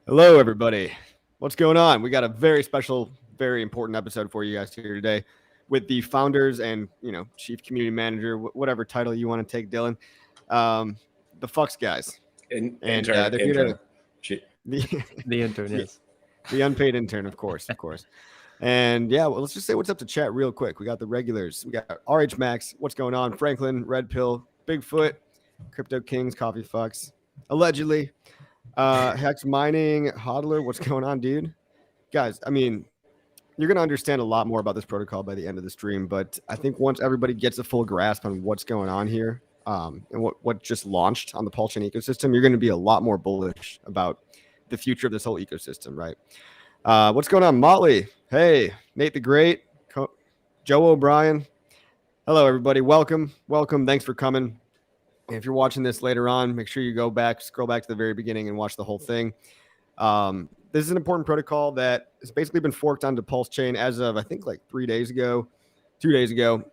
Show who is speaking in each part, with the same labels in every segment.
Speaker 1: Hello, everybody. What's going on? We got a very special, very important episode for you guys here today with the founders and, chief community manager, whatever title you want to take, Dylan, the PHUX guys.
Speaker 2: Intern.
Speaker 1: They're here to
Speaker 3: The intern, yes.
Speaker 1: the unpaid intern, of course. And yeah, well, let's just say what's up to chat real quick. We got the regulars. We got RH Max. What's going on? Franklin, Red Pill, Bigfoot, Crypto Kings, Coffee Fucks, allegedly. Hex Mining, Hodler, what's going on, dude? Guys, I mean, you're going to understand a lot more about this protocol by the end of the stream, but I think once everybody gets a full grasp on what's going on here and what just launched on the PulseChain ecosystem, you're going to be a lot more bullish about the future of this whole ecosystem, right? What's going on, Motley? Hey, Nate the Great, Joe O'Brien. Hello, everybody. Welcome. Thanks for coming. If you're watching this later on, make sure you scroll back to the very beginning and watch the whole thing. This is an important protocol that has basically been forked onto PulseChain as of, I think, like 2 days ago.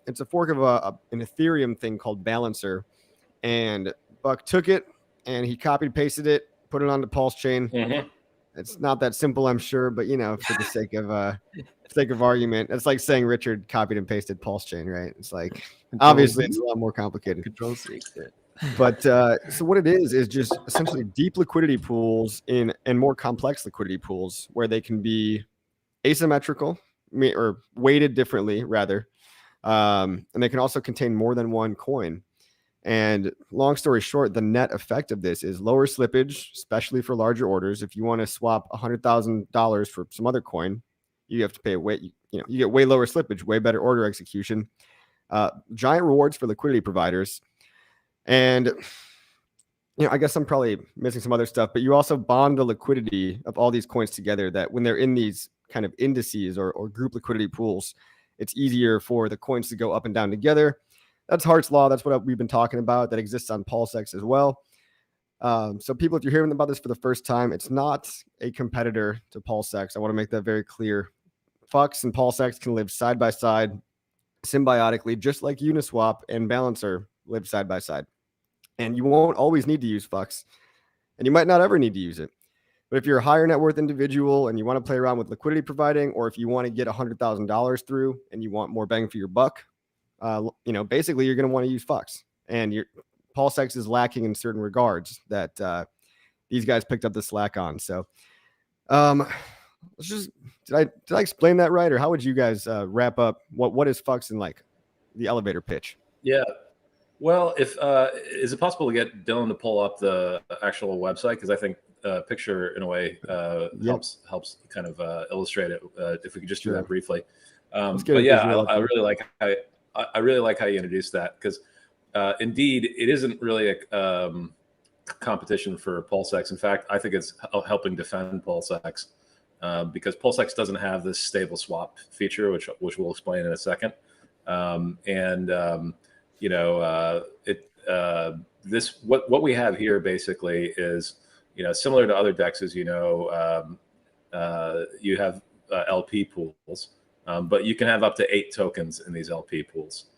Speaker 1: It's a fork of an Ethereum thing called Balancer. And Buck took it and he copied, pasted it, put it onto PulseChain. Mm-hmm. It's not that simple, I'm sure, but, for the sake of argument, it's like saying Richard copied and pasted PulseChain, right? It's like, obviously, it's a lot more complicated.
Speaker 3: Control-C.
Speaker 1: But so what it is just essentially deep liquidity pools and more complex liquidity pools where they can be asymmetrical or weighted differently, rather. And they can also contain more than one coin. And long story short, the net effect of this is lower slippage, especially for larger orders. If you want to swap $100,000 for some other coin, you have to pay you get way lower slippage, way better order execution, giant rewards for liquidity providers. And, I guess I'm probably missing some other stuff, but you also bond the liquidity of all these coins together that when they're in these kind of indices or group liquidity pools, it's easier for the coins to go up and down together. That's Hart's Law. That's what we've been talking about. That exists on PulseX as well. So people, if you're hearing about this for the first time, it's not a competitor to PulseX. I want to make that very clear. PHUX and PulseX can live side by side symbiotically, just like Uniswap and Balancer live side by side. And you won't always need to use PHUX, and you might not ever need to use it. But if you're a higher net worth individual and you want to play around with liquidity providing, or if you want to get $100,000 through and you want more bang for your buck, basically you're going to want to use PHUX. And your PulseX is lacking in certain regards that these guys picked up the slack on. So let's just did I explain that right, or how would you guys wrap up what is PHUX in like the elevator pitch?
Speaker 2: Yeah. Well, if is it possible to get Dylan to pull up the actual website? Because I think picture in a way helps kind of illustrate it. If we could just do that briefly. But yeah, I really like how you introduced that, because indeed it isn't really a competition for PulseX. In fact, I think it's helping defend PulseX because PulseX doesn't have this stable swap feature, which we'll explain in a second. What we have here basically is, similar to other DEXs, you have LP pools, but you can have up to 8 tokens in these LP pools.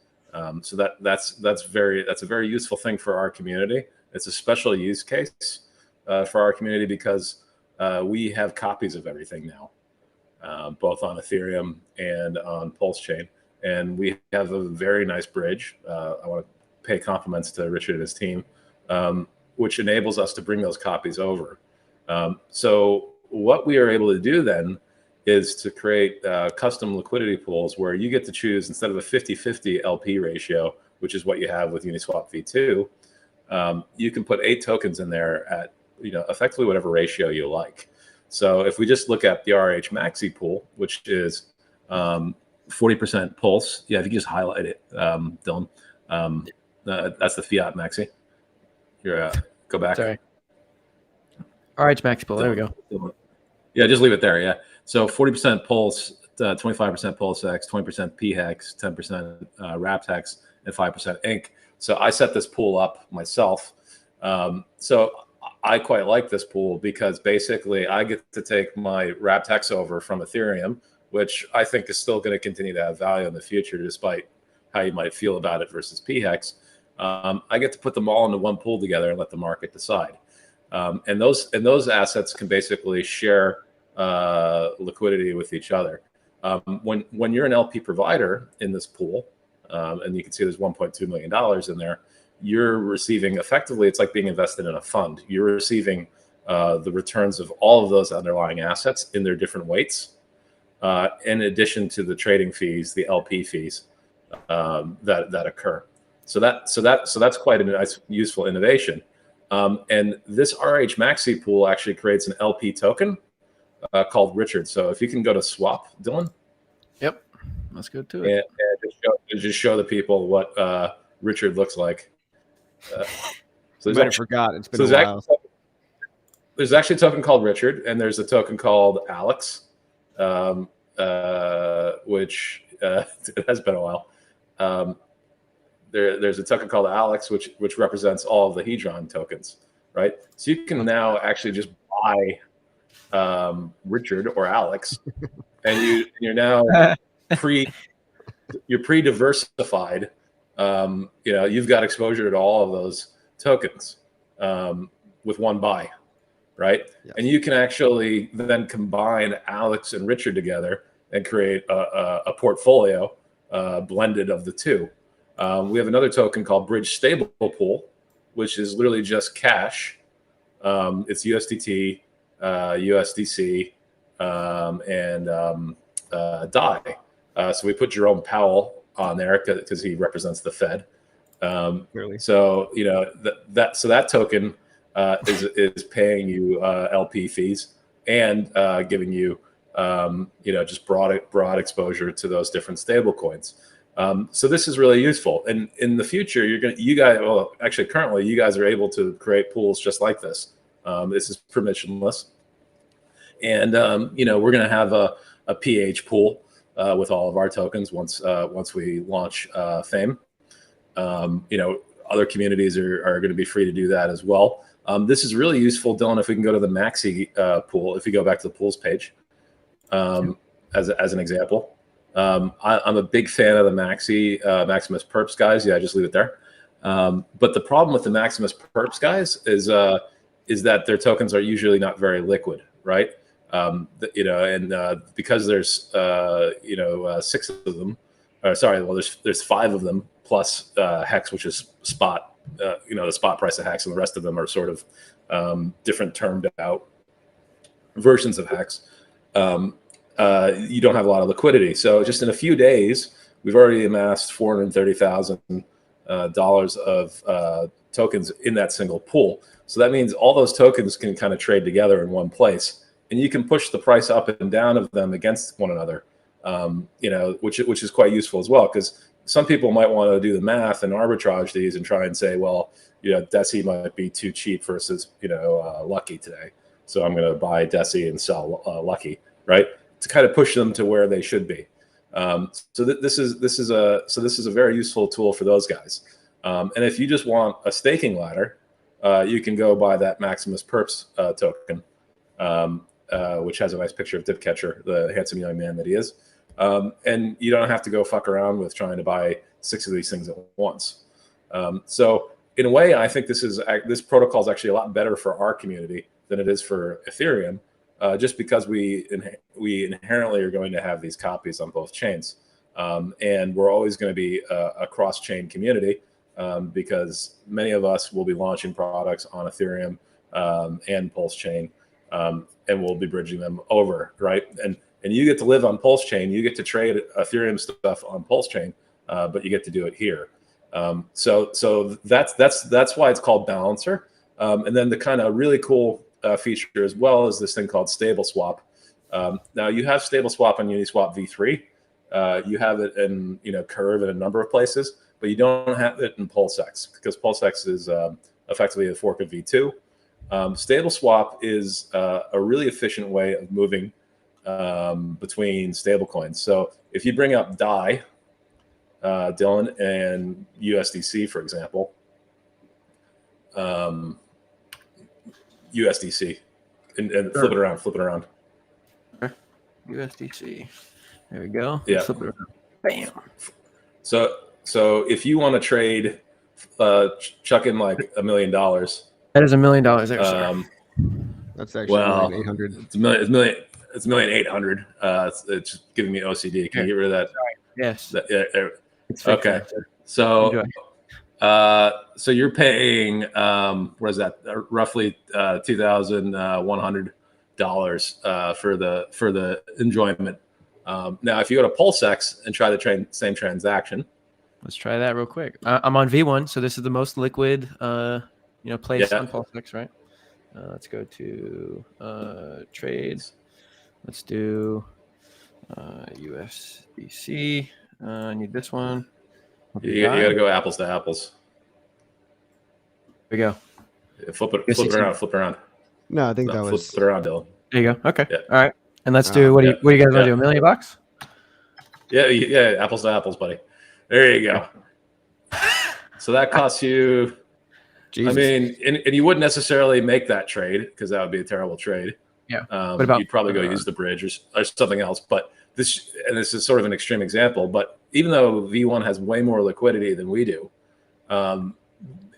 Speaker 2: So that's a very useful thing for our community. It's a special use case for our community because we have copies of everything now, both on Ethereum and on PulseChain. And we have a very nice bridge. I want to pay compliments to Richard and his team, which enables us to bring those copies over. So what we are able to do then is to create custom liquidity pools where you get to choose, instead of a 50-50 LP ratio, which is what you have with Uniswap v2, you can put 8 tokens in there at effectively whatever ratio you like. So if we just look at the RH Maxi pool, which is 40% Pulse. Yeah, if you just highlight it, Dylan. That's the Fiat Maxi. Here, go back.
Speaker 3: Sorry. RH Maxi pool. There we go.
Speaker 2: Yeah, just leave it there. Yeah. So 40% Pulse, 25% PulseX, 20% PHEX, 10% WrappedHex, and 5% Ink. So I set this pool up myself. So I quite like this pool because basically I get to take my WrappedHex over from Ethereum, which I think is still going to continue to have value in the future, despite how you might feel about it versus PHEX. I get to put them all into one pool together and let the market decide. And those assets can basically share liquidity with each other. When you're an LP provider in this pool, and you can see there's $1.2 million in there, you're receiving effectively, it's like being invested in a fund. You're receiving the returns of all of those underlying assets in their different weights, in addition to the trading fees, the LP fees that occur. So that's quite a nice, useful innovation. And this RH Maxi pool actually creates an LP token called Richard. So if you can go to swap, Dylan.
Speaker 3: Yep, let's go to it.
Speaker 2: And just show the people what Richard looks like.
Speaker 1: So I forgot. It's been a while.
Speaker 2: There's actually a token called Richard, and there's a token called Alex, which it has been a while. There's a token called Alex, which represents all of the Hedron tokens, right? So you can now actually just buy Richard or Alex, and you're now you're pre-diversified. You've got exposure to all of those tokens with one buy, right? Yes. And you can actually then combine Alex and Richard together and create a portfolio blended of the two. We have another token called Bridge Stable Pool, which is literally just cash. It's USDT, USDC, and DAI. So we put Jerome Powell on there because he represents the Fed. So that token is paying you LP fees and giving you just broad exposure to those different stable coins. So this is really useful. And in the future, currently you guys are able to create pools just like this. This is permissionless. And, we're going to have a PH pool with all of our tokens once we launch Fame. Other communities are going to be free to do that as well. This is really useful, Dylan, if we can go to the Maxi pool, if you go back to the pools page, as an example. I'm a big fan of the Maximus Perps guys. Yeah, just leave it there. But the problem with the Maximus Perps guys is that their tokens are usually not very liquid, right? Because there's 6 of them. There's 5 of them plus HEX, which is spot. The spot price of HEX, and the rest of them are sort of different termed out versions of HEX. You don't have a lot of liquidity. So just in a few days, we've already amassed $430,000 of tokens in that single pool. So that means all those tokens can kind of trade together in one place, and you can push the price up and down of them against one another, which is quite useful as well, because some people might want to do the math and arbitrage these and try and say, well, Deci might be too cheap versus Lucky today, so I'm going to buy Deci and sell Lucky, right? To kind of push them to where they should be. So this is a very useful tool for those guys. And if you just want a staking ladder, you can go buy that Maximus Perps token, which has a nice picture of Dipcatcher, the handsome young man that he is. And you don't have to go fuck around with trying to buy 6 of these things at once. So in a way, I think this protocol is actually a lot better for our community than it is for Ethereum. Just because we inherently are going to have these copies on both chains. And we're always going to be a cross-chain community because many of us will be launching products on Ethereum and PulseChain, and we'll be bridging them over, right? And you get to live on PulseChain, you get to trade Ethereum stuff on PulseChain, but you get to do it here. So that's why it's called Balancer. And then the kind of really cool feature as well is this thing called Stable Swap. Now you have Stable Swap on Uniswap v3. You have it in Curve in a number of places, but you don't have it in PulseX because PulseX is effectively a fork of v2. Stable Swap is a really efficient way of moving between stablecoins. So if you bring up DAI, Dylan, and USDC, for example, USDC, and flip it around.
Speaker 3: Okay. USDC. There we go.
Speaker 2: Yeah.
Speaker 3: Flip it around. Bam.
Speaker 2: So if you want to trade, chuck in like $1 million
Speaker 3: That is $1 million there, sir.
Speaker 1: That's actually
Speaker 2: Well,
Speaker 1: 1,800,000.
Speaker 2: It's 1,800,000. It's just giving me OCD. Can you get rid of that?
Speaker 3: Yes. It's fixed
Speaker 2: Okay.
Speaker 3: now, sir.
Speaker 2: So,
Speaker 3: Enjoy.
Speaker 2: so you're paying what is that? Roughly $2,100 for the enjoyment. Now, if you go to PulseX and try the same transaction,
Speaker 3: Let's try that real quick. I'm on V1, so this is the most liquid, place on PulseX, right? Let's go to trades. Let's do USDC. I need this one.
Speaker 2: you got to go apples to apples.
Speaker 3: There we go.
Speaker 2: Yeah, flip it around.
Speaker 1: No, I think that was.
Speaker 2: Flip it around, Dylan.
Speaker 3: There you go. Okay.
Speaker 2: Yeah.
Speaker 3: All right. And let's do what do you guys want to do? $1 million?
Speaker 2: Yeah, apples to apples, buddy. There you go. So that costs you.
Speaker 1: Jesus.
Speaker 2: I mean, and you wouldn't necessarily make that trade because that would be a terrible trade.
Speaker 3: Yeah.
Speaker 2: You'd probably go use the bridge or something else. But this is sort of an extreme example. But even though V1 has way more liquidity than we do,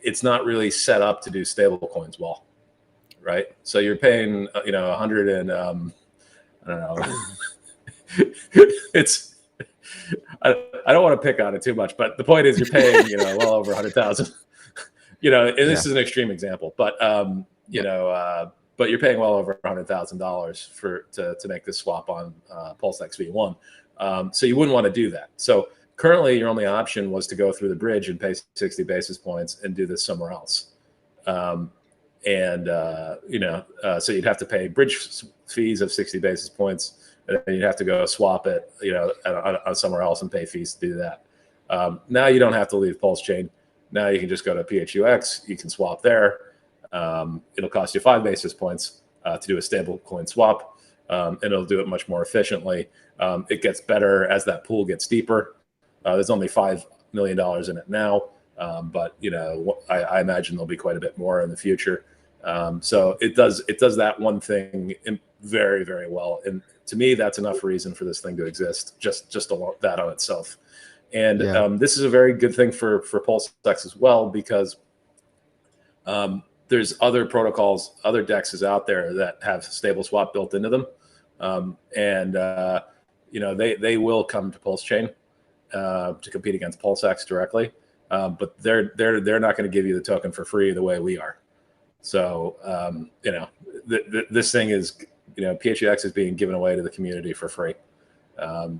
Speaker 2: it's not really set up to do stable coins well, right? So you're paying 100 and I don't know. It's I don't want to pick on it too much, but the point is you're paying well over 100,000. And this is an extreme example, but but you're paying well over $100,000 to make this swap on PulseX V1. So you wouldn't want to do that. So currently, your only option was to go through the bridge and pay 60 basis points and do this somewhere else. So you'd have to pay bridge fees of 60 basis points, and then you'd have to go swap it, on somewhere else and pay fees to do that. Now you don't have to leave PulseChain. Now you can just go to PHUX. You can swap there. It'll cost you 5 basis points to do a stable coin swap, and it'll do it much more efficiently. It gets better as that pool gets deeper. There's only $5 million in it now, but I imagine there'll be quite a bit more in the future. So it does that one thing very, very well, and to me, that's enough reason for this thing to exist. Just that on itself. And this is a very good thing for PulseX as well, because there's other protocols, other DEXs out there that have stable swap built into them, they will come to PulseChain to compete against PulseX directly, but they're not going to give you the token for free the way we are. So this thing is PHUX is being given away to the community for free.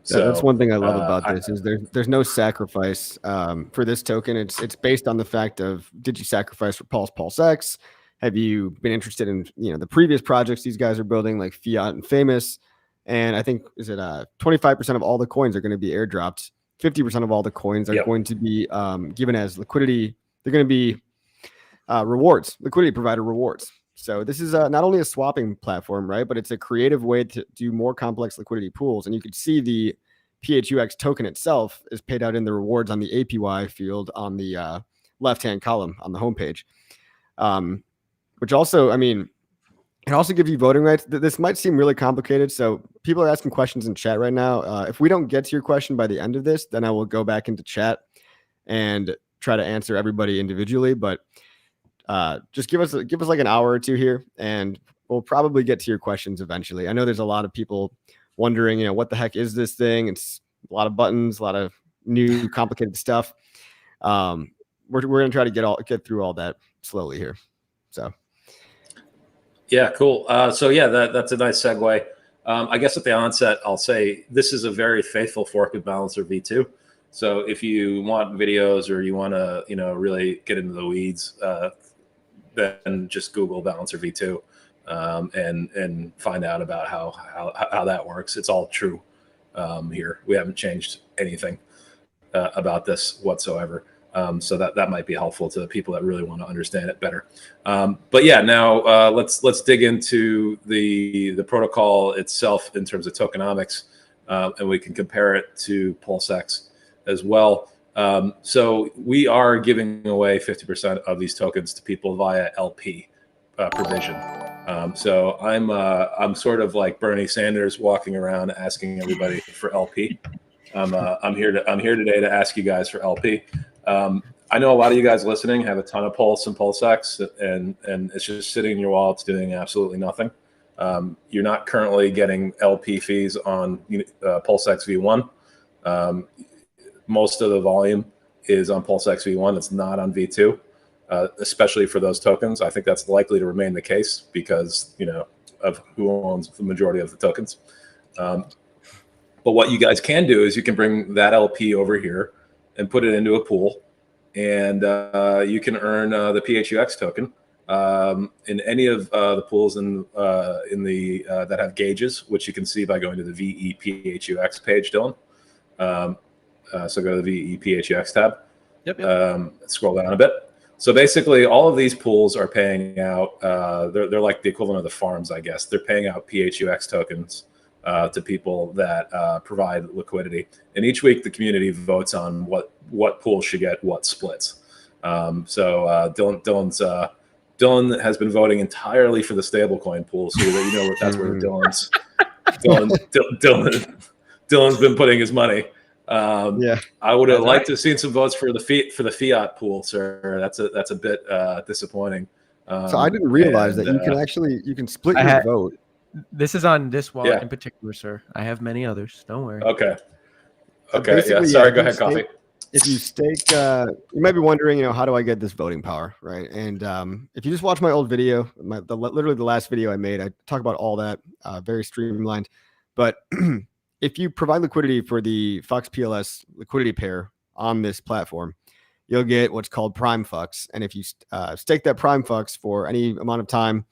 Speaker 2: So
Speaker 1: that's one thing I love about this is there's no sacrifice for this token. It's based on the fact of, did you sacrifice for PulseX? Have you been interested in the previous projects these guys are building, like Fiat and Famous? And I think 25% of all the coins are going to be airdropped. 50% of all the coins are going to be given as liquidity. They're going to be rewards, liquidity provider rewards. So this is not only a swapping platform, right, but it's a creative way to do more complex liquidity pools. And you can see the PHUX token itself is paid out in the rewards on the APY field on the left-hand column on the homepage. Which also, it also gives you voting rights. This might seem really complicated. So people are asking questions in chat right now. If we don't get to your question by the end of this, then I will go back into chat and try to answer everybody individually. But just give us like an hour or two here, and we'll probably get to your questions eventually. I know there's a lot of people wondering, what the heck is this thing? It's a lot of buttons, a lot of new complicated stuff. We're gonna try to get through all that slowly here. So.
Speaker 2: Yeah, cool. That's a nice segue. I guess at the onset, I'll say this is a very faithful fork of Balancer V2. So if you want videos or you want to, really get into the weeds, then just Google Balancer V2 and find out about how that works. It's all true here. We haven't changed anything about this whatsoever. So that might be helpful to the people that really want to understand it better. But yeah, now let's dig into the protocol itself in terms of tokenomics, and we can compare it to PulseX as well. So we are giving away 50% of these tokens to people via LP provision. So I'm sort of like Bernie Sanders walking around asking everybody for LP. I'm here today to ask you guys for LP. I know a lot of you guys listening have a ton of Pulse and PulseX, and it's just sitting in your wallets doing absolutely nothing. You're not currently getting LP fees on PulseX V1. Most of the volume is on PulseX V1. It's not on V2, especially for those tokens. I think that's likely to remain the case because, of who owns the majority of the tokens. But what you guys can do is you can bring that LP over here and put it into a pool, and you can earn the PHUX token in any of the pools in the that have gauges, which you can see by going to the VE PHUX page, Dylan. So go to the VE PHUX tab.
Speaker 3: Yep.
Speaker 2: Scroll down a bit. So basically, all of these pools are paying out. They're like the equivalent of the farms, I guess. They're paying out PHUX tokens to people that provide liquidity. And each week, the community votes on what pool should get what splits. So Dylan has been voting entirely for the stablecoin pool, so that that's where Dylan's been putting his money. I would have liked to have seen some votes for the fiat pool, sir. That's a bit disappointing.
Speaker 1: So I didn't realize that you can split your vote.
Speaker 3: This is on this wallet in particular, sir. I have many others. Don't worry.
Speaker 2: Okay. Yeah. Sorry. Go ahead, Coffee.
Speaker 1: If you stake, you might be wondering, how do I get this voting power, right? And if you just watch my old video, literally the last video I made, I talk about all that, very streamlined. But if you provide liquidity for the PHUX PLS liquidity pair on this platform, you'll get what's called Prime PHUX. And if you stake that Prime PHUX for any amount of time,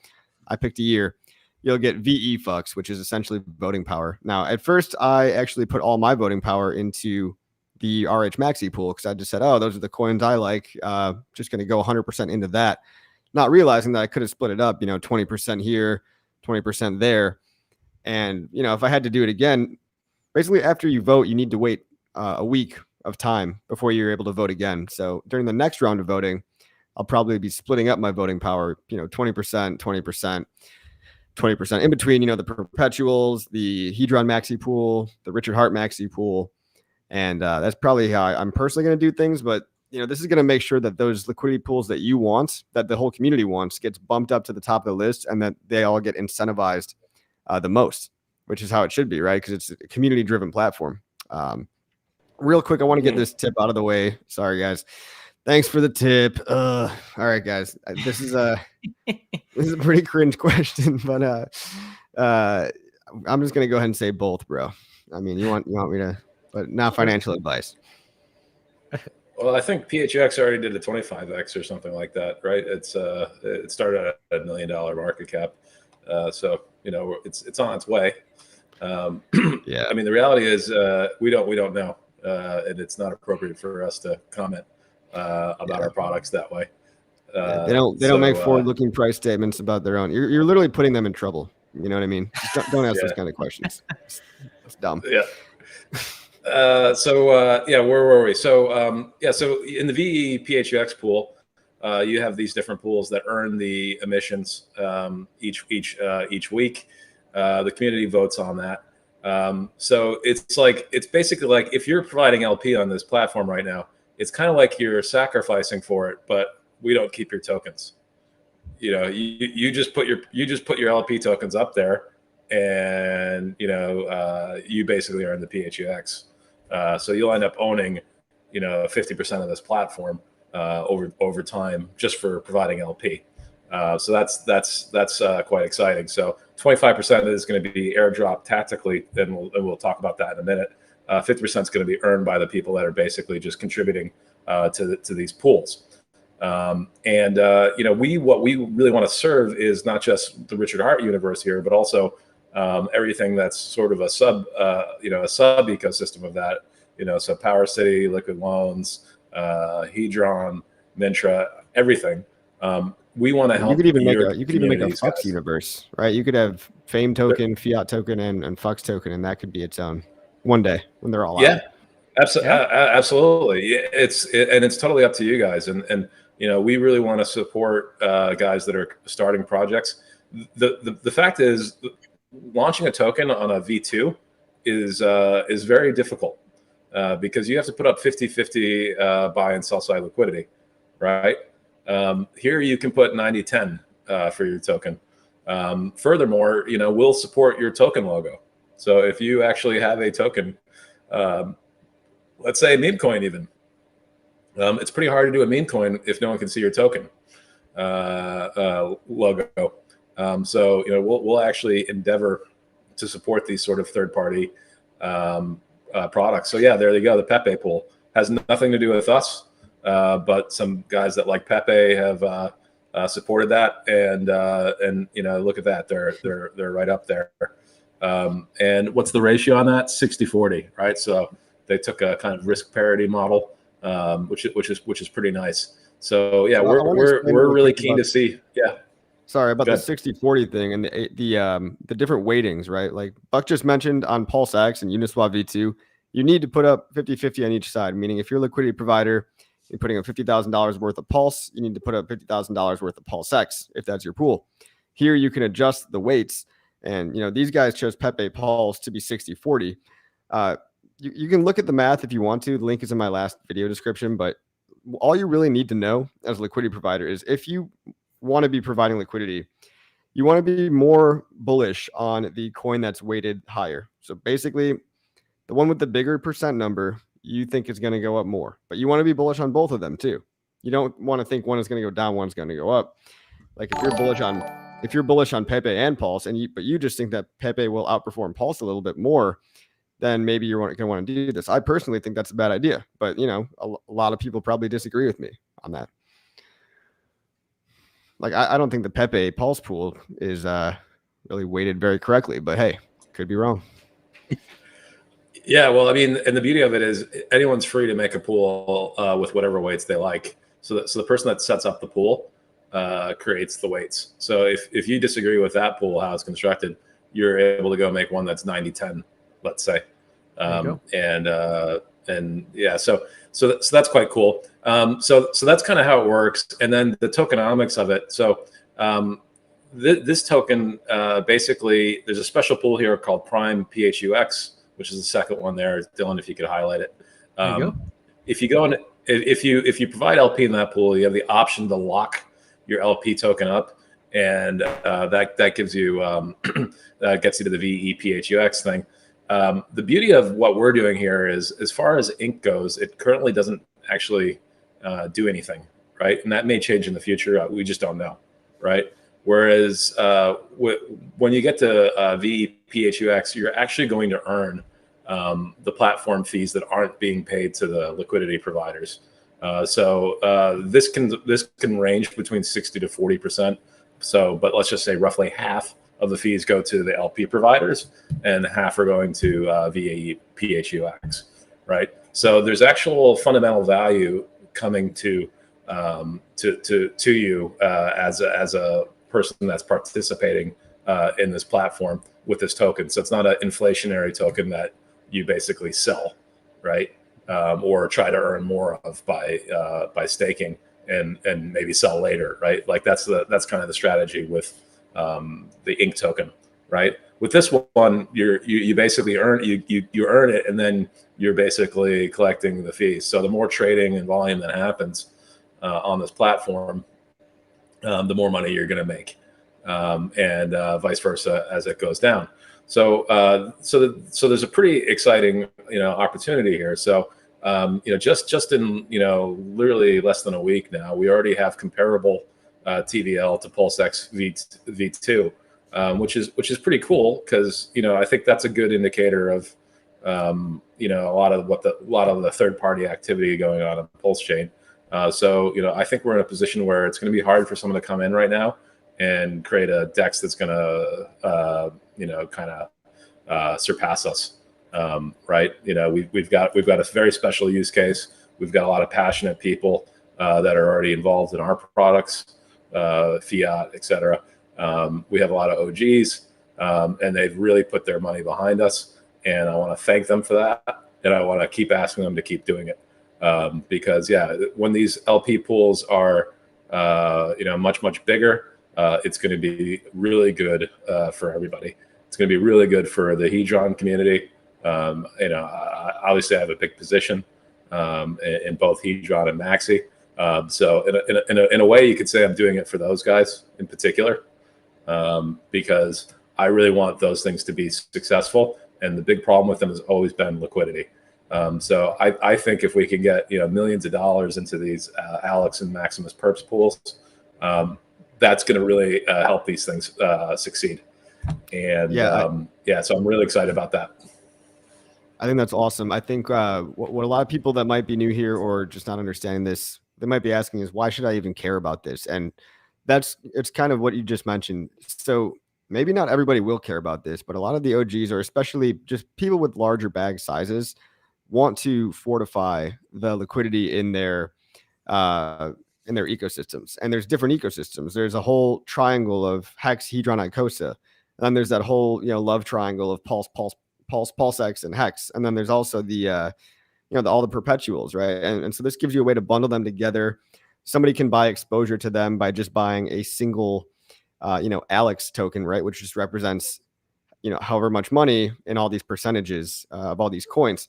Speaker 1: I picked a year, you'll get VE PHUX, which is essentially voting power. Now, at first, I actually put all my voting power into the RH Maxi pool because I just said, oh, those are the coins I like. Just going to go 100% into that, not realizing that I could have split it up, 20% here, 20% there. And, if I had to do it again, basically after you vote, you need to wait a week of time before you're able to vote again. So during the next round of voting, I'll probably be splitting up my voting power, 20%, 20%. 20% in between, the perpetuals, the Hedron Maxi pool, the Richard Hart Maxi pool. And that's probably how I'm personally going to do things. But, this is going to make sure that those liquidity pools that you want, that the whole community wants, gets bumped up to the top of the list and that they all get incentivized the most, which is how it should be, right? Because it's a community-driven platform. Real quick, I want to get this tip out of the way. Sorry, guys. Thanks for the tip. All right, guys. This is a pretty cringe question, but I'm just gonna go ahead and say both, bro. I mean, you want me to, but not financial advice.
Speaker 2: Well, I think PHX already did a 25x or something like that, right? It started at $1 million market cap, so it's on its way.
Speaker 1: Yeah.
Speaker 2: I mean, the reality is we don't know, and it's not appropriate for us to comment about our products that way.
Speaker 1: They don't make forward-looking price statements about their own. You're literally putting them in trouble. You know what I mean? Just don't ask those kind of questions. It's dumb.
Speaker 2: Yeah. Where were we? So in the VE PHUX pool, you have these different pools that earn the emissions each week. The community votes on that. So it's basically like if you're providing LP on this platform right now, it's kind of like you're sacrificing for it, but we don't keep your tokens. You just put your LP tokens up there, and you basically earn the PHUX. So you'll end up owning 50% of this platform over time just for providing LP. So that's quite exciting. So 25% is going to be airdrop tactically, and we'll talk about that in a minute. 50% is going to be earned by the people that are basically just contributing to these pools. What we really want to serve is not just the Richard Hart universe here, but also everything that's sort of a sub ecosystem of that. So Power City, Liquid Loans, Hedron, Mintra, everything. We want to help.
Speaker 1: You could even make a PHUX universe, right? You could have Fame token, Fiat token, and PHUX token, and that could be its own one day when they're all out.
Speaker 2: Absolutely. It's totally up to you guys, and we really want to support guys that are starting projects. The fact is, launching a token on a V2 is very difficult because you have to put up 50-50 buy and sell side liquidity. right? Here you can put 9010 for your token. Furthermore, we'll support your token logo. So if you actually have a token, let's say a meme coin even, it's pretty hard to do a meme coin if no one can see your token logo. So we'll actually endeavor to support these sort of third-party products. So yeah, there you go. The Pepe pool has nothing to do with us, but some guys that like Pepe have supported that, and look at that, they're right up there. And what's the ratio on that? 60-40, right? So they took a kind of risk parity model, which is pretty nice. So yeah, we're really keen to see. Yeah.
Speaker 1: Sorry about the 60-40 thing and the different weightings, right? Like Buck just mentioned on PulseX and Uniswap V2, you need to put up 50-50 on each side. Meaning, if you're a liquidity provider, you're putting up $50,000 worth of Pulse, you need to put up $50,000 worth of PulseX if that's your pool. Here you can adjust the weights, and these guys chose Pepe Pulse to be 60-40. You can look at the math if you want to. The link is in my last video description, but all you really need to know as a liquidity provider is if you want to be providing liquidity, you want to be more bullish on the coin that's weighted higher. So basically, the one with the bigger percent number you think is going to go up more, but you want to be bullish on both of them too. You don't want to think one is going to go down, one's going to go up. Like if you're bullish on Pepe and Pulse, but you just think that Pepe will outperform Pulse a little bit more, then maybe you're going to want to do this. I personally think that's a bad idea, but a lot of people probably disagree with me on that. Like, I don't think the Pepe Pulse pool is really weighted very correctly, but hey, could be wrong.
Speaker 2: Yeah, well, I mean, and the beauty of it is anyone's free to make a pool with whatever weights they like. So the person that sets up the pool creates the weights. So if you disagree with that pool, how it's constructed, you're able to go make one that's 90-10, let's say. And yeah, so that's quite cool. So that's kind of how it works. And then the tokenomics of it. So this token, basically, there's a special pool here called Prime PHUX, which is the second one there. Dylan, if you could highlight it. If you go in, if you provide LP in that pool, you have the option to lock your LP token up, and that gives you that gets you to the VEPHUX thing. The beauty of what we're doing here is, as far as ink goes, it currently doesn't actually do anything, right? And that may change in the future. We just don't know, right? Whereas when you get to VEPHUX, you're actually going to earn the platform fees that aren't being paid to the liquidity providers. So this can range between 60 to 40%. So, but let's just say roughly half of the fees go to the LP providers, and half are going to VEPHUX, right? So there's actual fundamental value coming to you as a person that's participating in this platform with this token. So it's not an inflationary token that you basically sell, right? Or try to earn more of by staking and maybe sell later, right? Like that's kind of the strategy with the ink token, right? With this one, you basically earn you earn it, and then you're basically collecting the fees. So the more trading and volume that happens on this platform, the more money you're going to make, and vice versa as it goes down. So so there's a pretty exciting opportunity here. So just in literally less than a week now, we already have comparable TVL to PulseX V2, which is pretty cool, because I think that's a good indicator of a lot of the third party activity going on PulseChain. So I think we're in a position where it's going to be hard for someone to come in right now and create a DEX that's going to kind of surpass us. Right? We've got a very special use case. We've got a lot of passionate people that are already involved in our products, fiat, etc. We have a lot of OGs, and they've really put their money behind us, and I want to thank them for that, and I want to keep asking them to keep doing it, because when these LP pools are much bigger, it's going to be really good for everybody. It's going to be really good for the Hedron community. Obviously I have a big position in both Hedron and Maxi. So in a way, you could say I'm doing it for those guys in particular, because I really want those things to be successful. And the big problem with them has always been liquidity. So I think if we can get millions of dollars into these Alex and Maximus perps pools, that's going to really help these things succeed. And so I'm really excited about that.
Speaker 1: I think that's awesome. I think what a lot of people that might be new here or just not understanding this, they might be asking is, why should I even care about this? And it's kind of what you just mentioned. So maybe not everybody will care about this, but a lot of the OGs, or especially just people with larger bag sizes, want to fortify the liquidity in their ecosystems. And there's different ecosystems. There's a whole triangle of Hex, Hedron, Icosa. And then there's that whole love triangle of PulseX, and HEX. And then there's also the all the perpetuals, right? And so this gives you a way to bundle them together. Somebody can buy exposure to them by just buying a single Alex token, right, which just represents however much money in all these percentages of all these coins.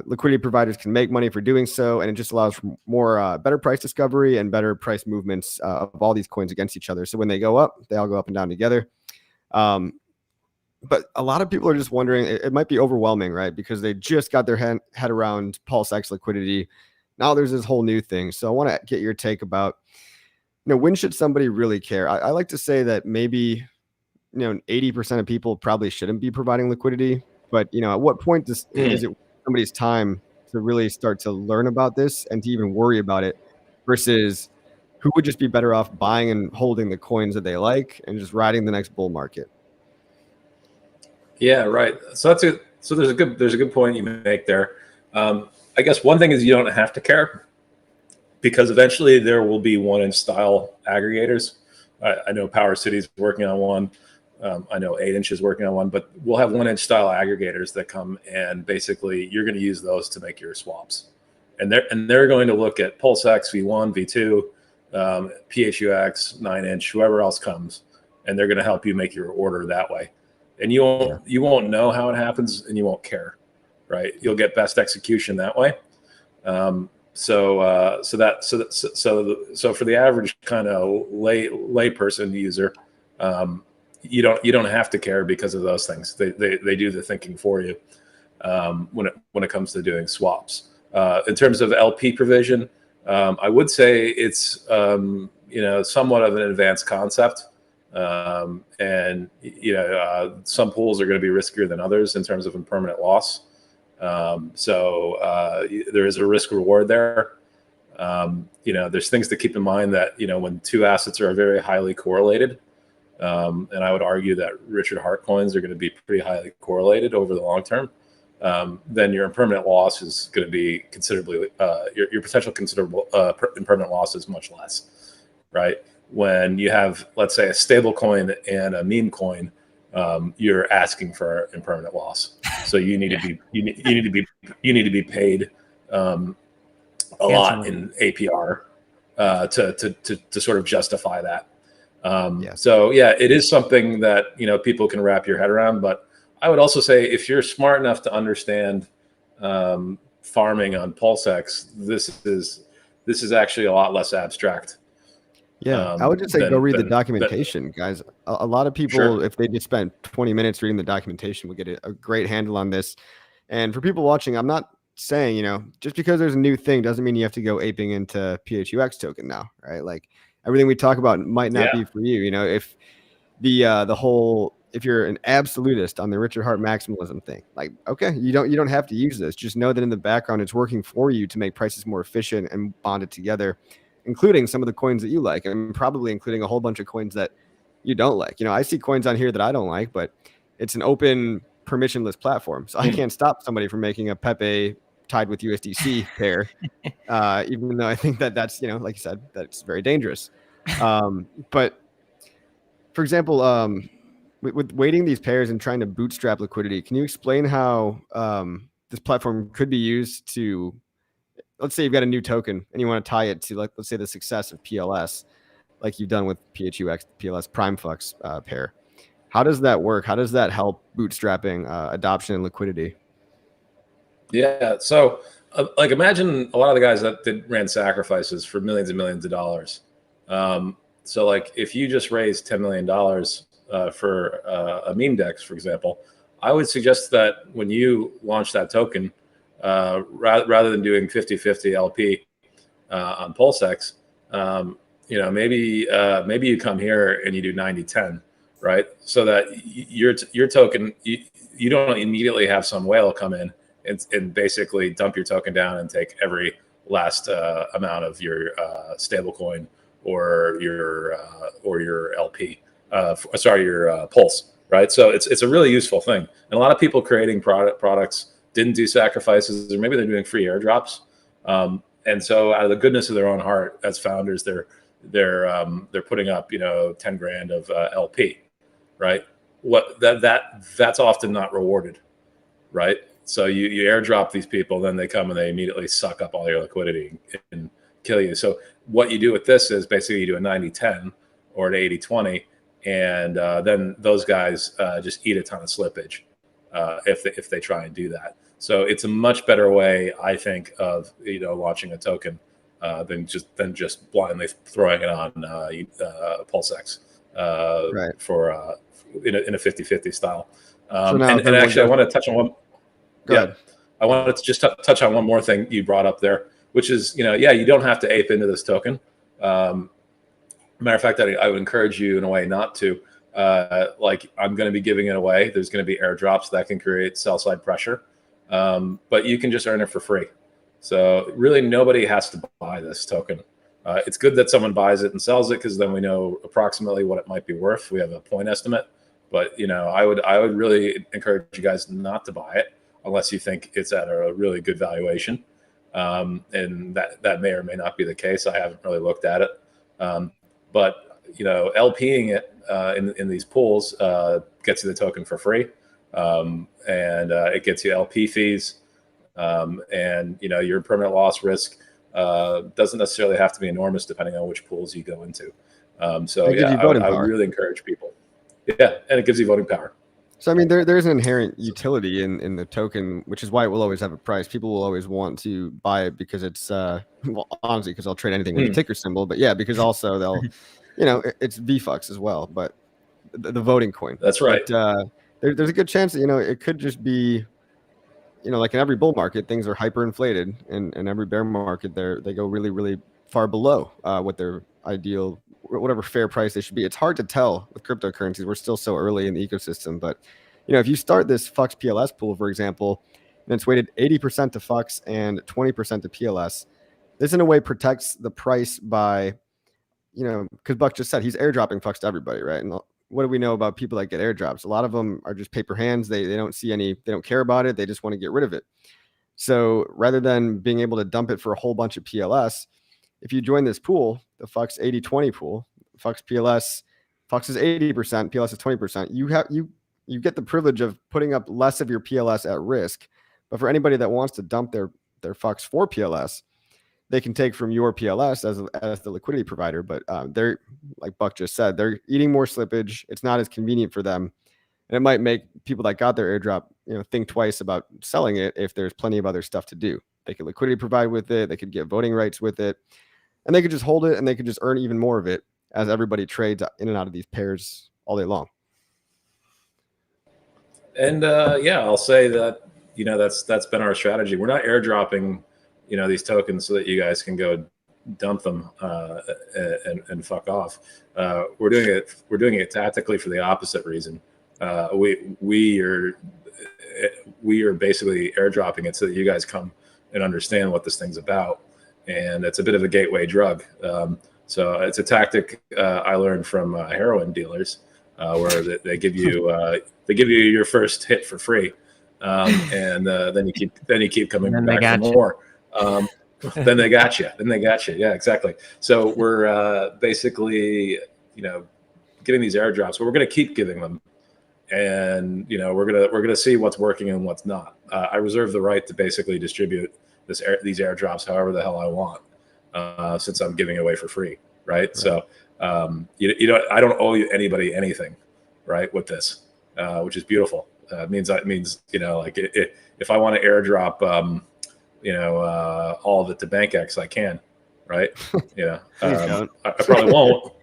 Speaker 1: Liquidity providers can make money for doing so, and it just allows for more better price discovery and better price movements of all these coins against each other. So when they go up, they all go up and down together. But a lot of people are just wondering, it might be overwhelming, right? Because they just got their head around PulseX liquidity. Now there's this whole new thing. So I want to get your take about, when should somebody really care? I like to say that maybe, 80% of people probably shouldn't be providing liquidity. But, at what point is it somebody's time to really start to learn about this and to even worry about it, versus who would just be better off buying and holding the coins that they like and just riding the next bull market?
Speaker 2: Yeah, right. So there's a good point you make there. I guess one thing is you don't have to care, because eventually there will be 1-inch style aggregators. I know Power City's working on one. I know 8-inch is working on one, but we'll have 1-inch style aggregators that come, and basically you're going to use those to make your swaps. And they're going to look at PulseX, V1, V2, PHUX, 9-inch, whoever else comes, and they're going to help you make your order that way. And you won't know how it happens, and you won't care, right? You'll get best execution that way. So for the average kind of lay person user, you don't have to care because of those things. They do the thinking for you when it comes to doing swaps. In terms of LP provision, I would say it's somewhat of an advanced concept. And some pools are going to be riskier than others in terms of impermanent loss. So there is a risk reward there. There's things to keep in mind that, when two assets are very highly correlated, and I would argue that Richard Hart coins are going to be pretty highly correlated over the long term, then your impermanent loss is going to be considerably, your potential considerable impermanent loss is much less, right? When you have, let's say, a stable coin and a meme coin, you're asking for impermanent loss. So you need to be paid a lot in APR to sort of justify that. So yeah, it is something that people can wrap your head around. But I would also say, if you're smart enough to understand farming on PulseX, this is actually a lot less abstract.
Speaker 1: Yeah, I would just say go read the documentation, guys. A lot of people, if they just spent 20 minutes reading the documentation, would get a great handle on this. And for people watching, I'm not saying, just because there's a new thing doesn't mean you have to go aping into PHUX token now, right? Like, everything we talk about might not be for you. If if you're an absolutist on the Richard Hart maximalism thing, like, okay, you don't have to use this. Just know that in the background, it's working for you to make prices more efficient and bond it together, including some of the coins that you like, and probably including a whole bunch of coins that you don't like. I see coins on here that I don't like, but it's an open, permissionless platform. So I can't stop somebody from making a Pepe tied with USDC pair, even though I think that's, like you said, that's very dangerous. But for example, with weighting these pairs and trying to bootstrap liquidity, can you explain how this platform could be used to, let's say you've got a new token and you want to tie it to, like, let's say the success of PLS, like you've done with PHUX, PLS Prime PHUX pair. How does that work? How does that help bootstrapping adoption and liquidity?
Speaker 2: Yeah, so Like imagine a lot of the guys that ran sacrifices for millions and millions of dollars. So like if you just raised $10 million for a meme dex, for example, I would suggest that when you launch that token, rather than doing 50-50 LP on PulseX, maybe you come here and you do 90-10, right? So that your token, you don't immediately have some whale come in and basically dump your token down and take every last amount of your stablecoin or your LP, your Pulse, right? So it's a really useful thing. And a lot of people creating products didn't do sacrifices, or maybe they're doing free airdrops. And so out of the goodness of their own heart, as founders, they're putting up 10 grand of LP, right? That's often not rewarded, right? So you airdrop these people, then they come and they immediately suck up all your liquidity and kill you. So what you do with this is basically you do a 90-10 or an 80-20, and then those guys just eat a ton of slippage if they try and do that. So it's a much better way, I think, of launching a token than just blindly throwing it on PulseX
Speaker 1: right.
Speaker 2: for in a 50-50 style.
Speaker 1: So now
Speaker 2: and actually, I want to touch on one.
Speaker 1: Go ahead.
Speaker 2: I wanted to just touch on one more thing you brought up there, which is, you don't have to ape into this token. Matter of fact, I would encourage you in a way not to. Like I'm going to be giving it away. There's going to be airdrops that can create sell side pressure, but you can just earn it for free. So really, nobody has to buy this token. It's good that someone buys it and sells it, because then we know approximately what it might be worth. We have a point estimate, but I would really encourage you guys not to buy it unless you think it's at a really good valuation. And that may or may not be the case. I haven't really looked at it. But LPing it in these pools gets you the token for free, and it gets you LP fees, and your permanent loss risk doesn't necessarily have to be enormous depending on which pools you go into. So yeah, I would really encourage people. Yeah, and it gives you voting power.
Speaker 1: So I mean, there's an inherent utility in the token, which is why it will always have a price. People will always want to buy it because it's well, honestly, because they'll trade anything with a ticker symbol. But yeah, because also they'll, it's VISA as well, but the voting coin.
Speaker 2: That's right.
Speaker 1: But, there's a good chance that it could just be, like in every bull market, things are hyperinflated, and every bear market they go really, really far below what their ideal, whatever fair price they should be. It's hard to tell with cryptocurrencies. We're still so early in the ecosystem, but if you start this PHUX PLS pool, for example, and it's weighted 80% to PHUX and 20% to PLS, this in a way protects the price by, because Buck just said he's airdropping PHUX to everybody, right? And what do we know about people that get airdrops? A lot of them are just paper hands. They don't see they don't care about it. They just want to get rid of it. So rather than being able to dump it for a whole bunch of PLS, if you join this pool, the PHUX 80-20 pool, PHUX PLS, PHUX is 80%, PLS is 20%. You get the privilege of putting up less of your PLS at risk. But for anybody that wants to dump their PHUX for PLS, they can take from your PLS as the liquidity provider. But they're, like Buck just said, they're eating more slippage. It's not as convenient for them. And it might make people that got their airdrop, think twice about selling it if there's plenty of other stuff to do. They could liquidity provide with it. They could get voting rights with it. And they could just hold it, and they could just earn even more of it as everybody trades in and out of these pairs all day long.
Speaker 2: And I'll say that that's been our strategy. We're not airdropping these tokens so that you guys can go dump them and fuck off. We're doing it tactically for the opposite reason. We are basically airdropping it so that you guys come and understand what this thing's about. And it's a bit of a gateway drug. So it's a tactic I learned from heroin dealers, where they give you your first hit for free, and then you keep coming back for more. Then they got you. Yeah, exactly. So we're basically giving these airdrops, but we're going to keep giving them, and we're gonna see what's working and what's not. I reserve the right to basically distribute these airdrops however the hell I want, since I'm giving away for free, right? So I don't owe anybody anything, right, with this, which is beautiful. It means if I want to airdrop all of it to BankX, I can, right?
Speaker 1: Please don't.
Speaker 2: I probably won't.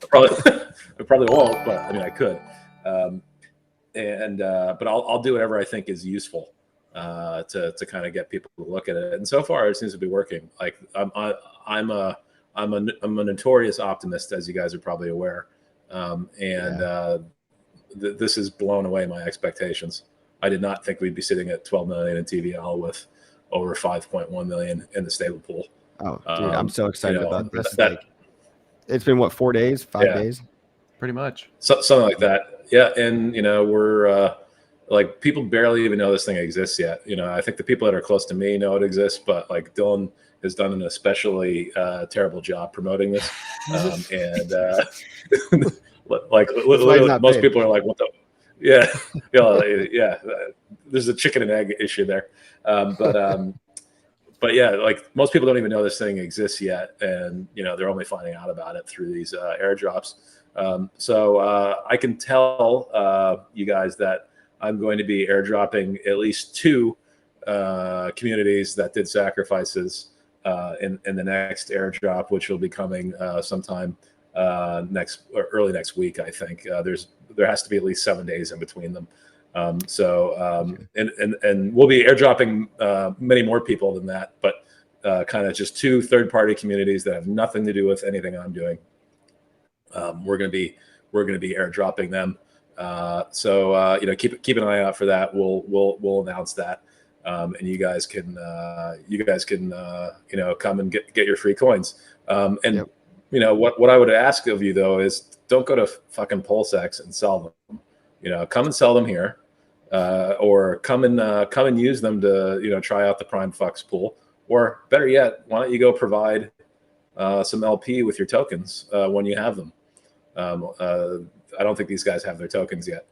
Speaker 2: I probably won't, but I mean, I could. But I'll do whatever I think is useful to kind of get people to look at it. And so far, it seems to be working. Like I'm a notorious optimist, as you guys are probably aware, this has blown away my expectations. I did not think we'd be sitting at 12 million in TVL with over 5.1 million in the stable pool.
Speaker 1: Oh, dude, I'm so excited about this. It's been what, 4 days, 5 days?
Speaker 3: Pretty much.
Speaker 2: Something like that. Yeah. And, we're like, people barely even know this thing exists yet. I think the people that are close to me know it exists, but like Dylan has done an especially terrible job promoting this. Like literally, most people are like, what the, yeah. There's a chicken and egg issue there. But yeah, like most people don't even know this thing exists yet. And, they're only finding out about it through these airdrops. So I can tell you guys that I'm going to be airdropping at least 2 communities that did sacrifices in the next airdrop, which will be coming sometime early next week, I think. There has to be at least 7 days in between them. And we'll be airdropping many more people than that, but kind of just 2 third-party communities that have nothing to do with anything I'm doing. We're going to be airdropping them. So keep an eye out for that. We'll announce that, and you guys can come and get your free coins. What I would ask of you though is don't go to fucking PulseX and sell them. Come and sell them here, or come and use them to try out the Prime PHUX pool, or better yet, why don't you go provide some LP with your tokens when you have them. I don't think these guys have their tokens yet,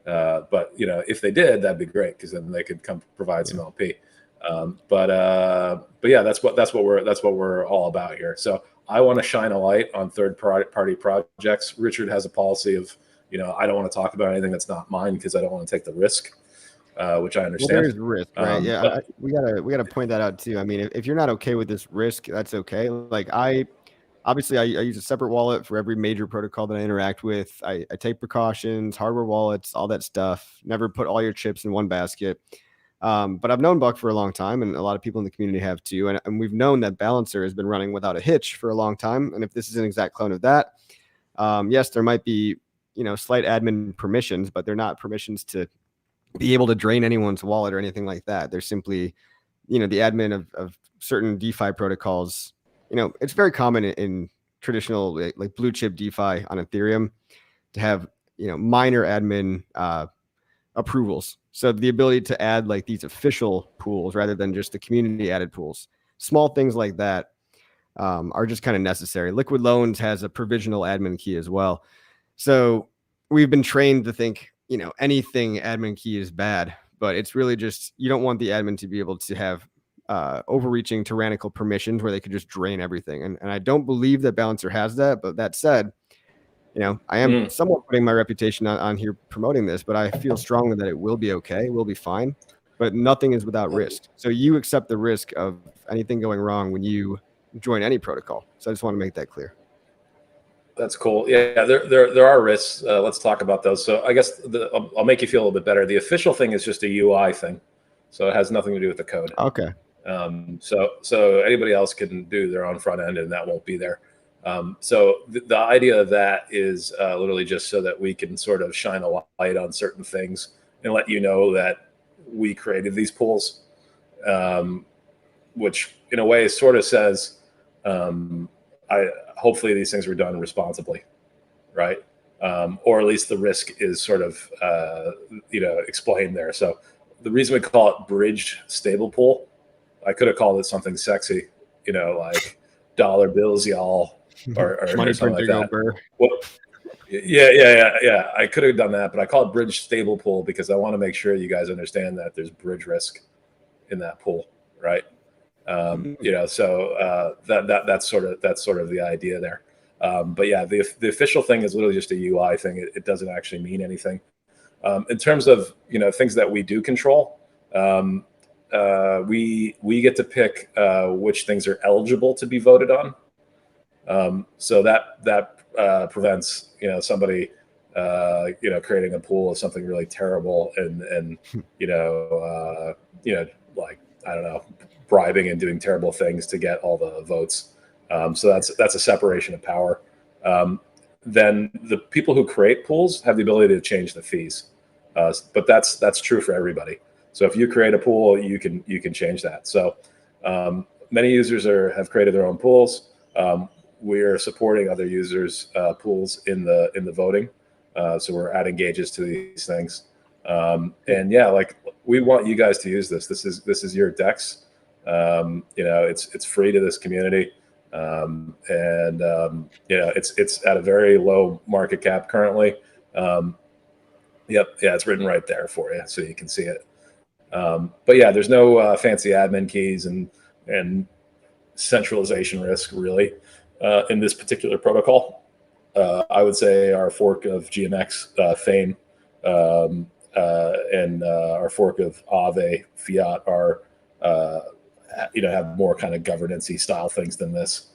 Speaker 2: but if they did, that'd be great because then they could come provide some LP. But yeah, that's what we're all about here. So I want to shine a light on third-party projects. Richard has a policy of I don't want to talk about anything that's not mine because I don't want to take the risk, which I understand.
Speaker 1: Well, there's risk, right? Yeah, we gotta point that out too. I mean, if you're not okay with this risk, that's okay. Like I use a separate wallet for every major protocol that I interact with. I take precautions, hardware wallets, all that stuff. Never put all your chips in one basket. But I've known Buck for a long time, and a lot of people in the community have too. And we've known that Balancer has been running without a hitch for a long time. And if this is an exact clone of that, yes, there might be slight admin permissions, but they're not permissions to be able to drain anyone's wallet or anything like that. They're simply, the admin of certain DeFi protocols. It's very common in traditional like blue chip DeFi on Ethereum to have, minor admin approvals. So the ability to add like these official pools rather than just the community added pools, small things like that are just kind of necessary. Liquid Loans has a provisional admin key as well. So we've been trained to think, anything admin key is bad, but it's really just, you don't want the admin to be able to have overreaching tyrannical permissions where they could just drain everything. And I don't believe that Balancer has that. But that said, I am somewhat putting my reputation on here promoting this, but I feel strongly that it will be okay. We'll be fine, but nothing is without risk. So you accept the risk of anything going wrong when you join any protocol. So I just want to make that clear.
Speaker 2: That's cool. Yeah, there are risks. Let's talk about those. So I guess I'll make you feel a little bit better. The official thing is just a UI thing. So it has nothing to do with the code.
Speaker 1: Okay.
Speaker 2: So anybody else can do their own front end and that won't be there. So the idea of that is literally just so that we can sort of shine a light on certain things and let you know that we created these pools, which in a way sort of says, hopefully these things were done responsibly, right? Or at least the risk is sort of, explained there. So the reason we call it bridged stable pool, I could have called it something sexy, like dollar bills, y'all, or something like that. Well, yeah. I could have done that, but I call it bridge stable pool because I want to make sure you guys understand that there's bridge risk in that pool, right? So that's sort of the idea there. But yeah, the official thing is literally just a UI thing. It doesn't actually mean anything. In terms of things that we do control, we get to pick which things are eligible to be voted on. So that prevents somebody creating a pool of something really terrible and like, I don't know, bribing and doing terrible things to get all the votes. So that's a separation of power. Then the people who create pools have the ability to change the fees, but that's true for everybody. So if you create a pool, you can change that. So many users have created their own pools. We're supporting other users' pools in the voting. So we're adding gauges to these things. And yeah, like, we want you guys to use this. This is your DEX. It's free to this community. It's at a very low market cap currently. Yep. Yeah, it's written right there for you, so you can see it. But yeah, there's no fancy admin keys and centralization risk really in this particular protocol. I would say our fork of GMX, Fame, and our fork of Aave, Fiat are have more kind of governance-y style things than this.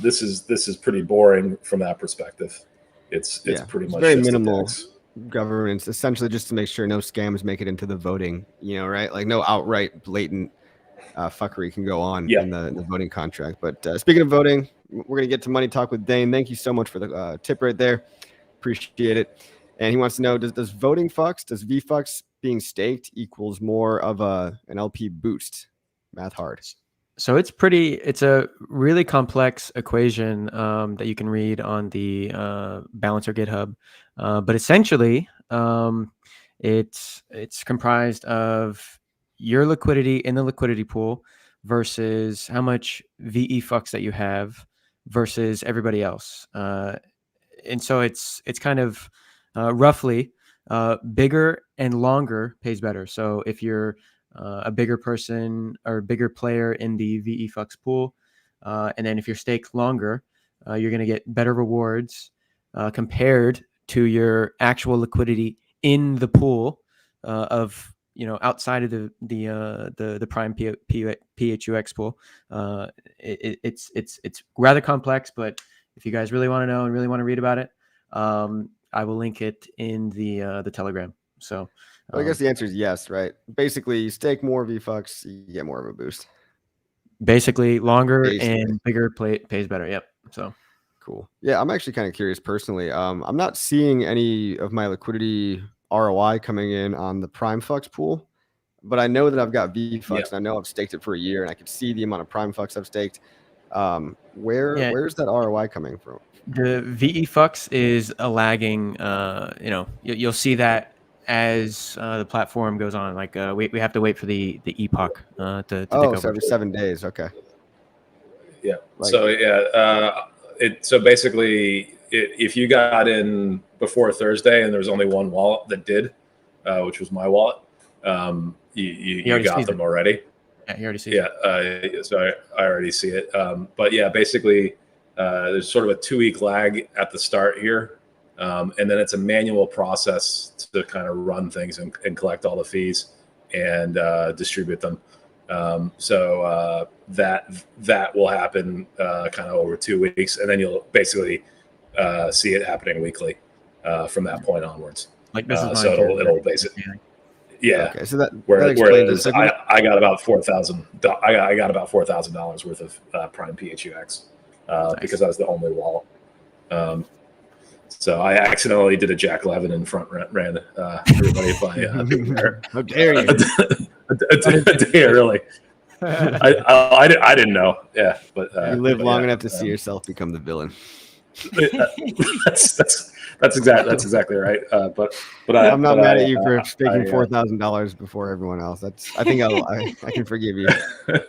Speaker 2: This is pretty boring from that perspective. It's pretty much
Speaker 1: very
Speaker 2: just
Speaker 1: minimal governance, essentially just to make sure no scams make it into the voting, right? Like no outright blatant fuckery can go on in the voting contract. But speaking of voting, we're going to get to money talk with Dane. Thank you so much for the tip right there. Appreciate it. And he wants to know, does voting FUX, does VFUX being staked equals more of an LP boost? Math hard.
Speaker 3: So it's a really complex equation that you can read on the Balancer GitHub. But essentially, it's comprised of your liquidity in the liquidity pool versus how much VEFUX that you have versus everybody else. And so it's kind of roughly bigger and longer pays better. So if you're a bigger person or a bigger player in the VEFUX pool, and then if you're staked longer, you're going to get better rewards compared to your actual liquidity in the pool of outside of the prime PHUX pool. It's rather complex, but if you guys really want to know and really want to read about it, I will link it in the Telegram. So
Speaker 1: I guess the answer is yes, right? Basically, you stake more VFUX, you get more of a boost.
Speaker 3: Basically, longer and bigger pays better. Yep. So
Speaker 1: cool. Yeah, I'm actually kind of curious personally. I'm not seeing any of my liquidity ROI coming in on the Prime FUX pool, but I know that I've got VFUX and I know I've staked it for a year and I can see the amount of Prime FUX I've staked. Where's that ROI coming from?
Speaker 3: The VEFUX is a lagging. You'll see that as the platform goes on. Like we have to wait for the epoch to take over.
Speaker 1: So every 7 days. Okay.
Speaker 2: Yeah. So basically, if you got in before Thursday and there was only one wallet that did, which was my wallet, you got them already.
Speaker 3: Yeah, you already see it.
Speaker 2: So I already see it. But yeah, basically, there's sort of a 2-week lag at the start here. And then it's a manual process to kind of run things and collect all the fees and distribute them. So that will happen kind of over 2 weeks, and then you'll basically see it happening weekly from that point onwards.
Speaker 3: Like this is
Speaker 2: so it'll basically. Yeah.
Speaker 1: Okay. So that
Speaker 2: whereas I got about $4,000. I got about $4,000 worth of Prime PHUX because I was the only wallet. So I accidentally did a Jack Levin and front ran everybody by being there.
Speaker 1: How dare you?
Speaker 2: a day early. I didn't know. Yeah, but
Speaker 1: you live long enough to see yourself become the villain.
Speaker 2: That's exactly right. But
Speaker 1: I'm not mad at you for staking $4,000 before everyone else. I think I can forgive you.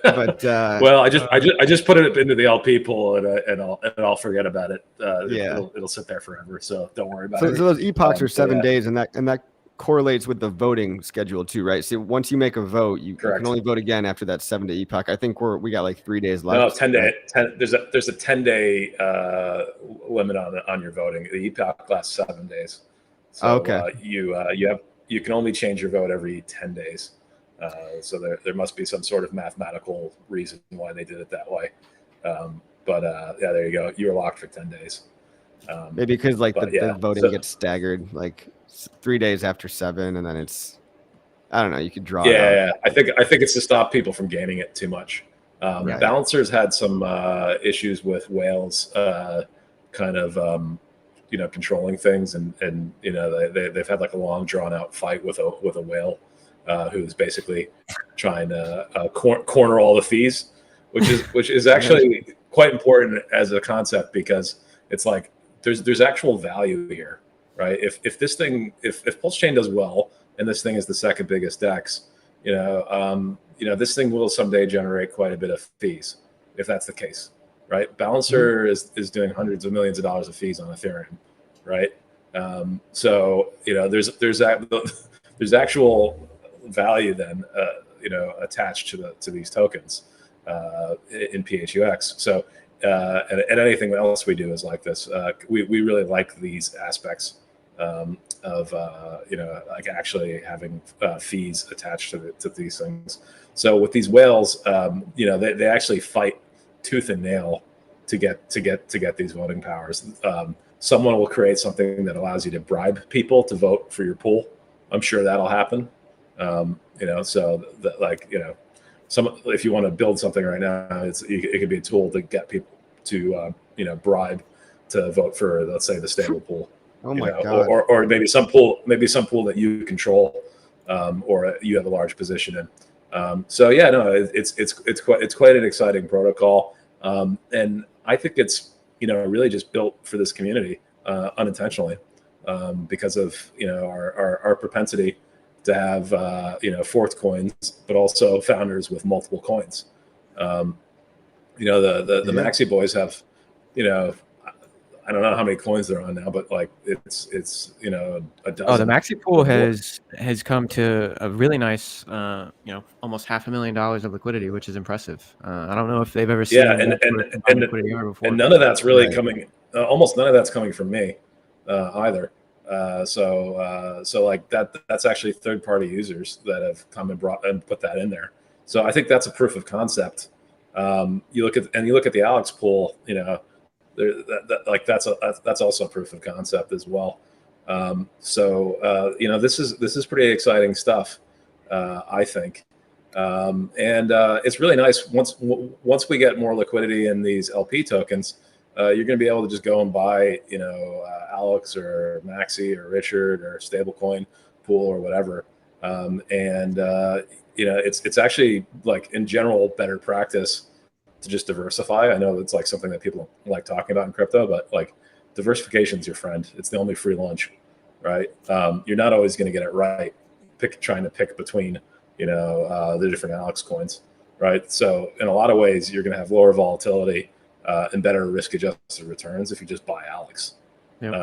Speaker 1: But
Speaker 2: well, I just put it into the LP pool and I'll forget about it. It'll sit there forever. So don't worry about it.
Speaker 1: So those epochs are 7 days, and that correlates with the voting schedule too, right? So once you make a vote, you can only vote again after that 7-day epoch. I think we got like 3 days left.
Speaker 2: No, 10 day. 10. There's a 10-day limit on your voting. The epoch lasts 7 days. So you can only change your vote every 10 days. So there must be some sort of mathematical reason why they did it that way. But yeah, there you go. You were locked for 10 days.
Speaker 1: Maybe because like
Speaker 2: but
Speaker 1: the
Speaker 2: yeah,
Speaker 1: voting gets staggered like 3 days after 7, and then it's, I don't know, you could draw it out.
Speaker 2: Yeah, I think it's to stop people from gaining it too much.
Speaker 1: Right.
Speaker 2: Balancers had some issues with whales kind of controlling things, and they've had like a long drawn out fight with a whale who's basically trying to corner all the fees, which is actually quite important as a concept, because it's like there's actual value here, right? If PulseChain does well, and this thing is the second biggest DEX, this thing will someday generate quite a bit of fees, if that's the case, right? Balancer is doing hundreds of millions of dollars of fees on Ethereum, right? So there's actual value then, attached to these tokens in PHUX. So and anything else we do is like this. We really like these aspects of like actually having fees attached to these things. So with these whales, they actually fight tooth and nail to get these voting powers. Someone will create something that allows you to bribe people to vote for your pool. I'm sure that'll happen. So that, if you want to build something right now, it could be a tool to get people to bribe to vote for, let's say, the stable pool.
Speaker 1: Oh my God.
Speaker 2: Or maybe some pool that you control, or you have a large position in. So yeah, no, it's quite an exciting protocol, and I think it's really just built for this community unintentionally, because of our propensity to have forked coins, but also founders with multiple coins. The Maxi boys have I don't know how many coins they're on now, but like it's a dozen.
Speaker 3: Oh, the Maxi pool has come to a really nice, almost $500,000 of liquidity, which is impressive. I don't know if they've ever seen
Speaker 2: and
Speaker 3: liquidity before.
Speaker 2: And none of that's really coming. Almost none of that's coming from me either. So like that's actually third-party users that have come and put that in there. So I think that's a proof of concept. You look at the Alex pool, that's also proof of concept as well. This is pretty exciting stuff, I think, and it's really nice once we get more liquidity in these LP tokens. You're going to be able to just go and buy Alex or Maxi or Richard or stablecoin pool or whatever, it's actually, like, in general, better practice to just diversify. I know it's like something that people like talking about in crypto, but like diversification is your friend. It's the only free lunch, right? You're not always going to get it right. Trying to pick between, the different Alex coins, right? So in a lot of ways, you're going to have lower volatility and better risk-adjusted returns if you just buy Alex. Yep.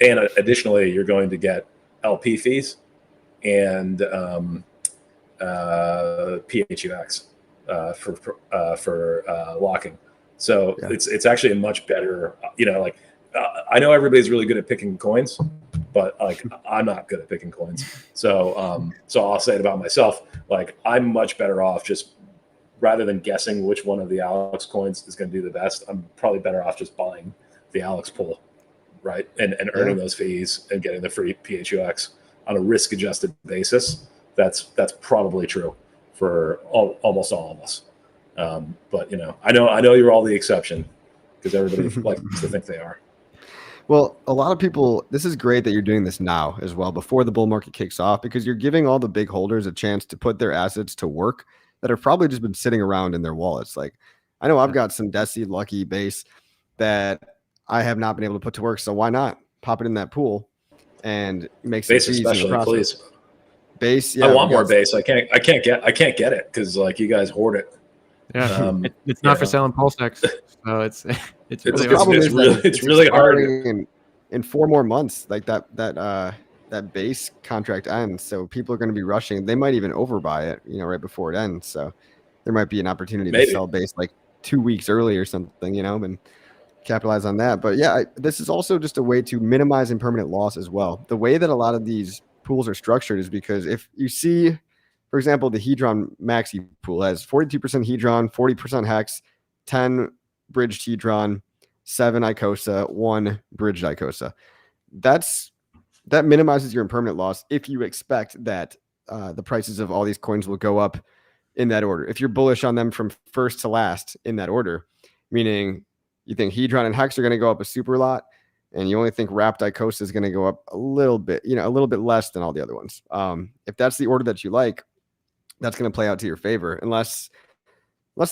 Speaker 2: And additionally, you're going to get LP fees and PHUX. For locking. So yeah. It's actually a much better, I know everybody's really good at picking coins, but like I'm not good at picking coins. So I'll say it about myself. Like I'm much better off just, rather than guessing which one of the Alex coins is going to do the best, I'm probably better off just buying the Alex pool, right? And earning those fees and getting the free PHUX on a risk adjusted basis. That's probably true for almost all of us. But I know you're all the exception, because everybody likes to think they are.
Speaker 1: Well, a lot of people, this is great that you're doing this now as well, before the bull market kicks off, because you're giving all the big holders a chance to put their assets to work that have probably just been sitting around in their wallets. Like, I know I've got some Desi Lucky base that I have not been able to put to work. So why not pop it in that pool and make some
Speaker 2: base,
Speaker 1: fees
Speaker 2: especially,
Speaker 1: in the process?
Speaker 2: Please.
Speaker 1: Base, yeah.
Speaker 2: I want more base. I can't get it because like you guys hoard it.
Speaker 3: Yeah, it's not for selling PulseX, so it's
Speaker 2: really hard.
Speaker 1: In 4 more months, like that base contract ends, so people are going to be rushing. They might even overbuy it, right before it ends. So there might be an opportunity to sell base like 2 weeks early or something, and capitalize on that. But yeah, this is also just a way to minimize impermanent loss as well. The way that a lot of these pools are structured is because if you see, for example, the Hedron Maxi pool has 42% Hedron, 40% Hex, 10 bridged Hedron, 7 Icosa, 1 bridged Icosa. That minimizes your impermanent loss if you expect that the prices of all these coins will go up in that order. If you're bullish on them from first to last in that order, meaning you think Hedron and Hex are going to go up a super lot, and you only think Wrapped Icosa is going to go up a little bit, a little bit less than all the other ones. If that's the order that you like, that's going to play out to your favor, unless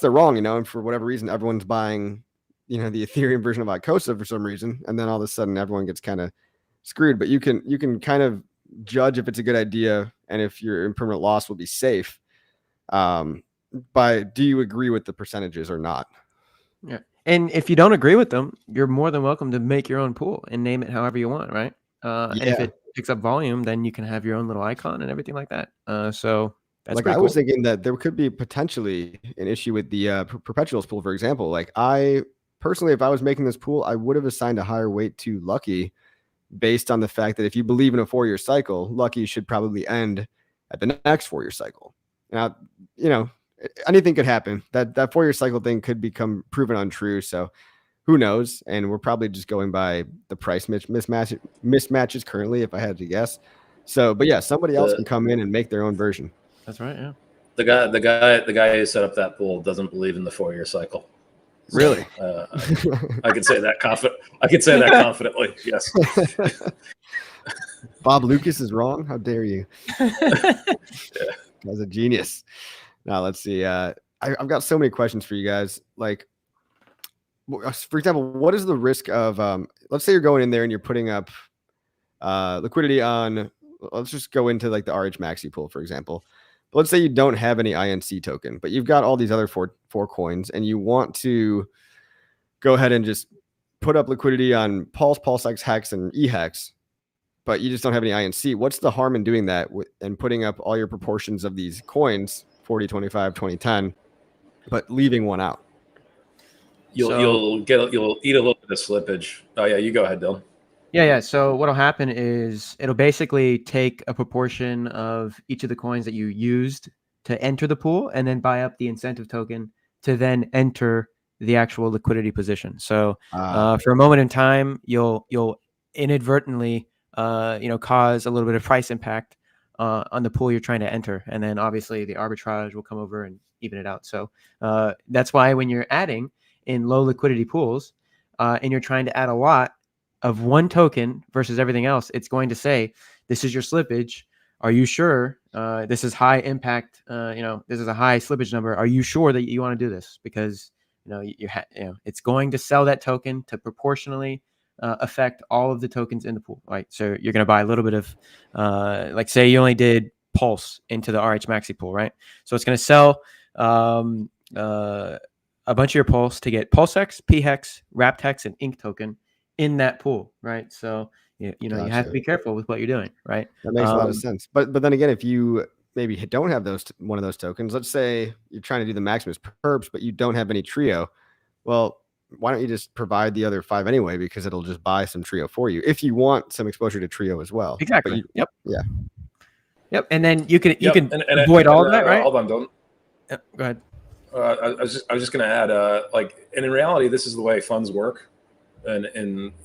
Speaker 1: they're wrong, and for whatever reason, everyone's buying, the Ethereum version of Icosa for some reason, and then all of a sudden everyone gets kind of screwed. But you can kind of judge if it's a good idea and if your impermanent loss will be safe by do you agree with the percentages or not.
Speaker 3: Yeah. And if you don't agree with them, you're more than welcome to make your own pool and name it however you want, right? And if it picks up volume, then you can have your own little icon and everything like that. So that's
Speaker 1: like
Speaker 3: I
Speaker 1: was thinking that there could be potentially an issue with the perpetuals pool, for example. Like I personally, if I was making this pool, I would have assigned a higher weight to Lucky based on the fact that if you believe in a 4-year cycle, Lucky should probably end at the next 4-year cycle. Now, anything could happen. That 4-year cycle thing could become proven untrue. So who knows? And we're probably just going by the price mismatches currently, if I had to guess. So, but yeah, somebody else can come in and make their own version.
Speaker 3: That's right. Yeah.
Speaker 2: The guy who set up that pool doesn't believe in the 4-year cycle. So,
Speaker 1: really?
Speaker 2: I could say that confidently. Yes.
Speaker 1: Bob Lucas is wrong. How dare you?
Speaker 2: Yeah.
Speaker 1: Guy's a genius. Now let's see. I've got so many questions for you guys. Like, for example, what is the risk of? Let's say you're going in there and you're putting up liquidity on. Let's just go into like the RH Maxi pool, for example. But let's say you don't have any INC token, but you've got all these other four coins, and you want to go ahead and just put up liquidity on PulseX, HEX, and EHEX, but you just don't have any INC. What's the harm in doing that and putting up all your proportions of these coins, 40, 25, 20, 10, but leaving one out?
Speaker 2: You'll eat a little bit of slippage. Oh yeah, you go ahead, Dylan.
Speaker 3: Yeah. So what'll happen is it'll basically take a proportion of each of the coins that you used to enter the pool, and then buy up the incentive token to then enter the actual liquidity position. So for a moment in time, you'll inadvertently cause a little bit of price impact on the pool you're trying to enter, and then obviously the arbitrage will come over and even it out. So that's why when you're adding in low liquidity pools and you're trying to add a lot of one token versus everything else, it's going to say, this is your slippage. Are you sure this is high impact? This is a high slippage number. Are you sure that you want to do this? Because it's going to sell that token to proportionally affect all of the tokens in the pool, right? So you're going to buy a little bit of, like say you only did Pulse into the RH Maxi pool, right? So it's going to sell a bunch of your Pulse to get PulseX, PHUX, Wrapped Hex, and Ink token in that pool, right? So you have to be careful with what you're doing, right?
Speaker 1: That makes a lot of sense. But then again, if you maybe don't have one of those tokens, let's say you're trying to do the Maximus Perps, but you don't have any Trio, well, why don't you just provide the other 5 anyway? Because it'll just buy some Trio for you if you want some exposure to Trio as well.
Speaker 3: Exactly.
Speaker 1: Yep.
Speaker 3: And then you can avoid all of that, right?
Speaker 2: Hold on, don't.
Speaker 3: Yep, go ahead.
Speaker 2: I was just going to add, and in reality, this is the way funds work, and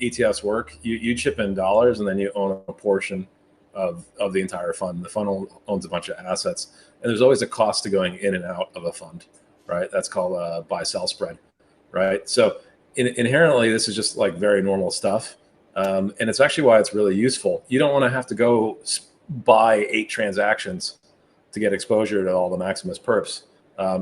Speaker 2: ETFs work. You chip in dollars, and then you own a portion of the entire fund. The fund owns a bunch of assets, and there's always a cost to going in and out of a fund, right? That's called buy-sell spread, right? So inherently, this is just like very normal stuff, and it's actually why it's really useful. You don't want to have to go buy 8 transactions to get exposure to all the Maximus perps.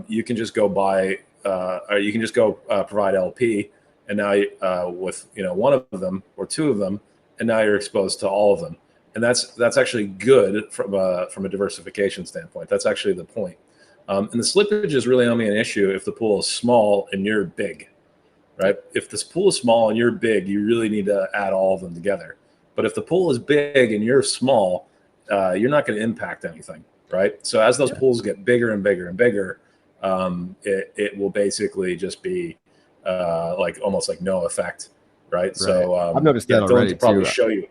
Speaker 2: You can just go buy, or you can just go provide LP, and now with one of them or 2 of them, and now you're exposed to all of them, and that's actually good from a diversification standpoint. That's actually the point. And the slippage is really only an issue if the pool is small and you're big, right? If this pool is small and you're big, you really need to add all of them together. But if the pool is big and you're small, you're not going to impact anything, right? So as those pools get bigger and bigger and bigger, it will basically just be like almost like no effect, right? So
Speaker 1: I've noticed that already
Speaker 2: to probably
Speaker 1: too.
Speaker 2: show you.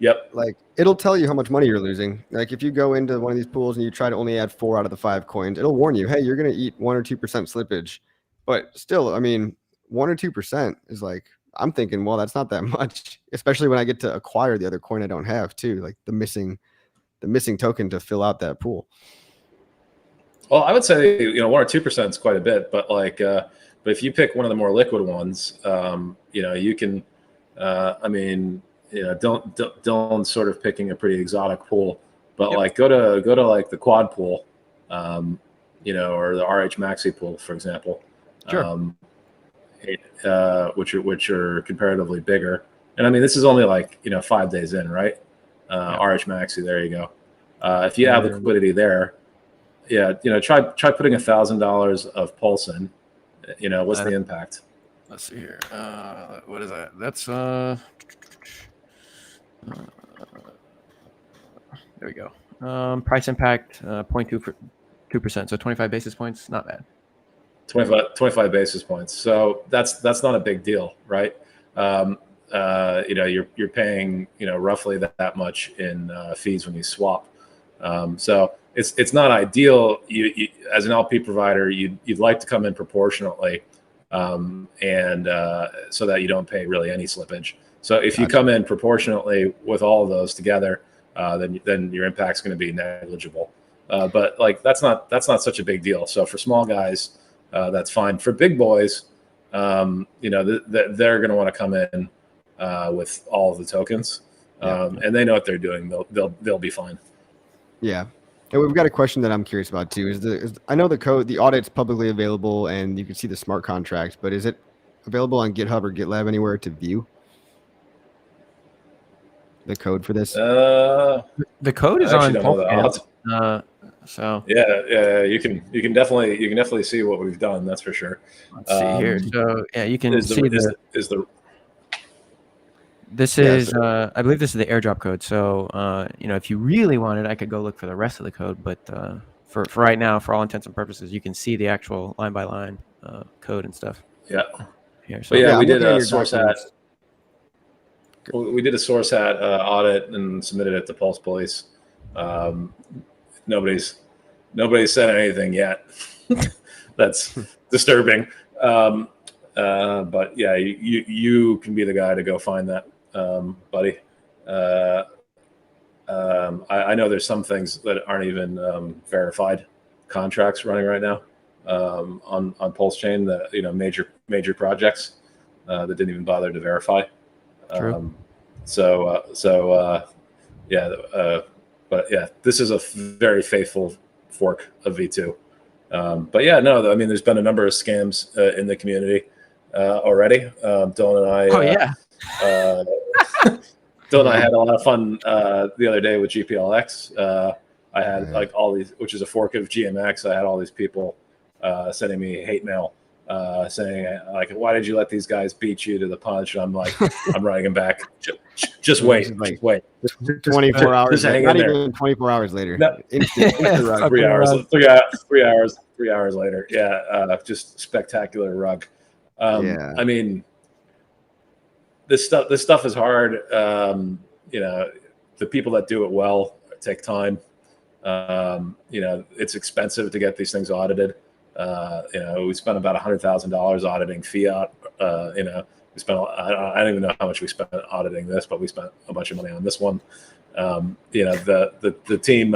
Speaker 2: Yep.
Speaker 1: Like it'll tell you how much money you're losing. Like if you go into one of these pools and you try to only add 4 out of the 5 coins, it'll warn you, hey, you're gonna eat 1 or 2% slippage. But still, I mean, 1 or 2% is like, I'm thinking, well, that's not that much, especially when I get to acquire the other coin I don't have too, like the missing token to fill out that pool.
Speaker 2: Well, I would say 1 or 2% is quite a bit, but but if you pick one of the more liquid ones, you can, don't sort of picking a pretty exotic pool, but like go to like the quad pool, or the RH Maxi pool, for example,
Speaker 3: Sure.
Speaker 2: which are comparatively bigger. And I mean, this is only like 5 days in, right? RH Maxi, there you go. If you have liquidity there, try putting $1,000 of Pulse in. What's the impact?
Speaker 3: Let's see here. What is that? That's there we go. Price impact 0.2%, so 25 basis points, not bad.
Speaker 2: 25 basis points. So that's not a big deal, right? You're paying roughly that much in fees when you swap. So it's not ideal. You as an LP provider, you'd like to come in proportionately, and so that you don't pay really any slippage. So if you come in proportionately with all of those together, then your impact's going to be negligible. But like that's not such a big deal. So for small guys, that's fine. For big boys, they're going to want to come in with all of the tokens, and they know what they're doing. They'll be fine.
Speaker 1: Yeah. And we've got a question that I'm curious about too. I know the audit's publicly available and you can see the smart contract, but is it available on GitHub or GitLab anywhere to view the code for this?
Speaker 3: The code is on PulseX. So
Speaker 2: yeah, you can definitely see what we've done. That's for sure.
Speaker 3: Let's see here. So yeah, you can see This
Speaker 1: Yeah,
Speaker 3: is, I believe this is the airdrop code. So, if you really wanted, I could go look for the rest of the code. But for right now, for all intents and purposes, you can see the actual line by line code and stuff.
Speaker 2: Yeah.
Speaker 3: Here. So
Speaker 2: But we did a source hat. We did a source hat audit and submitted it to Pulse Police. Nobody's said anything yet. That's disturbing. But yeah, you can be the guy to go find that, buddy. I know there's some things that aren't even verified contracts running right now on PulseChain that major projects that didn't even bother to verify.
Speaker 3: True.
Speaker 2: But yeah, this is a very faithful fork of V2. But yeah, no, I mean, there's been a number of scams in the community already. Dylan and I.
Speaker 3: Oh yeah.
Speaker 2: Dylan and I had a lot of fun the other day with GPLX. I had like all these, which is a fork of GMX. I had all these people sending me hate mail saying like, "Why did you let these guys beat you to the punch?" And I'm like, I'm writing them back. Just wait.
Speaker 1: 24 hours. Not even 24 hours later. No. Instant
Speaker 2: 3 hours later. Yeah, just spectacular rug. I mean, this stuff is hard. The people that do it well take time. It's expensive to get these things audited. We spent about $100,000 auditing fiat. We spent. I don't even know how much we spent auditing this, but we spent a bunch of money on this one. The team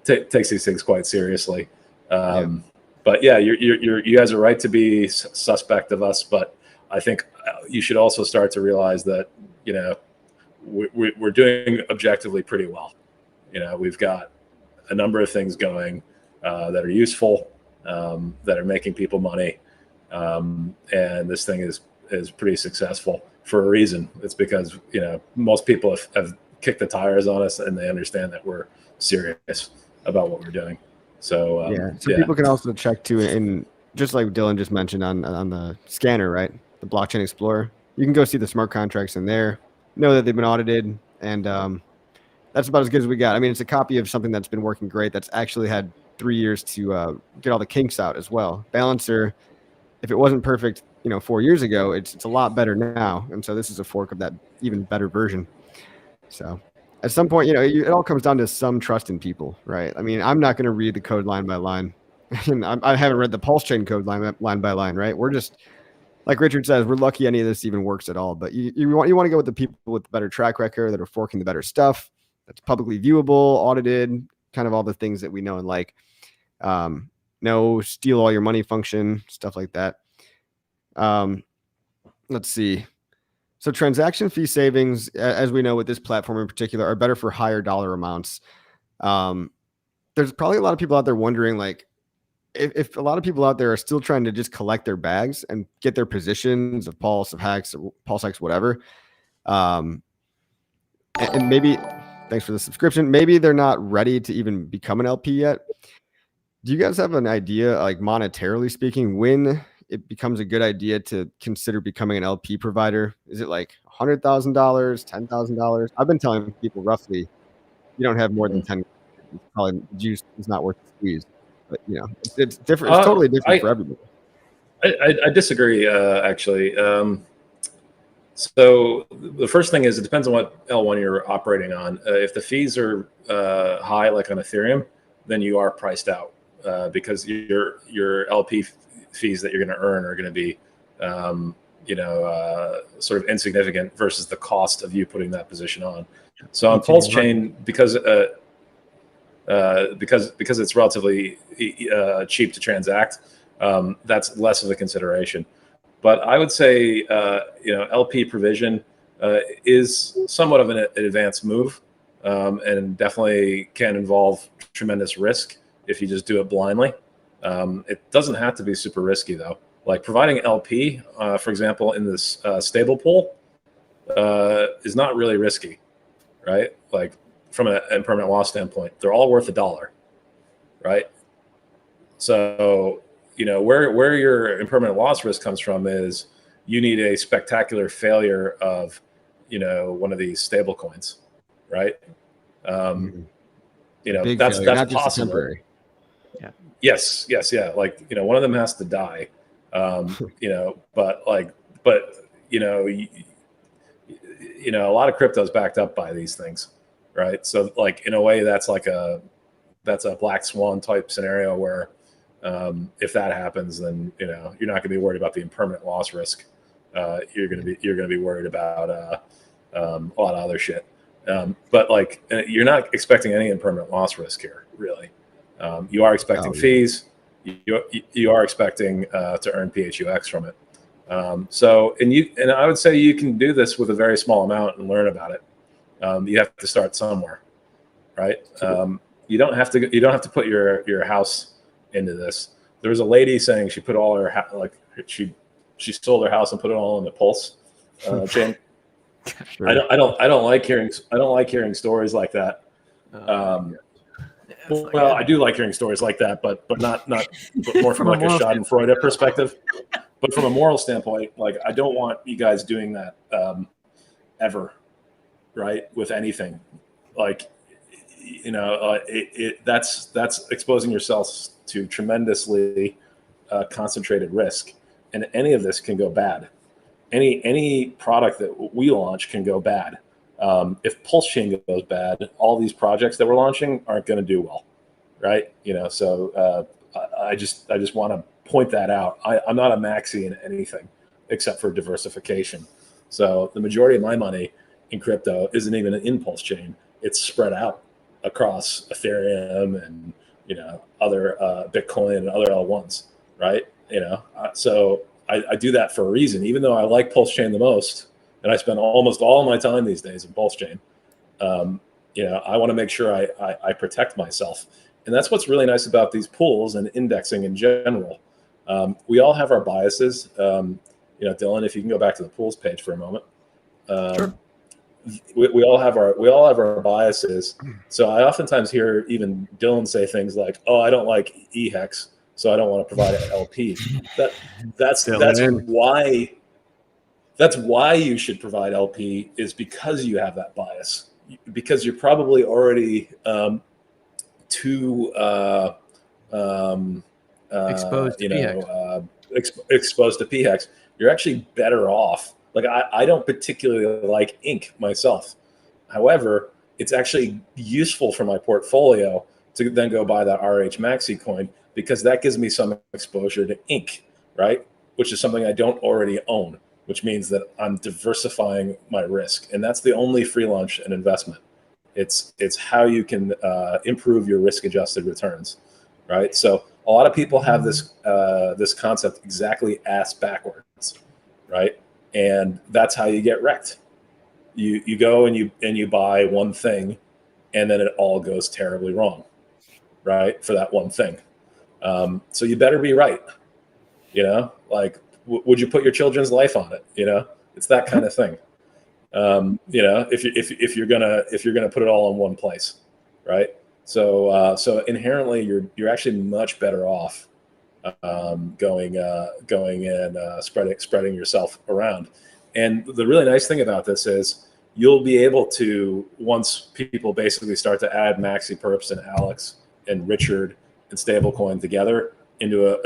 Speaker 2: takes these things quite seriously. But yeah, you guys are right to be suspect of us, but I think you should also start to realize that we're doing objectively pretty well. We've got a number of things going that are useful, that are making people money, and this thing is pretty successful for a reason. It's because most people have kicked the tires on us, and they understand that we're serious about what we're doing. So
Speaker 1: people can also check too, and just like Dylan just mentioned on the scanner, right? The Blockchain Explorer, you can go see the smart contracts in there, know that they've been audited, and that's about as good as we got. I mean, it's a copy of something that's been working great. That's actually had 3 years to get all the kinks out as well. Balancer, if it wasn't perfect, 4 years ago, it's a lot better now, and so this is a fork of that even better version. So at some point, it all comes down to some trust in people, right? I mean, I'm not going to read the code line by line, and I haven't read the PulseChain code line by line, right? We're just, like Richard says, we're lucky any of this even works at all. But you want to go with the people with the better track record that are forking the better stuff, that's publicly viewable, audited, kind of all the things that we know and like. No steal all your money function, stuff like that. Let's see. So transaction fee savings, as we know with this platform in particular, are better for higher dollar amounts. There's probably a lot of people out there wondering, like, if a lot of people out there are still trying to just collect their bags and get their positions of Pulse, of HEX, or PulseX, whatever. And maybe, thanks for the subscription, maybe they're not ready to even become an LP yet. Do you guys have an idea, like monetarily speaking, when it becomes a good idea to consider becoming an LP provider? Is it like $100,000, $10,000? I've been telling people roughly, you don't have more than 10. Probably juice is not worth the squeeze. But it's different. It's totally different for everybody.
Speaker 2: I disagree, actually. So the first thing is, it depends on what L1 you're operating on. If the fees are high, like on Ethereum, then you are priced out because your LP fees that you're going to earn are going to be, sort of insignificant versus the cost of you putting that position on. So on PulseChain, because it's relatively cheap to transact, that's less of a consideration. But I would say, LP provision is somewhat of an advanced move, and definitely can involve tremendous risk if you just do it blindly. It doesn't have to be super risky, though. Like providing LP, for example, in this stable pool, is not really risky, right? Like from an impermanent loss standpoint, they're all worth $1, right? So, where your impermanent loss risk comes from is you need a spectacular failure of, one of these stable coins, right?
Speaker 1: Big
Speaker 2: that's
Speaker 1: failure, not just
Speaker 2: possible.
Speaker 1: temporary.
Speaker 2: Yeah. Yes. Yeah. Like, one of them has to die, but a lot of crypto is backed up by these things, right? So like, in a way, that's a black swan type scenario where, if that happens, then you're not going to be worried about the impermanent loss risk. You're going to be worried about a lot of other shit. But like, you're not expecting any impermanent loss risk here, really. You are expecting fees. You are expecting to earn PHUX from it. And I would say you can do this with a very small amount and learn about it. You have to start somewhere, right? You don't have to put your house into this. There was a lady saying she put all her she sold her house and put it all in the Pulse chain. Sure. I don't like hearing stories like that. Well, I do like hearing stories like that, but more from like a Schadenfreude perspective. But from a moral standpoint, like, I don't want you guys doing that ever, right? With anything, like, that's exposing yourselves to tremendously concentrated risk, and any of this can go bad. Any product that we launch can go bad. If PulseChain goes bad, all these projects that we're launching aren't going to do well, right? So I just want to point that out. I'm not a maxi in anything except for diversification. So the majority of my money in crypto isn't even in PulseChain. It's spread out across Ethereum and other Bitcoin and other L1s, right? So I do that for a reason. Even though I like PulseChain the most, and I spend almost all my time these days in PulseChain, I want to make sure I protect myself. And that's what's really nice about these pools and indexing in general. We all have our biases. Dylan, if you can go back to the pools page for a moment. Sure. We all have our biases. So I oftentimes hear even Dylan say things like, "Oh, I don't like HEX, so I don't want to provide an LP." That's why you should provide LP, is because you have that bias, because you're probably already too exposed to PHEX. You're actually better off. Like, I don't particularly like ink myself. However, it's actually useful for my portfolio to then go buy that RH Maxi coin, because that gives me some exposure to ink, right? Which is something I don't already own, which means that I'm diversifying my risk. And that's the only free lunch and investment. It's how you can improve your risk-adjusted returns, right? So a lot of people have this this concept exactly ass backwards, right? And that's how you get wrecked. You go and you buy one thing, and then it all goes terribly wrong, right? For that one thing. So you better be right. You know, like, would you put your children's life on it? You know, it's that kind of thing. You know, if you're gonna put it all in one place, right? So inherently, you're actually much better off going and spreading yourself around. And the really nice thing about this is you'll be able to, once people basically start to add Maxi Perps and Alex and Richard and stablecoin together into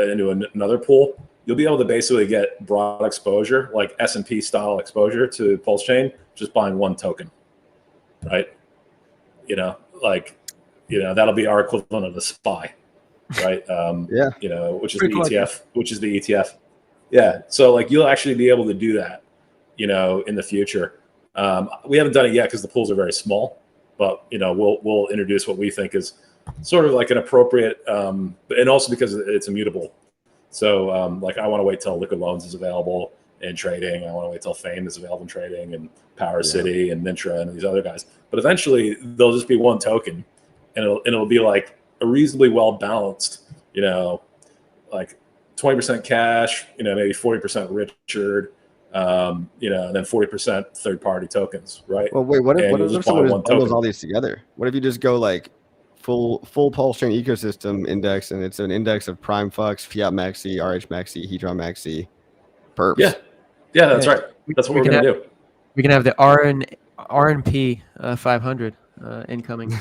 Speaker 2: another pool, you'll be able to basically get broad exposure, like S&P style exposure to PulseChain, just buying one token, right? You know, like, you know, that'll be our equivalent of a SPY, right?
Speaker 1: Yeah.
Speaker 2: You know, which is
Speaker 1: Pretty
Speaker 2: the ETF, which is the ETF. Yeah. So like, you'll actually be able to do that, you know, in the future. We haven't done it yet because the pools are very small, but, you know, we'll introduce what we think is sort of like an appropriate, and also because it's immutable. So like, I want to wait till Liquid Loans is available in trading. I want to wait till Fame is available in trading, and Power City and Mintra and these other guys. But eventually there'll just be one token, and it'll be like a reasonably well balanced, you know, like 20% cash, you know, maybe 40% Richard, you know, and then 40% third party tokens, right?
Speaker 1: Well, wait, what if someone just bundles
Speaker 2: token.
Speaker 1: all these together? What if you just go like full PulseChain ecosystem index, and it's an index of Prime PHUX, Fiat Maxi, RH Maxi, Hedron Maxi, Perps?
Speaker 2: Yeah, that's right. That's what we're gonna do.
Speaker 3: We can have the RNP 500 incoming.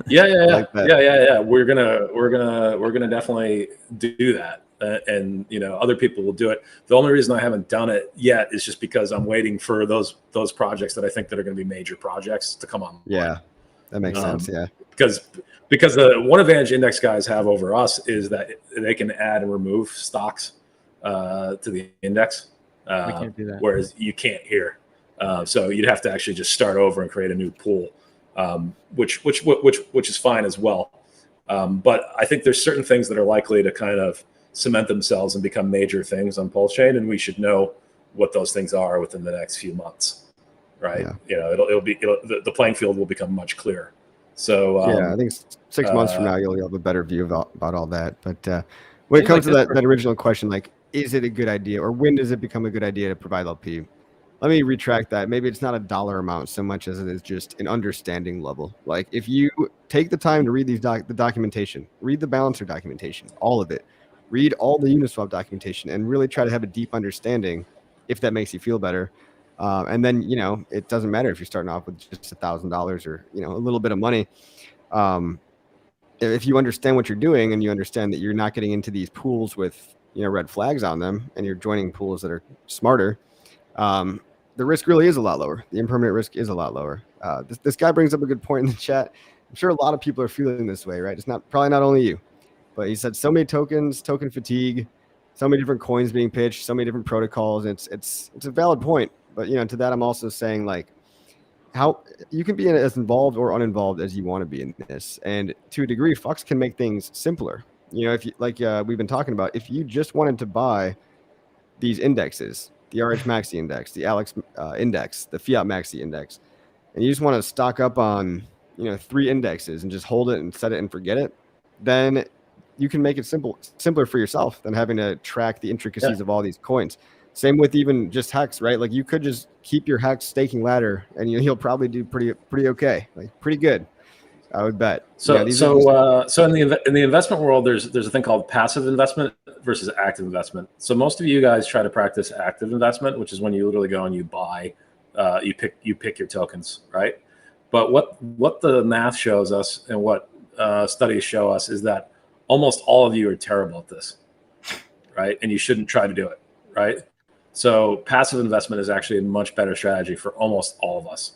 Speaker 2: Yeah. We're gonna definitely do that, and you know, other people will do it. The only reason I haven't done it yet is just because I'm waiting for those projects that I think that are going to be major projects to come on.
Speaker 1: Yeah, that makes sense. Yeah,
Speaker 2: because the one advantage index guys have over us is that they can add and remove stocks to the index,
Speaker 3: We can't do that.
Speaker 2: whereas you can't here. So you'd have to actually just start over and create a new pool, which is fine as well. But I think there's certain things that are likely to kind of cement themselves and become major things on PulseChain, and we should know what those things are within the next few months, right?
Speaker 1: Yeah.
Speaker 2: You know, the playing field will become much clearer. So
Speaker 1: yeah, I think 6 months from now you'll have a better view about all that. But when it comes to that original question, like, is it a good idea, or when does it become a good idea to provide LP? Let me retract that. Maybe it's not a dollar amount so much as it is just an understanding level. Like, if you take the time to read the documentation, read the balancer documentation, all of it, read all the Uniswap documentation, and really try to have a deep understanding, if that makes you feel better. And then, you know, it doesn't matter if you're starting off with just $1,000 or, you know, a little bit of money. If you understand what you're doing, and you understand that you're not getting into these pools with, you know, red flags on them, and you're joining pools that are smarter, the risk really is a lot lower. The impermanent risk is a lot lower. This guy brings up a good point in the chat. I'm sure a lot of people are feeling this way, right? It's probably not only you, but he said so many tokens, token fatigue, so many different coins being pitched, so many different protocols. It's a valid point, but, you know, to that I'm also saying, like, how you can be as involved or uninvolved as you want to be in this, and to a degree, PHUX can make things simpler. You know, if you we've been talking about, if you just wanted to buy these indexes, the RH Maxi index, the Alex index, the Fiat Maxi index, and you just want to stock up on, you know, 3 indexes and just hold it and set it and forget it, then you can make it simpler for yourself than having to track the intricacies of all these coins. Same with even just HEX, right? Like, you could just keep your HEX staking ladder, and you'll probably do pretty okay, like pretty good, I would bet.
Speaker 2: So
Speaker 1: yeah,
Speaker 2: so in the investment world, there's a thing called passive investment versus active investment. So most of you guys try to practice active investment, which is when you literally go and you buy, you pick your tokens, right? But what the math shows us, and what studies show us, is that almost all of you are terrible at this, right? And you shouldn't try to do it, right? So passive investment is actually a much better strategy for almost all of us.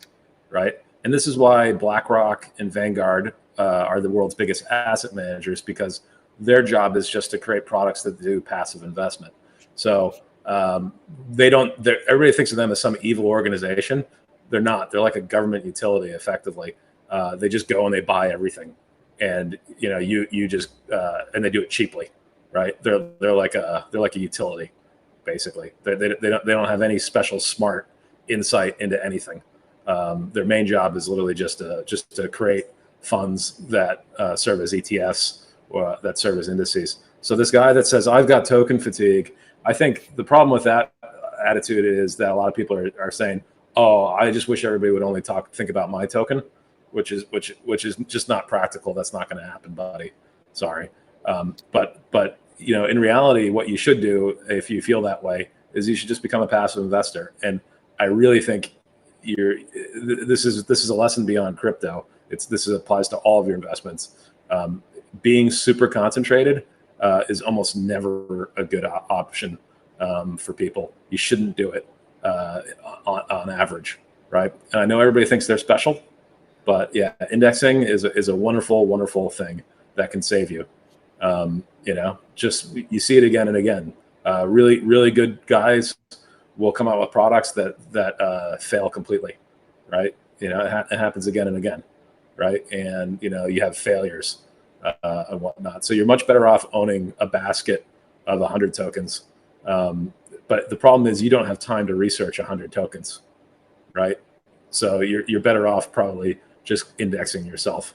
Speaker 2: right? And this is why BlackRock and Vanguard are the world's biggest asset managers, because their job is just to create products that do passive investment. So everybody thinks of them as some evil organization. They're not. They're like a government utility, effectively. They just go and they buy everything, and you just and they do it cheaply, right? They're like a utility, basically. They don't have any special smart insight into anything. Their main job is literally just to create funds that serve as ETFs or that serve as indices. So this guy that says, I've got token fatigue, I think the problem with that attitude is that a lot of people are saying, oh, I just wish everybody would only think about my token, which is just not practical. That's not going to happen, buddy. Sorry. But in reality, what you should do if you feel that way is you should just become a passive investor. And I really think this is a lesson beyond crypto. This applies to all of your investments. Being super concentrated is almost never a good option for people. You shouldn't do it on average, right? And I know everybody thinks they're special, but yeah, indexing is a wonderful, wonderful thing that can save you. Just you see it again and again. Really, really good guys will come out with products that fail completely, right? It happens again and again, right? And you have failures and whatnot. So you're much better off owning a basket of 100 tokens. But the problem is you don't have time to research 100 tokens, right? So you're better off probably just indexing yourself.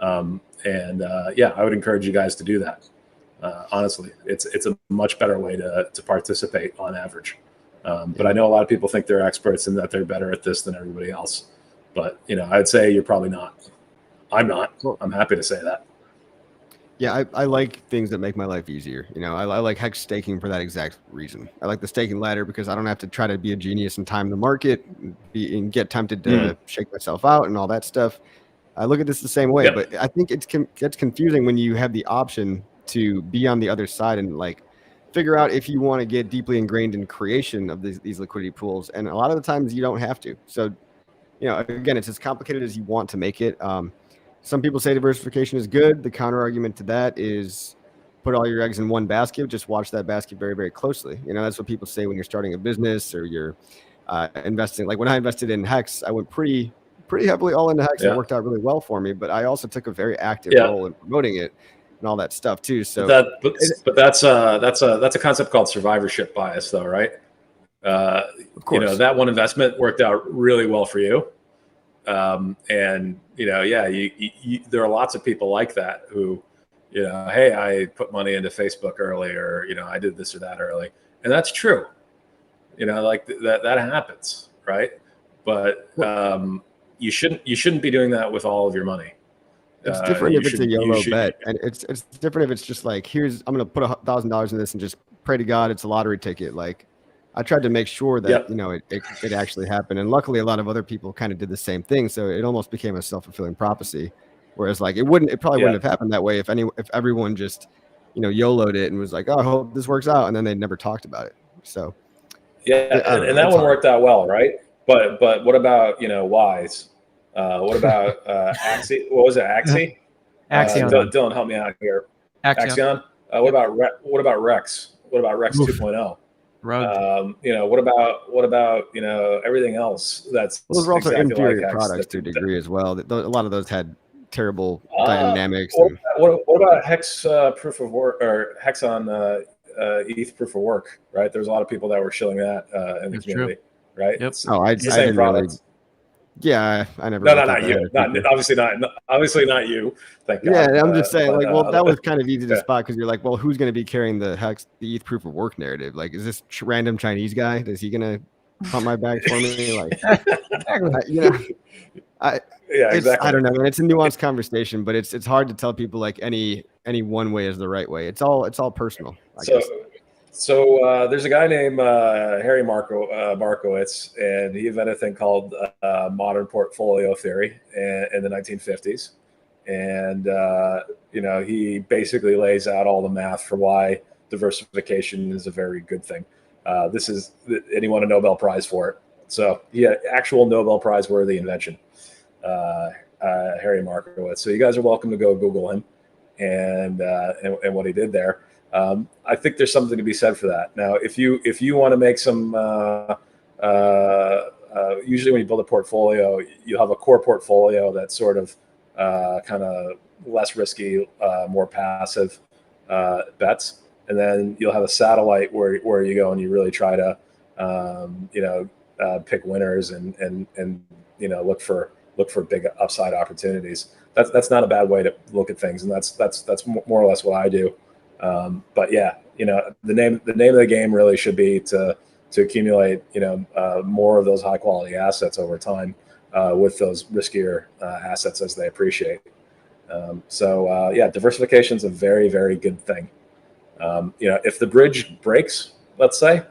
Speaker 2: I would encourage you guys to do that. Honestly, it's a much better way to participate on average. But I know a lot of people think they're experts and that they're better at this than everybody else. But I'd say you're probably not. I'm not. I'm happy to say that.
Speaker 1: Yeah, I like things that make my life easier. I like HEX staking for that exact reason. I like the staking ladder because I don't have to try to be a genius and time the market and get tempted to shake myself out and all that stuff. I look at this the same way,
Speaker 2: Yep.
Speaker 1: but I think it's confusing when you have the option to be on the other side and figure out if you want to get deeply ingrained in creation of these liquidity pools. And a lot of the times you don't have to. So, again, it's as complicated as you want to make it. Some people say diversification is good. The counter argument to that is put all your eggs in one basket. Just watch that basket very, very closely. That's what people say when you're starting a business or you're investing. Like when I invested in HEX, I went pretty heavily all into HEX.
Speaker 2: Yeah.
Speaker 1: It worked out really well for me, but I also took a very active role in promoting it and all that stuff too. So
Speaker 2: but that's a concept called survivorship bias, though, right?
Speaker 1: Of course.
Speaker 2: That one investment worked out really well for you. There are lots of people like that who, hey, I put money into Facebook early, or, I did this or that early. And that's true. That happens, right? But you shouldn't be doing that with all of your money.
Speaker 1: It's different if it's a YOLO bet, and it's different if it's just I'm going to put $1,000 in this and just pray to God it's a lottery ticket. I tried to make sure that it actually happened, and luckily a lot of other people kind of did the same thing, so it almost became a self-fulfilling prophecy. Whereas it probably wouldn't have happened that way if everyone just YOLO'd it and was like, oh, I hope this works out, and then they never talked about it. So
Speaker 2: and that one worked out well, right? But what about Wise? What about Axie? What was it? Axie?
Speaker 3: Axion.
Speaker 2: Dylan, help me out here.
Speaker 3: Axion.
Speaker 2: What about Rex? What about Rex 2.0? What about everything else? Those
Speaker 1: are also inferior products to a degree as well. A lot of those had terrible dynamics.
Speaker 2: What about Hex proof of work, or Hex on ETH proof of work? Right, there's a lot of people that were shilling that in the community. True. Right.
Speaker 3: Yep.
Speaker 1: I didn't really. Yeah, I never.
Speaker 2: No, not you. Obviously not you. Thank God.
Speaker 1: Yeah, I'm just saying, that was kind of easy to spot because you're like, well, who's going to be carrying the ETH proof of work narrative? Is this random Chinese guy? Is he going to pump my bag for me?
Speaker 2: Exactly.
Speaker 1: I don't know, man. It's a nuanced conversation, but it's hard to tell people any one way is the right way. It's all personal. I guess.
Speaker 2: So there's a guy named Harry Markowitz, and he invented a thing called modern portfolio theory in the 1950s. And, he basically lays out all the math for why diversification is a very good thing. And he won a Nobel Prize for it. So yeah, actual Nobel Prize worthy invention, Harry Markowitz. So you guys are welcome to go Google him and what he did there. I think there's something to be said for that. Now, if you want to make some, usually when you build a portfolio, you have a core portfolio that's sort of kind of less risky, more passive bets, and then you'll have a satellite where you go and you really try to pick winners and look for big upside opportunities. That's not a bad way to look at things, and that's more or less what I do. But yeah, the name of the game really should be to accumulate more of those high quality assets over time with those riskier assets as they appreciate. Yeah, diversification is a very, very good thing. If the bridge breaks, let's say,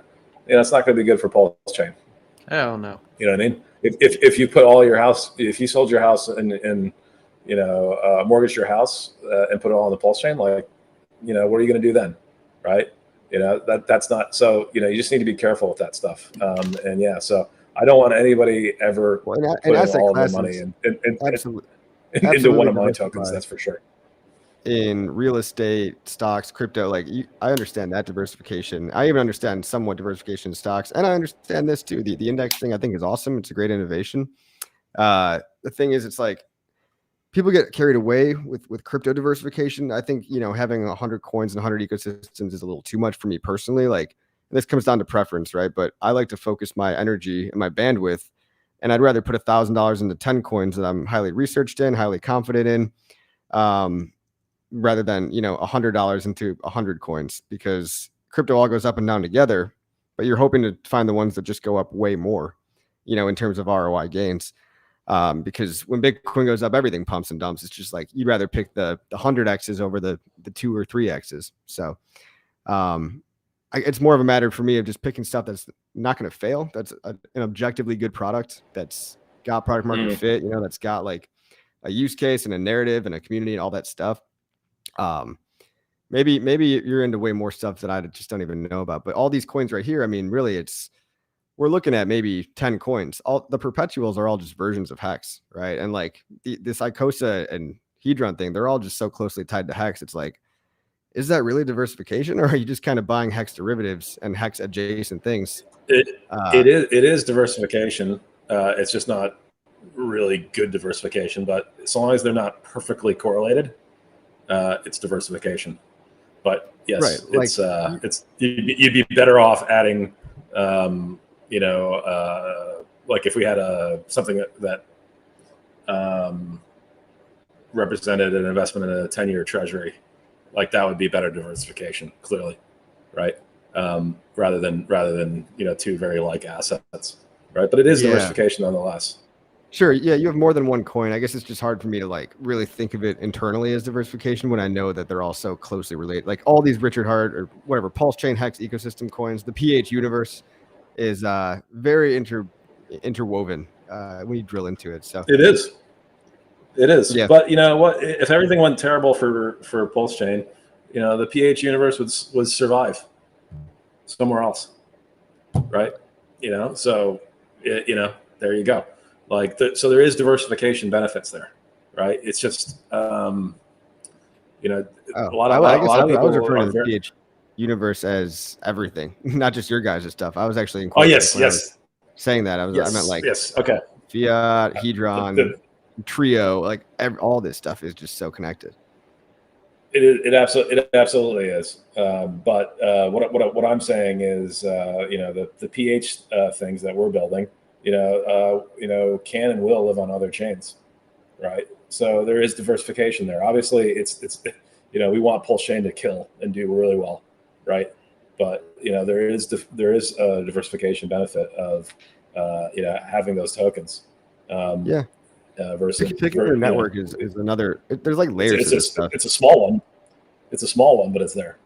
Speaker 2: it's not going to be good for PulseChain.
Speaker 3: Hell no.
Speaker 2: You know what I mean? If you put all your house, if you sold your house and mortgaged your house and put it all on the PulseChain, like, what are you going to do then, right? That's not, so you just need to be careful with that stuff. And yeah, so I don't want anybody ever putting all of their money into one of my tokens. That's for sure.
Speaker 1: In real estate, stocks, crypto, I understand that diversification. I even understand somewhat diversification in stocks, and I understand this too. The index thing I think is awesome. It's a great innovation. The thing is, it's like people get carried away with crypto diversification. I think having 100 coins and 100 ecosystems is a little too much for me personally. This comes down to preference, right? But I like to focus my energy and my bandwidth, and I'd rather put $1,000 into 10 coins that I'm highly researched in, highly confident in, rather than $100 into 100 coins, because crypto all goes up and down together, but you're hoping to find the ones that just go up way more, in terms of ROI gains. Because when Bitcoin goes up, everything pumps and dumps. It's just like you'd rather pick the 100x's over the 2 or 3x's. So it's more of a matter for me of just picking stuff that's not going to fail. That's an objectively good product that's got product market fit. That's got like a use case and a narrative and a community and all that stuff. Maybe you're into way more stuff that I just don't even know about. But all these coins right here, I mean, really, we're looking at maybe 10 coins. All the perpetuals are all just versions of HEX, right? And like this ICOSA and Hedron thing, they're all just so closely tied to HEX. It's like, is that really diversification, or are you just kind of buying HEX derivatives and HEX adjacent things?
Speaker 2: It is diversification. It's just not really good diversification. But as long as they're not perfectly correlated, it's diversification. But yes, right. You'd be better off adding. Like if we had something that represented an investment in a 10-year treasury, like that would be better diversification, clearly, right? Rather than two very like assets, right? But it is diversification nonetheless.
Speaker 1: Sure. Yeah, you have more than one coin. I guess it's just hard for me to really think of it internally as diversification when I know that they're all so closely related. Like all these Richard Hart or whatever PulseChain, HEX ecosystem coins, the PH universe is very interwoven when you drill into it. So
Speaker 2: it is. Yeah. But you know what? If everything went terrible for PulseChain, the PH universe would survive somewhere else, right? So there you go. So there is diversification benefits there, right? It's just
Speaker 1: I was referring to the PH universe as everything, not just your guys' stuff. I was actually saying that. I meant like
Speaker 2: okay.
Speaker 1: Fiat, Hedron, Trio, all this stuff is just so connected.
Speaker 2: It absolutely is. But what I'm saying is, the PH things that we're building, can and will live on other chains, right? So there is diversification there. Obviously, it's we want PulseChain to kill and do really well, right? But there is a diversification benefit of having those tokens. Versus
Speaker 1: picking your network is another. There's like layers.
Speaker 2: It's a small one. It's a small one, but it's there.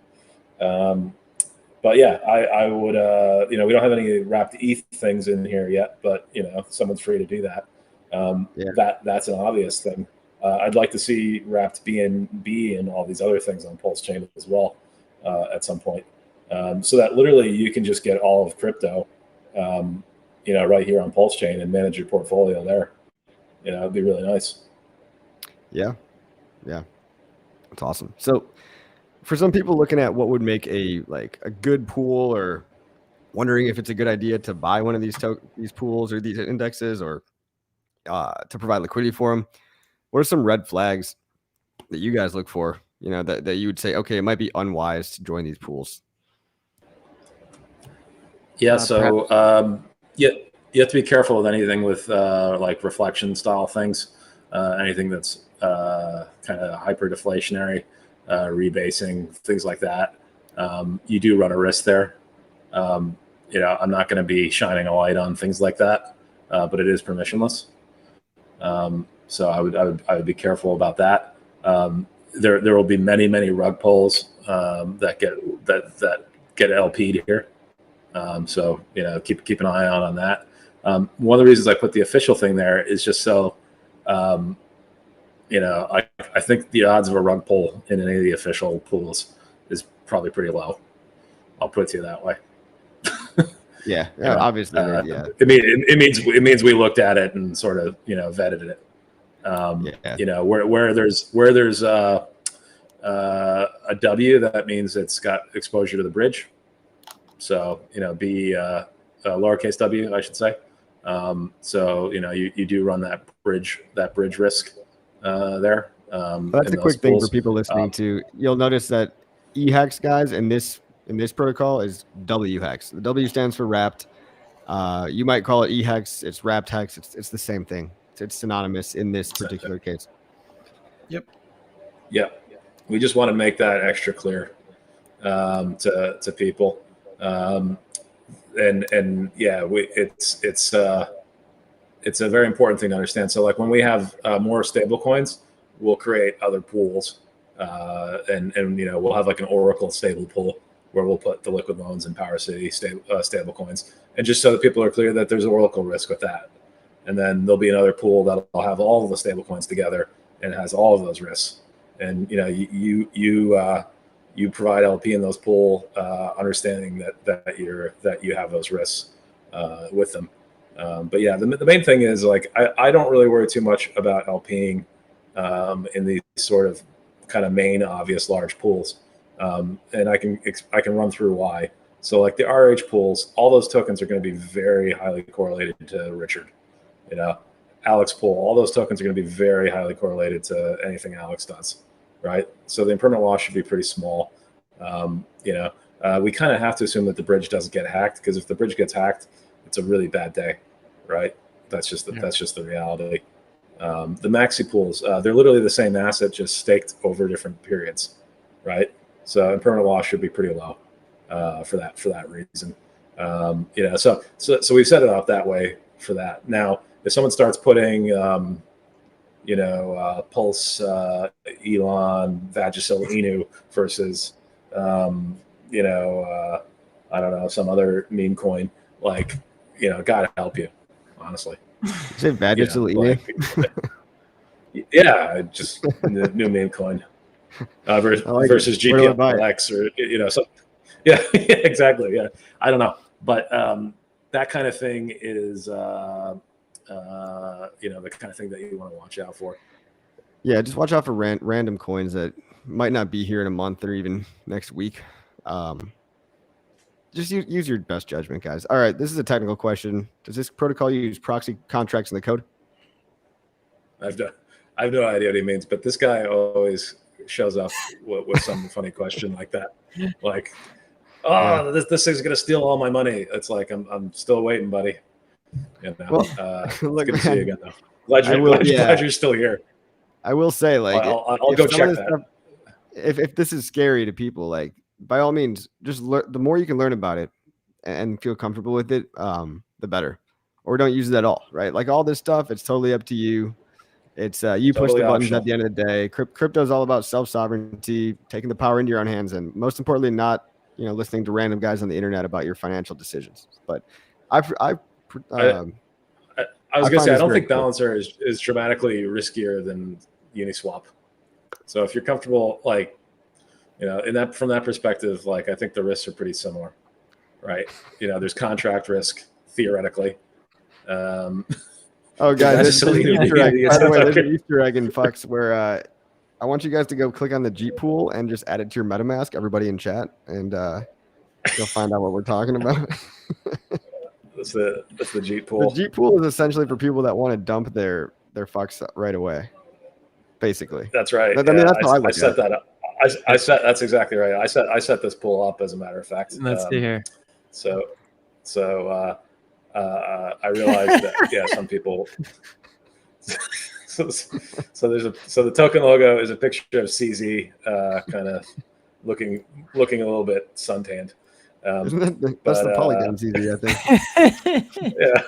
Speaker 2: But yeah, I would, we don't have any wrapped ETH things in here yet, but someone's free to do that. That's an obvious thing. I'd like to see wrapped BNB and all these other things on PulseChain as well at some point, so that literally you can just get all of crypto right here on PulseChain and manage your portfolio there. It'd be really nice.
Speaker 1: Yeah. That's awesome. So for some people looking at what would make a good pool, or wondering if it's a good idea to buy one of these pools or these indexes, or to provide liquidity for them, what are some red flags that you guys look for, that you would say, okay, it might be unwise to join these pools?
Speaker 2: Yeah. So you have to be careful with anything with like reflection style things, anything that's kind of hyper deflationary, rebasing, things like that. You do run a risk there. I'm not going to be shining a light on things like that, but it is permissionless. So I would be careful about that. There will be many rug pulls that get LP'd here. So keep an eye out on that. One of the reasons I put the official thing there is just so I think the odds of a rug pull in any of the official pools is probably pretty low. I'll put it to you that way.
Speaker 1: Yeah, obviously. Yeah.
Speaker 2: It means we looked at it and sort of vetted it. Where there's a W, that means it's got exposure to the bridge. So be lowercase w, I should say. So you do run that bridge risk there.
Speaker 1: That's a quick thing for people listening to. You'll notice that HEX, guys, in this protocol is WHEX. The W stands for wrapped. You might call it HEX. It's wrapped hex. It's the same thing. It's synonymous in this particular case.
Speaker 3: Yep.
Speaker 2: We just want to make that extra clear to people. It's a very important thing to understand. So like when we have more stable coins, we'll create other pools, and we'll have like an Oracle stable pool where we'll put the liquid loans and Power City stable coins, and just so that people are clear that there's Oracle risk with that. And then there'll be another pool that'll have all of the stable coins together and has all of those risks. And you provide LP in those pool, understanding that you have those risks with them. But yeah, the main thing is like I don't really worry too much about LPing in these sort of kind of main obvious large pools, and I can run through why. So like the RH pools, all those tokens are going to be very highly correlated to Richard. Alex pool, all those tokens are going to be very highly correlated to anything Alex does, right? So the impermanent loss should be pretty small. We kind of have to assume that the bridge doesn't get hacked, because if the bridge gets hacked, it's a really bad day, right? That's just the reality. The maxi pools, they're literally the same asset, just staked over different periods, right? So impermanent loss should be pretty low for that reason. So we've set it up that way for that. Now, if someone starts putting, Pulse, Elon, Vagisil, Inu versus, I don't know, some other meme coin, like, God help you, honestly.
Speaker 1: Is it Vagisil, Inu?
Speaker 2: Yeah, just the new meme coin versus GPLX or so. Yeah, exactly. Yeah, I don't know, but that kind of thing is the kind of thing that you want to watch out for.
Speaker 1: Yeah, just watch out for random coins that might not be here in a month or even next week. Just use your best judgment, guys. All right, this is a technical question. Does this protocol use proxy contracts in the code?
Speaker 2: I have no idea what he means, but this guy always shows up with some funny question like that. Like, this thing's gonna steal all my money. It's like I'm still waiting, buddy. Well, look, good to see you again, though. Glad you're still here.
Speaker 1: I will say, like,
Speaker 2: I'll go check that.
Speaker 1: Stuff, if this is scary to people, like, by all means, just the more you can learn about it and feel comfortable with it, the better. Or don't use it at all, right? Like all this stuff, it's totally up to you. It's you push the buttons at the end of the day. Crypto is all about self-sovereignty, taking the power into your own hands, and most importantly, not listening to random guys on the internet about your financial decisions. But I was going to say, I don't think Balancer is dramatically riskier than Uniswap. So if you're comfortable, like, from that perspective, like, I think the risks are pretty similar, right? There's contract risk theoretically, Oh, guys,
Speaker 2: That's
Speaker 1: there's
Speaker 2: just
Speaker 1: an
Speaker 2: illegal.
Speaker 1: Easter egg.
Speaker 2: It's
Speaker 1: By the way,
Speaker 2: not
Speaker 1: there's an
Speaker 2: okay.
Speaker 1: Easter egg in PHUX where I want you guys to go click on the Jeep pool and just add it to your MetaMask, everybody in chat, and you'll find out what we're talking about.
Speaker 2: That's the Jeep
Speaker 1: The
Speaker 2: pool.
Speaker 1: Jeep pool is essentially for people that want to dump their PHUX right away, basically.
Speaker 2: That's right.
Speaker 1: I mean, that's how I look
Speaker 2: I
Speaker 1: at
Speaker 2: set
Speaker 1: it.
Speaker 2: that up. I set that's exactly right. I set this pool up, as a matter of fact.
Speaker 3: Let's see here.
Speaker 2: So I realized that some people. So the token logo is a picture of CZ, kind of looking a little bit suntanned.
Speaker 1: That's the Polygon CZ, I think.
Speaker 2: Yeah.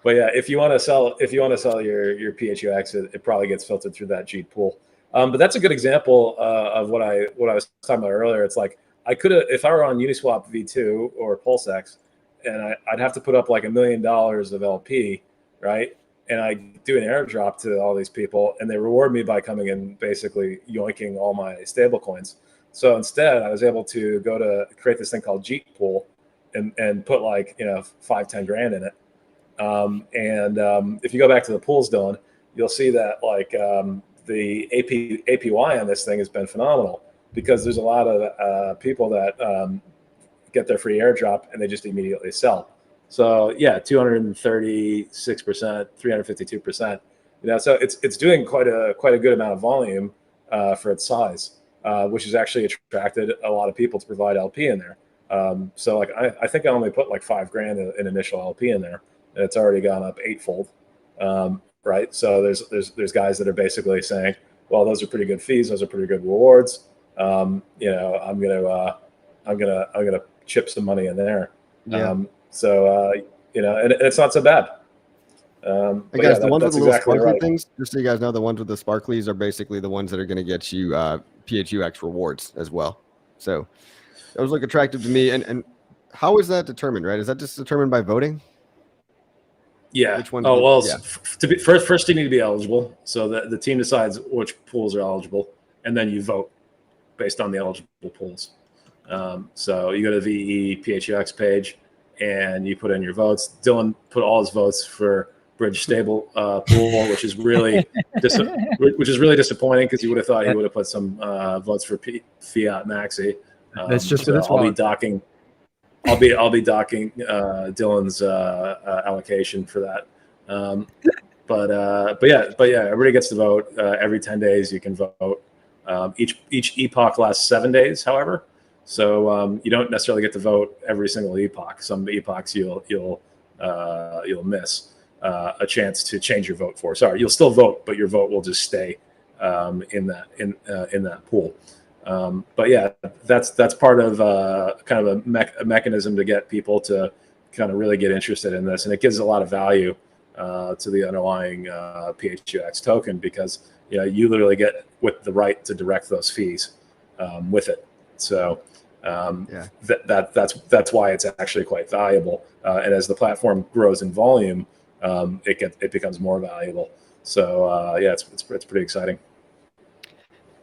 Speaker 2: But yeah, if you want to sell your PHUX, it probably gets filtered through that Jeep pool. But that's a good example of what I was talking about earlier. It's like I could have, if I were on Uniswap V2 or PulseX, and I'd have to put up like $1 million of LP, right? And I do an airdrop to all these people, and they reward me by coming and basically yoinking all my stable coins. So instead, I was able to go to create this thing called Jeep Pool, and put like 5-10 grand in it. If you go back to the pools, Dylan, you'll see that like the APY on this thing has been phenomenal, because there's a lot of people that get their free airdrop and they just immediately sell. So yeah, 236%, 352%. So it's doing quite a good amount of volume for its size, which has actually attracted a lot of people to provide LP in there. So like I think I only put like $5 grand in initial LP in there, and it's already gone up 8-fold. Right. So there's guys that are basically saying, well, those are pretty good fees, those are pretty good rewards. I'm gonna chip some money in there.
Speaker 1: Yeah.
Speaker 2: And it's not so bad.
Speaker 1: Hey guys, the ones with
Speaker 2: that's
Speaker 1: the little
Speaker 2: exactly
Speaker 1: sparkly
Speaker 2: right.
Speaker 1: things, just so you guys know, the ones with the sparklies are basically the ones that are going to get you PHUX rewards as well. So those look attractive to me. And how is that determined, right? Is that just determined by voting?
Speaker 2: Yeah.
Speaker 1: Which one?
Speaker 2: Oh, well,
Speaker 1: yeah.
Speaker 2: To be first you need to be eligible. So the team decides which pools are eligible, and then you vote based on the eligible pools. So you go to the VE PHUX page and you put in your votes. Dylan put all his votes for Bridge Stable pool, which is really disappointing, because you would have thought he would have put some votes for Fiat Maxi.
Speaker 3: That's just for
Speaker 2: so
Speaker 3: this
Speaker 2: I'll be
Speaker 3: one.
Speaker 2: docking. I'll be docking Dylan's allocation for that. But yeah, everybody gets to vote. Every 10 days you can vote. Each epoch lasts 7 days, however. So you don't necessarily get to vote every single epoch. Some epochs you'll miss a chance to change your vote for. Sorry, you'll still vote, but your vote will just stay in that pool. But yeah, that's part of kind of a mechanism to get people to kind of really get interested in this, and it gives a lot of value to the underlying PHUX token, because you literally get with the right to direct those fees with it. So that's why it's actually quite valuable. And as the platform grows in volume, it becomes more valuable. So it's pretty exciting.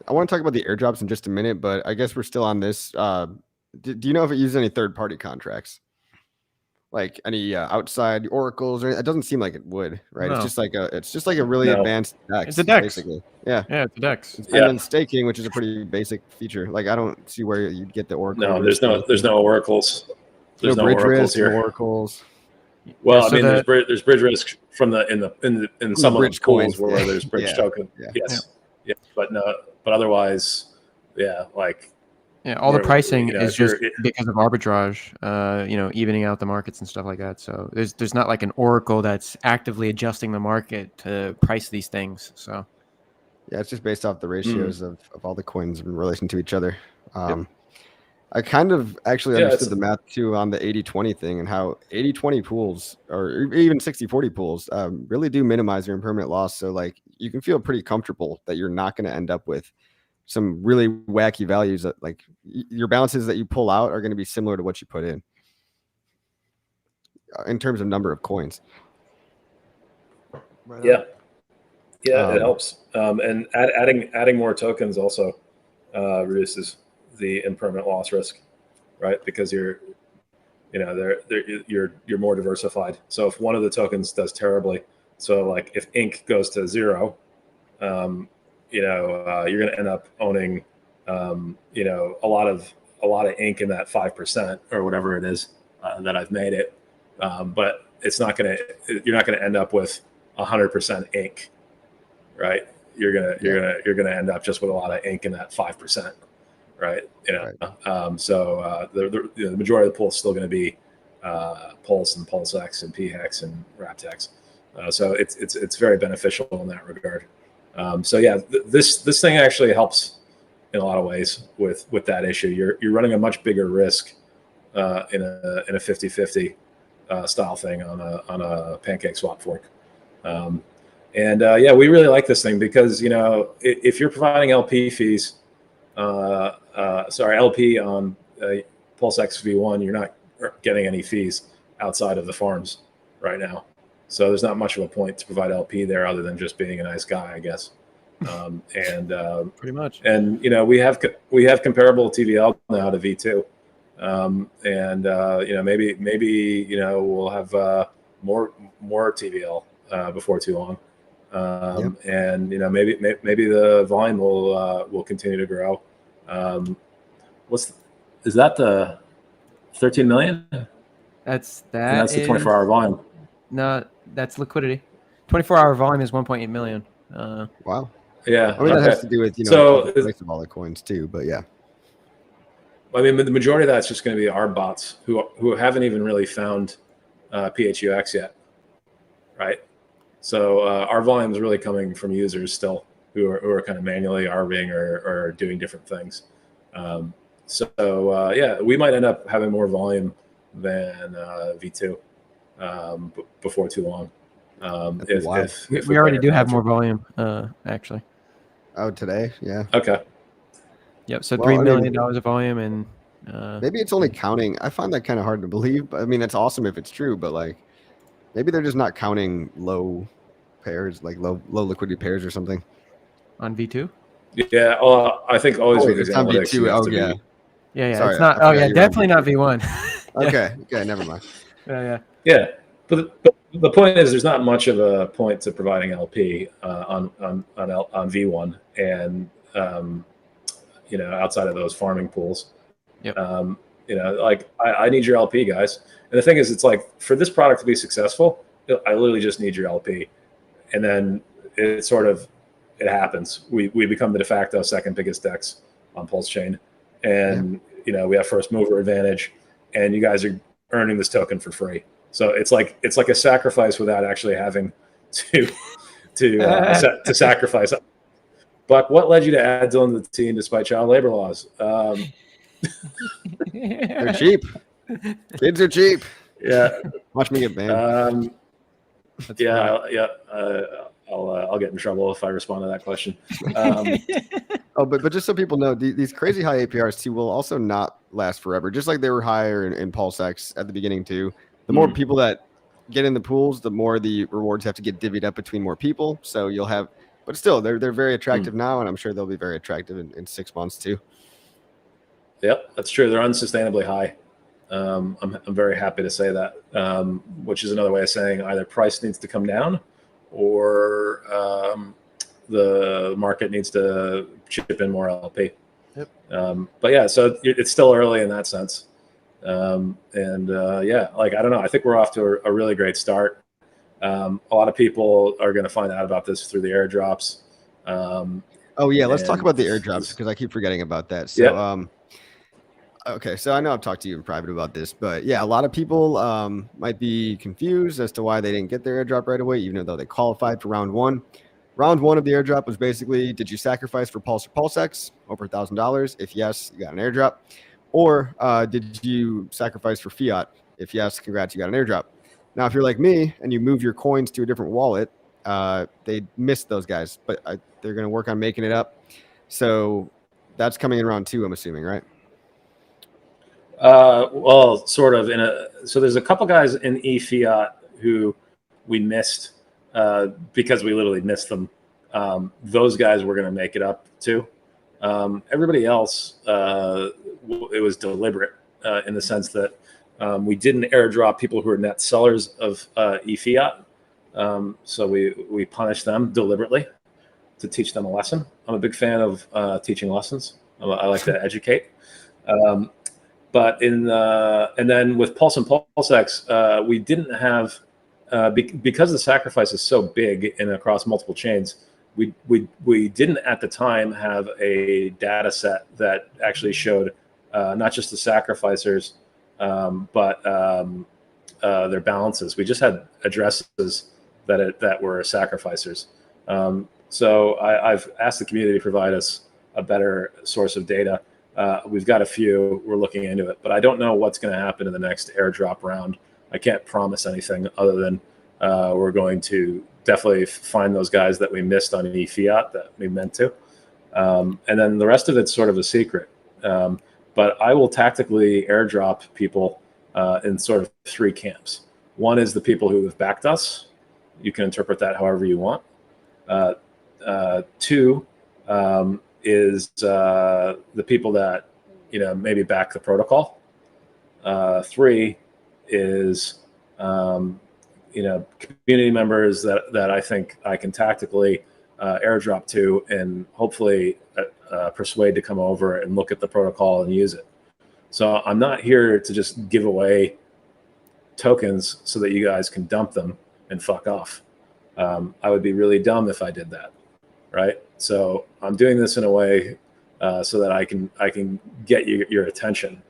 Speaker 1: I want to talk about the airdrops in just a minute, but I guess we're still on this. Do you know if it uses any third-party contracts, like any outside oracles? Or it doesn't seem like it would, right?
Speaker 3: No.
Speaker 1: It's just like a really advanced DEX.
Speaker 3: It's a DEX.
Speaker 1: Basically. Yeah.
Speaker 3: Yeah, it's a DEX.
Speaker 1: And then staking, which is a pretty basic feature. Like I don't see where you'd get the oracle.
Speaker 2: No, there's no oracles. There's no
Speaker 1: bridge
Speaker 2: oracles
Speaker 1: risk,
Speaker 2: here.
Speaker 1: No oracles.
Speaker 2: Well,
Speaker 3: Yeah, so
Speaker 2: there's bridge risk from in some of the pools where there's bridge token.
Speaker 1: Yeah.
Speaker 2: Yes. Yeah. But otherwise,
Speaker 3: all the pricing is just
Speaker 2: you're-
Speaker 3: because of arbitrage, evening out the markets and stuff like that. So there's not like an oracle that's actively adjusting the market to price these things. So
Speaker 1: yeah, it's just based off the ratios of all the coins in relation to each other. I kind of actually understood the math too on the 80-20 thing, and how 80-20 pools or even 60-40 pools really do minimize your impermanent loss. So like you can feel pretty comfortable that you're not going to end up with some really wacky values that like your balances that you pull out are going to be similar to what you put in terms of number of coins.
Speaker 2: Right. Yeah, it helps. And adding more tokens also reduces the impermanent loss risk, right? Because you're more diversified. So if one of the tokens does terribly, so like if ink goes to 0, you're going to end up owning, a lot of ink in that 5% or whatever it is that I've made it. But it's not going to, you're not going to end up with 100% ink, right? You're going to end up just with a lot of ink in that 5%, right?
Speaker 1: Right.
Speaker 2: So the majority of the pool is still going to be Pulse and PulseX and PHEX and RapTex. So it's very beneficial in that regard. So yeah, this thing actually helps in a lot of ways with that issue. You're running a much bigger risk in a 50-50 style thing on a pancake swap fork. Yeah, we really like this thing because if you're providing LP fees, LP on PulseX V1, you're not getting any fees outside of the farms right now. So there's not much of a point to provide LP there other than just being a nice guy, I guess.
Speaker 3: Pretty much.
Speaker 2: And we have comparable TVL now to V2, maybe we'll have more TVL before too long, and maybe the volume will continue to grow. Is that the 13 million?
Speaker 3: That's the
Speaker 2: 24-hour volume.
Speaker 3: No, that's liquidity. 24-hour volume is 1.8 million.
Speaker 1: Wow.
Speaker 2: Yeah.
Speaker 1: I mean, that has to do with, the price of all the coins too, but yeah.
Speaker 2: I mean, the majority of that's just going to be our bots who haven't even really found PHUX yet, right? So our volume is really coming from users still who are kind of manually arbing or doing different things. Yeah, we might end up having more volume than V2 before too long. If
Speaker 3: we already do have more volume, actually.
Speaker 1: Oh, today? Yeah.
Speaker 2: Okay.
Speaker 3: Yep. So $3 million of volume, and
Speaker 1: maybe it's only counting. I find that kind of hard to believe. But I mean, it's awesome if it's true, but like maybe they're just not counting low pairs, like low liquidity pairs or something.
Speaker 3: On V2?
Speaker 2: Yeah. I think always with these analytics.
Speaker 1: V2. Oh yeah.
Speaker 3: Yeah.
Speaker 1: Sorry,
Speaker 3: it's not. Oh yeah, definitely not V1.
Speaker 1: Okay. Never mind.
Speaker 3: Yeah.
Speaker 2: But the point is, there's not much of a point to providing LP on V1, and outside of those farming pools.
Speaker 3: Yep.
Speaker 2: I need your LP, guys. And the thing is, it's like for this product to be successful, I literally just need your LP, and then it happens. We become the de facto second biggest DEX on PulseChain, and we have first mover advantage, and you guys are earning this token for free. So it's like a sacrifice without actually having to sacrifice. Buck, what led you to add Dylan to the team despite child labor laws?
Speaker 1: They're cheap. Kids are cheap.
Speaker 2: Yeah.
Speaker 1: Watch me get banned.
Speaker 2: I'll get in trouble if I respond to that question.
Speaker 1: But just so people know, these crazy high APRs too will also not last forever. Just like they were higher in PulseX at the beginning too. The more people that get in the pools, the more the rewards have to get divvied up between more people. So you'll have, but still, they're very attractive now, and I'm sure they'll be very attractive in 6 months too.
Speaker 2: Yep, that's true. They're unsustainably high. I'm very happy to say that, which is another way of saying either price needs to come down or the market needs to chip in more LP.
Speaker 3: Yep.
Speaker 2: But yeah, so it's still early in that sense. I don't know. I think we're off to a really great start. A lot of people are going to find out about this through the airdrops.
Speaker 1: Let's talk about the airdrops because I keep forgetting about that. So, okay, so I know I've talked to you in private about this, but yeah, a lot of people might be confused as to why they didn't get their airdrop right away, even though they qualified for round one. Round one of the airdrop was basically, did you sacrifice for Pulse or PulseX over $1,000? If yes, you got an airdrop. Or did you sacrifice for fiat? If yes, congrats, you got an airdrop. Now, if you're like me and you move your coins to a different wallet, they missed those guys, but they're going to work on making it up. So that's coming in round two, I'm assuming, right?
Speaker 2: Well, sort of. So there's a couple guys in eFiat who we missed because we literally missed them. Those guys we're going to make it up to. Everybody else, it was deliberate in the sense that We didn't airdrop people who are net sellers of eFiat. So we punished them deliberately to teach them a lesson. I'm a big fan of teaching lessons. I like to educate. But and then with Pulse and PulseX, we didn't have, because the sacrifice is so big and across multiple chains, we didn't at the time have a data set that actually showed not just the sacrificers, but their balances. We just had addresses that were sacrificers. So I've asked the community to provide us a better source of data. We've got a few. We're looking into it, but I don't know what's going to happen in the next airdrop round. I can't promise anything other than we're going to definitely find those guys that we missed on eFiat that we meant to. And then the rest of it's sort of a secret. But I will tactically airdrop people in sort of three camps. One is the people who have backed us. You can interpret that however you want. Two is the people that maybe back the protocol. Three is community members that I think I can tactically airdrop to and hopefully persuade to come over and look at the protocol and use it. So I'm not here to just give away tokens so that you guys can dump them and fuck off. I would be really dumb if I did that, right? So I'm doing this in a way so that I can get your attention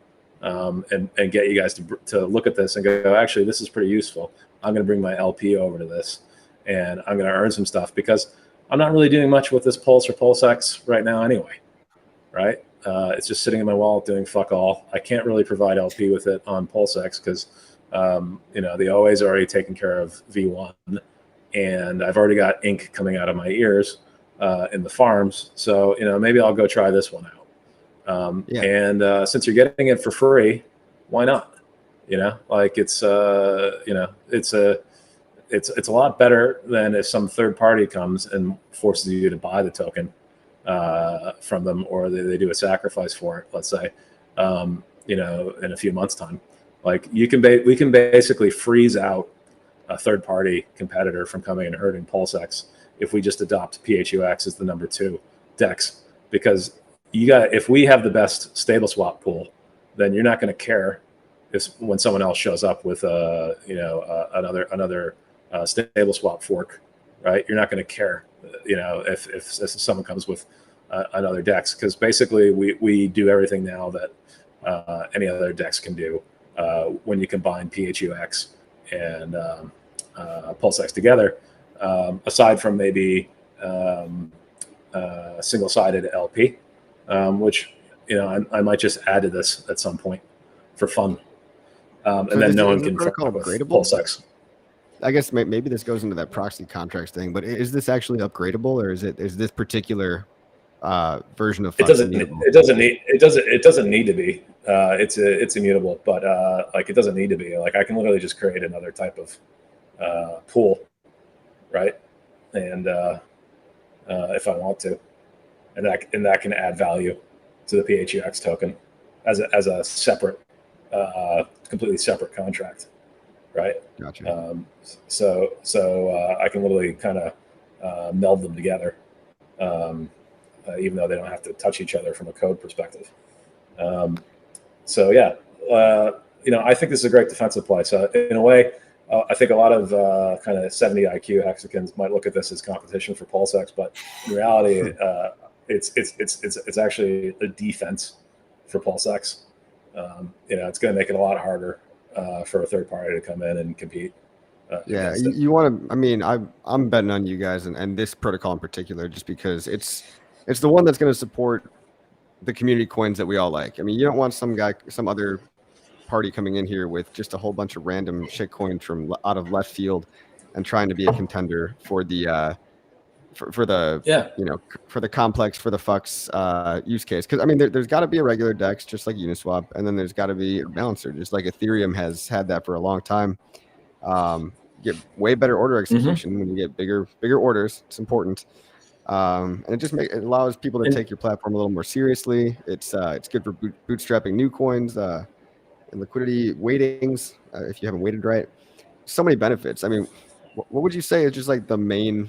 Speaker 2: and get you guys to look at this and go, actually, this is pretty useful. I'm going to bring my LP over to this, and I'm going to earn some stuff because I'm not really doing much with this Pulse or PulseX right now anyway, right? It's just sitting in my wallet doing fuck all. I can't really provide LP with it on PulseX because the OA's already taken care of V1, and I've already got ink coming out of my ears in the farms. So maybe I'll go try this one out. And since you're getting it for free, why not? It's a lot better than if some third party comes and forces you to buy the token from them, or they do a sacrifice for it, let's say, in a few months' time. Like we can basically freeze out a third party competitor from coming and hurting PulseX if we just adopt PHUX as the number 2 DEX, because if we have the best stable swap pool, then you're not going to care when someone else shows up with another stable swap fork, right? You're not going to care, if someone comes with another DEX, because basically we do everything now that any other DEX can do when you combine PHUX and PulseX together, aside from maybe single-sided LP, which I might just add to this at some point for fun. And then no one can fuck with PulseX.
Speaker 1: I guess maybe this goes into that proxy contracts thing, but is this actually upgradable, or is this particular version of
Speaker 2: FUX immutable? It doesn't need to be. It's immutable, but it doesn't need to be. I can literally just create another type of pool, right? And if I want to, and that can add value to the PHUX token as a separate, completely separate contract, right?
Speaker 1: Gotcha.
Speaker 2: So I can literally kind of meld them together, even though they don't have to touch each other from a code perspective. I think this is a great defensive play. So in a way, I think a lot of kind of 70 IQ hexagons might look at this as competition for PulseX, but in reality, it's actually a defense for PulseX. It's going to make it a lot harder for a third party to come in and compete.
Speaker 1: You want to? I mean, I'm betting on you guys and this protocol in particular, just because it's the one that's going to support the community coins that we all like. I mean, you don't want some other party coming in here with just a whole bunch of random shit coins from out of left field and trying to be a contender for the for the complex, for the FUX use case. Because I mean, there's got to be a regular DEX just like Uniswap, and then there's got to be a balancer just like Ethereum has had that for a long time. Get way better order execution when you get bigger orders. It's important. And it allows people to take your platform a little more seriously. It's good for bootstrapping new coins. and liquidity weightings, if you haven't weighted right. So many benefits. I mean, what would you say is just like the main?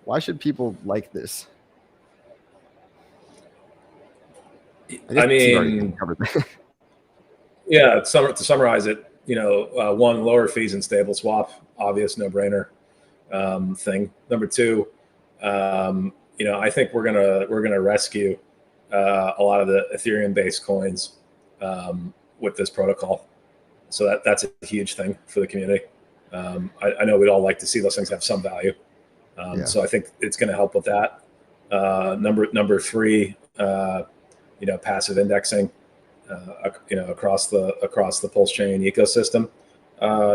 Speaker 1: Why should people like this? I guess
Speaker 2: I
Speaker 1: you've already
Speaker 2: mean,
Speaker 1: covered that.
Speaker 2: yeah, to summarize it, one, lower fees and stable swap, obvious no-brainer thing. Number two, I think we're gonna rescue a lot of the Ethereum-based coins with this protocol. So that's a huge thing for the community. I know we'd all like to see those things have some value.
Speaker 1: Yeah.
Speaker 2: So I think it's going to help with that. Number three, passive indexing, across the PulseChain ecosystem.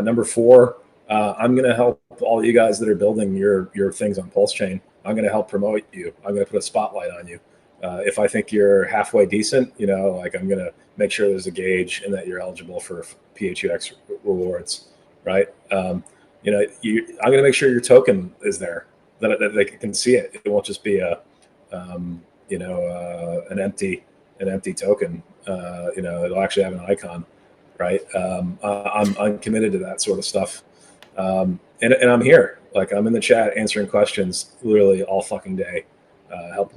Speaker 2: Number four, I'm going to help all you guys that are building your things on PulseChain. I'm going to help promote you. I'm going to put a spotlight on you. If I think you're halfway decent, I'm going to make sure there's a gauge and that you're eligible for PHUX rewards, right? I'm going to make sure your token is there, that they can see it. It won't just be an empty token. It'll actually have an icon, right? I'm committed to that sort of stuff, and I'm here. Like, I'm in the chat answering questions literally all fucking day,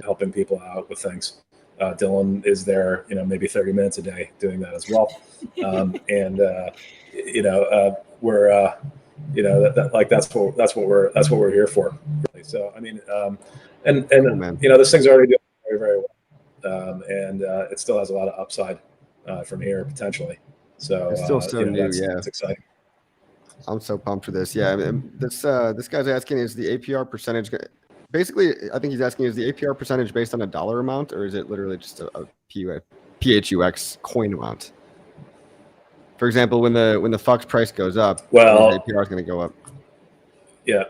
Speaker 2: helping people out with things. Dylan is there, maybe 30 minutes a day doing that as well. We're that's what we're here for. Really. So I mean,
Speaker 1: Cool,
Speaker 2: this thing's already doing very, very well, and it still has a lot of upside from here potentially. So
Speaker 1: it's still so new.
Speaker 2: That's exciting.
Speaker 1: I'm so pumped for this. Yeah, I mean, this guy's asking, is the APR percentage? Basically, I think he's asking, is the APR percentage based on a dollar amount, or is it literally just a PHUX coin amount? For example, when the PHUX price goes up,
Speaker 2: well,
Speaker 1: the APR is going to go up.
Speaker 2: Yeah.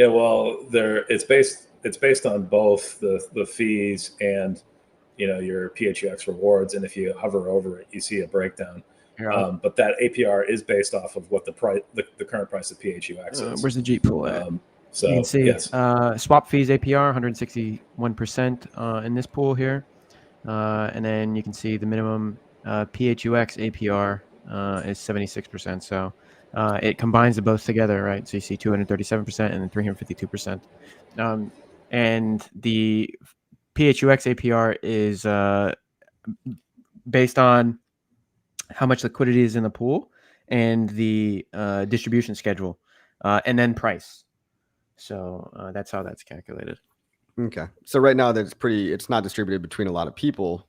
Speaker 2: Well, it's based on both the fees and your PHUX rewards, and if you hover over it, you see a breakdown.
Speaker 3: Yeah.
Speaker 2: But that APR is based off of what the current price of PHUX is.
Speaker 3: Where's the G pool at?
Speaker 2: So
Speaker 3: you can see
Speaker 2: yes.
Speaker 3: Swap fees APR 161% in this pool here, and then you can see the minimum PHUX APR is 76%. So it combines the both together, right? So you see 237% and then 352%, and the PHUX APR is based on how much liquidity is in the pool and the distribution schedule, and then price. So that's how that's calculated.
Speaker 1: Okay. So right now it's not distributed between a lot of people,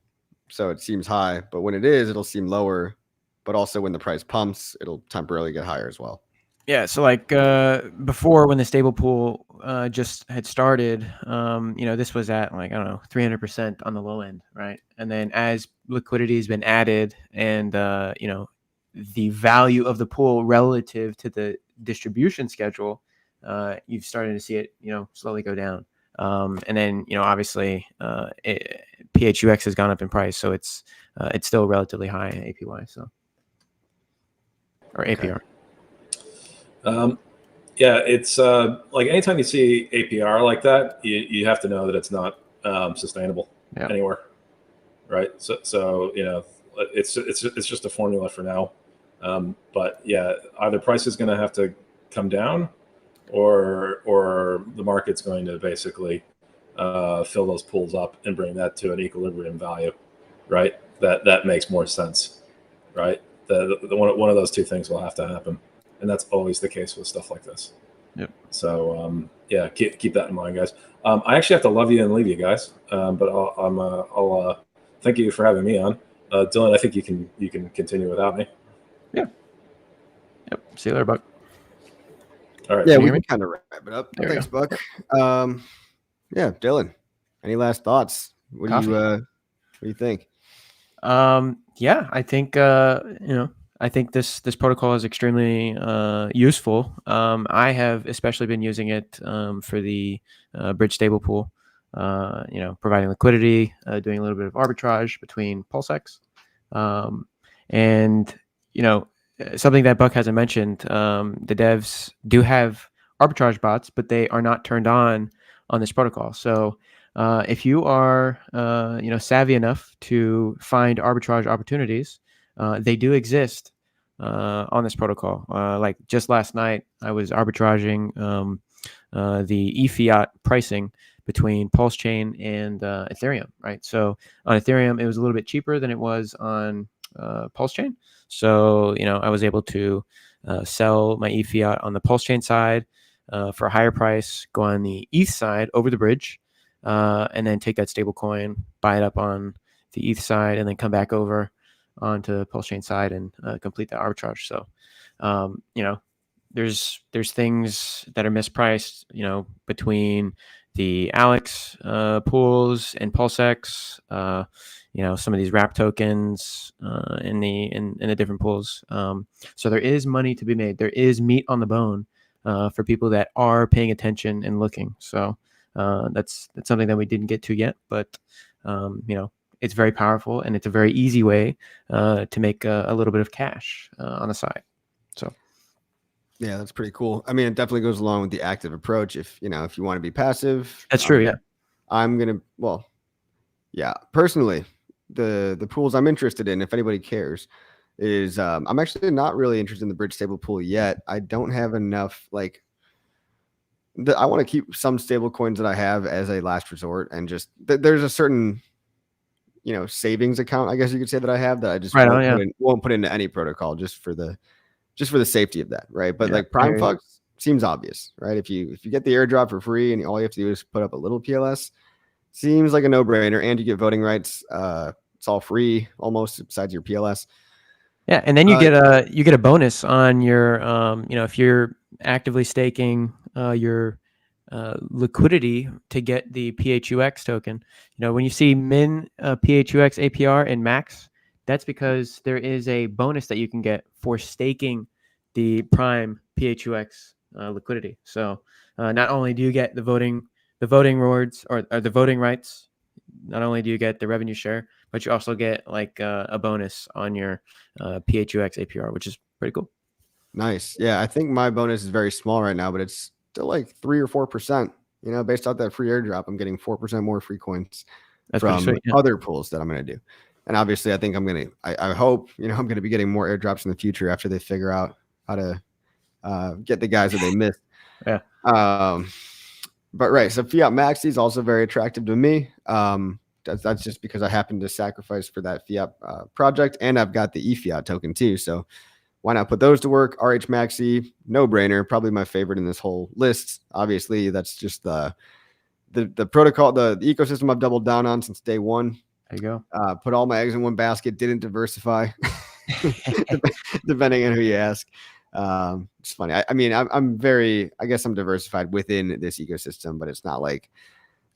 Speaker 1: so it seems high, but when it is, it'll seem lower, but also when the price pumps, it'll temporarily get higher as well.
Speaker 3: Yeah. So like before, when the stable pool just had started, this was at 300% on the low end, right? And then as liquidity has been added and the value of the pool relative to the distribution schedule, you've started to see it, slowly go down. And then, obviously, PHUX has gone up in price, so it's still relatively high APY, or APR.
Speaker 2: It's like anytime you see APR like that, you have to know that it's not sustainable anywhere, right? So it's just a formula for now. But yeah, either price is going to have to come down, or the market's going to basically fill those pools up and bring that to an equilibrium value, right? That makes more sense, right? One of those two things will have to happen, and that's always the case with stuff like this.
Speaker 3: Yep.
Speaker 2: So keep that in mind, guys. I actually have to love you and leave you guys, but I'll thank you for having me on. Dylan, I think you can continue without me.
Speaker 3: Yeah. Yep. See you later, Buck.
Speaker 2: All right.
Speaker 1: Yeah, we can kind of wrap it up. Thanks, Buck. Yeah, Dylan, any last thoughts? What do you think?
Speaker 3: Yeah, I think I think this protocol is extremely useful. I have especially been using it for the bridge stable pool, providing liquidity, doing a little bit of arbitrage between PulseX, and something that Buck hasn't mentioned. The devs do have arbitrage bots, but they are not turned on this protocol. So If you are, savvy enough to find arbitrage opportunities, they do exist on this protocol. Like just last night, I was arbitraging the fiat pricing between PulseChain and Ethereum, right? So on Ethereum, it was a little bit cheaper than it was on PulseChain. So, I was able to sell my fiat on the PulseChain side for a higher price, go on the ETH side over the bridge, and then take that stable coin, buy it up on the ETH side, and then come back over onto PulseChain side and complete that arbitrage. So, there's things that are mispriced, between the Alex pools and PulseX, some of these wrap tokens in the different pools. So there is money to be made. There is meat on the bone for people that are paying attention and looking. So that's something that we didn't get to yet, but it's very powerful, and it's a very easy way to make a little bit of cash on the side. So.
Speaker 1: Yeah, that's pretty cool. I mean, it definitely goes along with the active approach. If you want to be passive,
Speaker 3: that's true. Yeah,
Speaker 1: personally, the pools I'm interested in, if anybody cares, is I'm actually not really interested in the bridge stable pool yet. I don't have enough. I want to keep some stable coins that I have as a last resort, and just there's a certain savings account, I guess you could say, that I have that I just won't put into any protocol just for the safety of that, right? But like Prime PHUX seems obvious, right? If you get the airdrop for free and all you have to do is put up a little PLS, seems like a no-brainer, and you get voting rights. It's all free almost, besides your PLS.
Speaker 3: Yeah, and then you get a bonus on your if you're actively staking your liquidity to get the PHUX token. When you see min PHUX APR and max, that's because there is a bonus that you can get for staking the prime PHUX liquidity. So not only do you get the voting rewards or the voting rights, not only do you get the revenue share, but you also get a bonus on your PHUX APR, which is pretty cool.
Speaker 1: Nice. Yeah, I think my bonus is very small right now, but it's still like 3 or 4%. Based off that free airdrop, I'm getting 4% more free coins from other pools that I'm going to do. And obviously, I think I hope, I'm going to be getting more airdrops in the future after they figure out how to get the guys that they missed.
Speaker 3: Yeah.
Speaker 1: But right. So fiat maxi is also very attractive to me. That's just because I happen to sacrifice for that fiat project, and I've got the eFiat token too. So why not put those to work? RH maxi, no brainer. Probably my favorite in this whole list. Obviously, that's just the protocol, the ecosystem I've doubled down on since day one.
Speaker 3: There you
Speaker 1: go. Put all my eggs in one basket. Didn't diversify, depending on who you ask. It's funny. I'm very, I guess I'm diversified within this ecosystem, but it's not like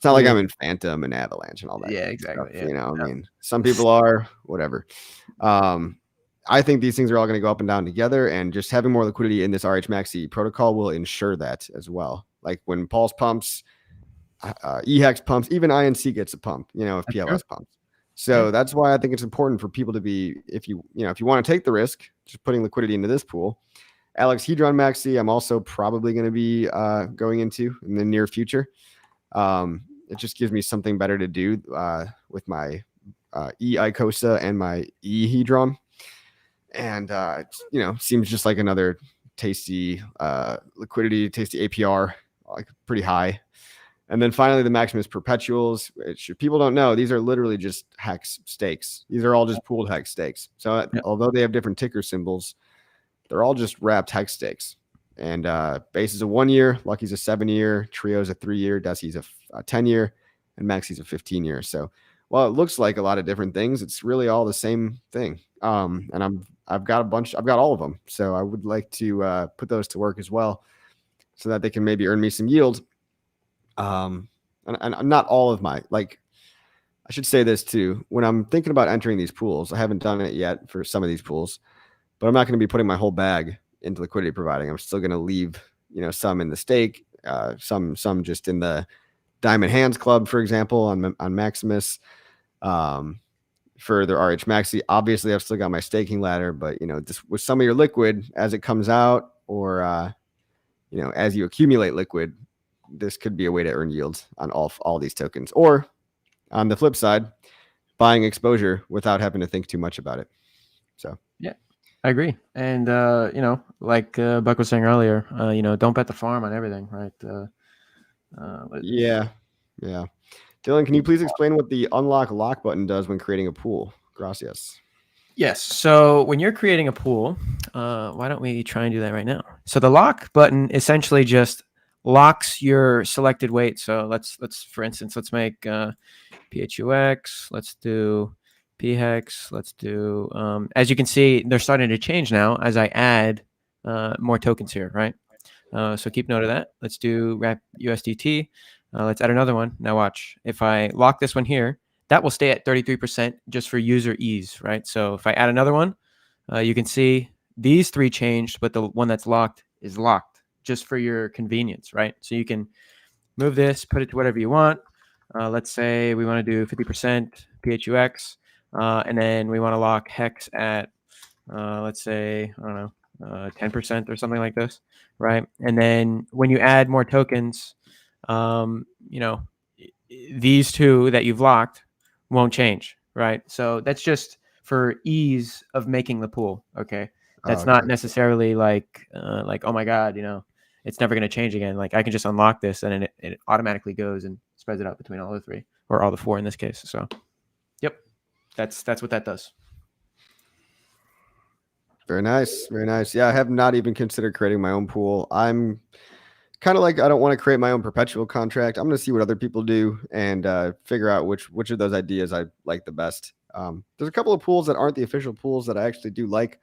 Speaker 1: I'm in Phantom and Avalanche and all that.
Speaker 3: Yeah, exactly.
Speaker 1: Stuff, I mean, some people are, whatever. I think these things are all going to go up and down together, and just having more liquidity in this RH maxi protocol will ensure that as well. Like when Pulse pumps, HEX pumps, even INC gets a pump, if PLS pumps. So that's why I think it's important for people to be, if you want to take the risk, just putting liquidity into this pool. Alex Hedron maxi, I'm also probably going to be going into in the near future. It just gives me something better to do with my ICOSA and my Hedron. And, seems just like another tasty liquidity, tasty APR, like pretty high. And then finally, the Maximus Perpetuals, which if people don't know, these are literally just HEX stakes. These are all just pooled HEX stakes. So although they have different ticker symbols, they're all just wrapped HEX stakes. And Base is a 1 year, Lucky's a 7-year, Trio's a 3-year, Desi's a 10-year, and Maxi's a 15-year. So while it looks like a lot of different things, it's really all the same thing. And I've got all of them. So I would like to put those to work as well, so that they can maybe earn me some yield. And not all of my, I should say this too, when I'm thinking about entering these pools, I haven't done it yet for some of these pools, but I'm not going to be putting my whole bag into liquidity providing. I'm still going to leave, some in the stake, some just in the Diamond Hands Club, for example, on Maximus, for their RH Maxi. Obviously, I've still got my staking ladder, but just with some of your liquid as it comes out, or as you accumulate liquid, this could be a way to earn yield on all these tokens. Or on the flip side, buying exposure without having to think too much about it. So
Speaker 3: yeah, I agree. And like Buck was saying earlier, don't bet the farm on everything, right?
Speaker 1: yeah. Dylan, can you please explain what the unlock lock button does when creating a pool? Gracias.
Speaker 3: Yes. So when you're creating a pool, why don't we try and do that right now? So the lock button essentially just locks your selected weight. So let's for instance, let's make PHUX. Let's do PHEX. Let's do. As you can see, they're starting to change now as I add more tokens here, right? So keep note of that. Let's do wrap USDT. Let's add another one. Now watch. If I lock this one here, that will stay at 33% just for user ease, right? So if I add another one, you can see these three changed, but the one that's locked is locked just for your convenience, right? So you can move this, put it to whatever you want. Let's say we want to do 50% PHUX, and then we want to lock HEX at, let's say, I don't know, 10% or something like this, right? And then when you add more tokens, these two that you've locked won't change, right? So that's just for ease of making the pool. Okay, that's not necessarily like oh my god, it's never going to change again. Like I can just unlock this and it automatically goes and spreads it out between all the three or all the four in this case. So, yep, that's what that does.
Speaker 1: Very nice, very nice. Yeah, I have not even considered creating my own pool. I'm kind of like, I don't want to create my own perpetual contract. I'm going to see what other people do and figure out which of those ideas I like the best. There's a couple of pools that aren't the official pools that I actually do like.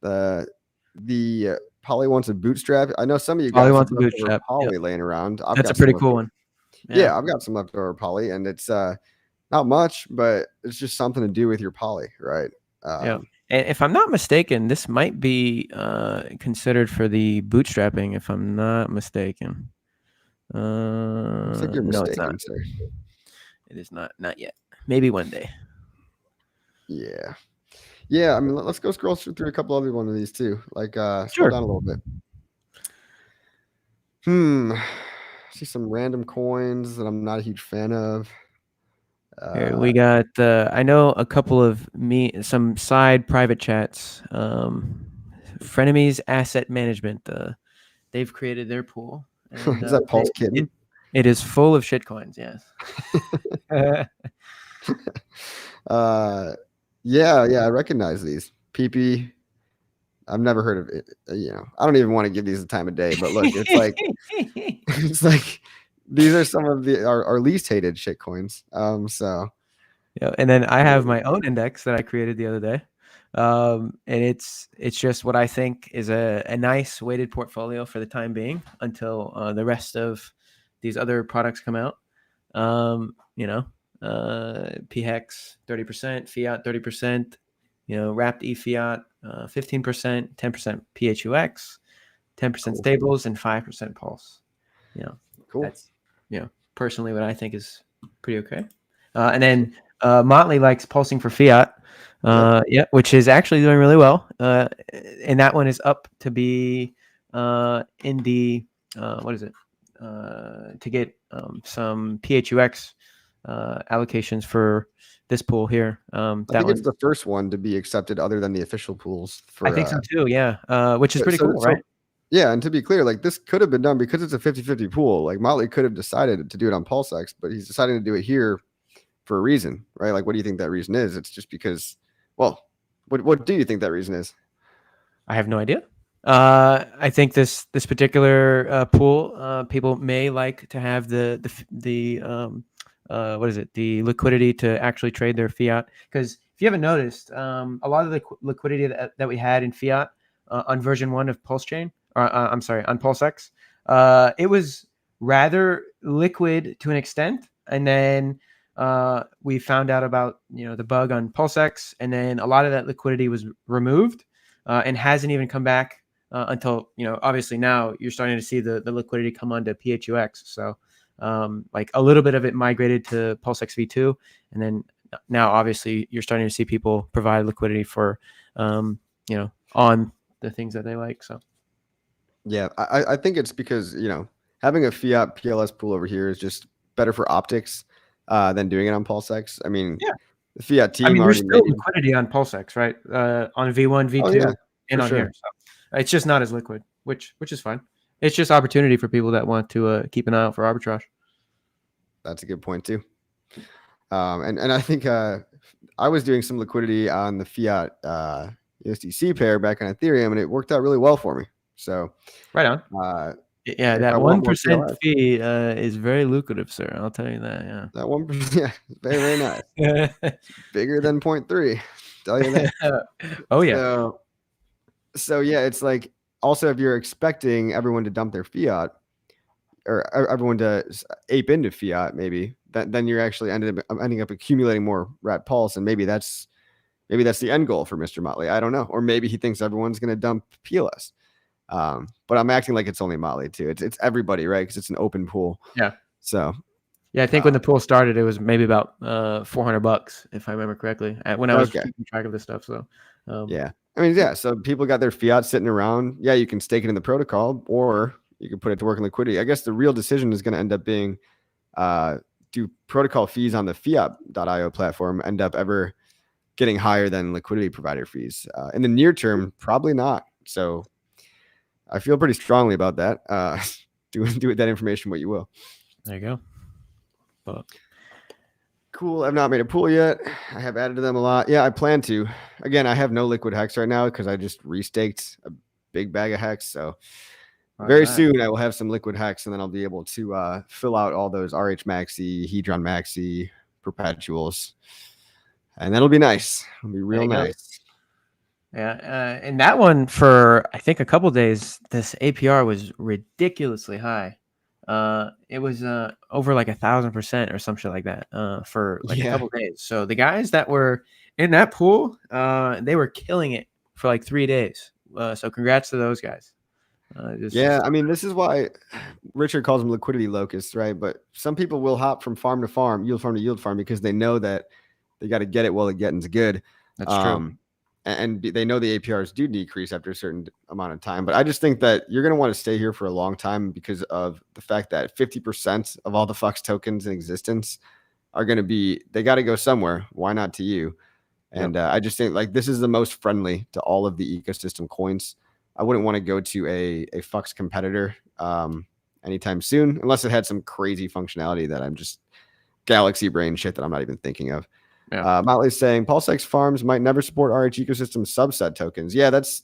Speaker 1: The Poly wants a bootstrap. I know some of you guys
Speaker 3: wants a bootstrap.
Speaker 1: Poly laying around.
Speaker 3: That's a pretty cool one.
Speaker 1: Yeah, I've got some leftover Poly, and it's not much, but it's just something to do with your Poly, right?
Speaker 3: Yeah. And if I'm not mistaken, this might be considered for the bootstrapping, if I'm not mistaken.
Speaker 1: Looks like you're mistaken, sir.
Speaker 3: It is not yet. Maybe one day.
Speaker 1: Yeah. I mean, let's go scroll through a couple other one of these too. Like,
Speaker 3: Sure.
Speaker 1: Slow down a little bit. See some random coins that I'm not a huge fan of.
Speaker 3: Here we got I know a couple of some side private chats. Frenemies Asset Management. They've created their pool. And,
Speaker 1: is that Pulse Kitten?
Speaker 3: It is full of shitcoins. Yes.
Speaker 1: Yeah, I recognize these. PP. I've never heard of it. I don't even want to give these the time of day, but look, it's like these are some of our least hated shitcoins. So
Speaker 3: yeah, and then I have my own index that I created the other day. And it's just what I think is a nice weighted portfolio for the time being until the rest of these other products come out. PHEX 30%, fiat 30%, wrapped eFiat 15%, 10% PHUX, 10% stables, and 5% Pulse.
Speaker 1: Cool.
Speaker 3: That's personally what I think is pretty okay. And then Motley likes pulsing for fiat, which is actually doing really well. And that one is up to be in the what is it? To get some PHUX allocations for this pool here.
Speaker 1: I think it's the first one to be accepted other than the official pools.
Speaker 3: I think so too, yeah. Which is pretty cool, right?
Speaker 1: Yeah, and to be clear, like this could have been done because it's a 50-50 pool. Like Motley could have decided to do it on PulseX, but he's deciding to do it here for a reason, right? Like, what do you think that reason is? It's just because, well, what do you think that reason is?
Speaker 3: I have no idea. I think this particular pool, people may like to have the what is it? The liquidity to actually trade their fiat. Because if you haven't noticed, a lot of the liquidity that we had in fiat on version 1 of PulseChain, I'm sorry, on PulseX, it was rather liquid to an extent, and then we found out about the bug on PulseX, and then a lot of that liquidity was removed and hasn't even come back until obviously now you're starting to see the liquidity come onto PHUX. So like a little bit of it migrated to PulseX v2, and then now obviously you're starting to see people provide liquidity for on the things that they like. So
Speaker 1: yeah, I think it's because having a fiat PLS pool over here is just better for optics than doing it on PulseX. I mean,
Speaker 3: Yeah.
Speaker 1: the fiat team
Speaker 3: I mean, there's
Speaker 1: already
Speaker 3: still
Speaker 1: made.
Speaker 3: liquidity on PulseX, right? On V1, V2,
Speaker 1: Oh yeah,
Speaker 3: and
Speaker 1: for
Speaker 3: on
Speaker 1: sure.
Speaker 3: here. So it's just not as liquid, which is fine. It's just opportunity for people that want to keep an eye out for arbitrage.
Speaker 1: That's a good point too. And I think I was doing some liquidity on the fiat USDC pair back on Ethereum, and it worked out really well for me. So
Speaker 3: right on. Yeah,
Speaker 1: if
Speaker 3: that
Speaker 1: I want
Speaker 3: 1%
Speaker 1: more PLS,
Speaker 3: fee is very lucrative, sir. I'll tell you that. Yeah.
Speaker 1: that 1%, yeah, very, very nice. Bigger than 0.3. Tell you that.
Speaker 3: Oh yeah.
Speaker 1: So yeah, it's like also if you're expecting everyone to dump their fiat or everyone to ape into fiat, maybe then you're actually ending up accumulating more rat pulse, and maybe that's the end goal for Mr. Motley. I don't know, or maybe he thinks everyone's going to dump PLS. But I'm acting like it's only Motley too. It's everybody, right? Because it's an open pool.
Speaker 3: Yeah.
Speaker 1: So
Speaker 3: yeah, I think when the pool started, it was maybe about $400, if I remember correctly, when I was keeping track of this stuff. So
Speaker 1: yeah, I mean, yeah. So people got their fiat sitting around. Yeah, you can stake it in the protocol, or you can put it to work in liquidity. I guess the real decision is going to end up being, do protocol fees on the fiat.io platform end up ever getting higher than liquidity provider fees? In the near term, probably not. So I feel pretty strongly about that. Do with that information what you will.
Speaker 3: There you go. But
Speaker 1: cool. I've not made a pool yet. I have added to them a lot. Yeah, I plan to. Again, I have no liquid HEX right now because I just restaked a big bag of HEX. So very soon I will have some liquid HEX, and then I'll be able to fill out all those RH Maxi, Hedron Maxi, perpetuals. And that'll be nice. It'll be real nice.
Speaker 3: Yeah. And that one for, I think, a couple of days, this APR was ridiculously high. It was over like 1,000% or some shit like that for like a couple of days. So the guys that were in that pool, they were killing it for like 3 days. So congrats to those guys.
Speaker 1: I mean, this is why Richard calls them liquidity locusts, right? But some people will hop from farm to farm, yield farm to yield farm, because they know that they got to get it while the getting's good.
Speaker 3: That's true.
Speaker 1: And they know the APRs do decrease after a certain amount of time. But I just think that you're going to want to stay here for a long time because of the fact that 50% of all the PHUX tokens in existence are going to be, they got to go somewhere. Why not to you? And I just think like this is the most friendly to all of the ecosystem coins. I wouldn't want to go to a PHUX competitor anytime soon, unless it had some crazy functionality that I'm just galaxy brain shit that I'm not even thinking of. Yeah. Motley's saying PulseX farms might never support RH ecosystem subset tokens. Yeah, that's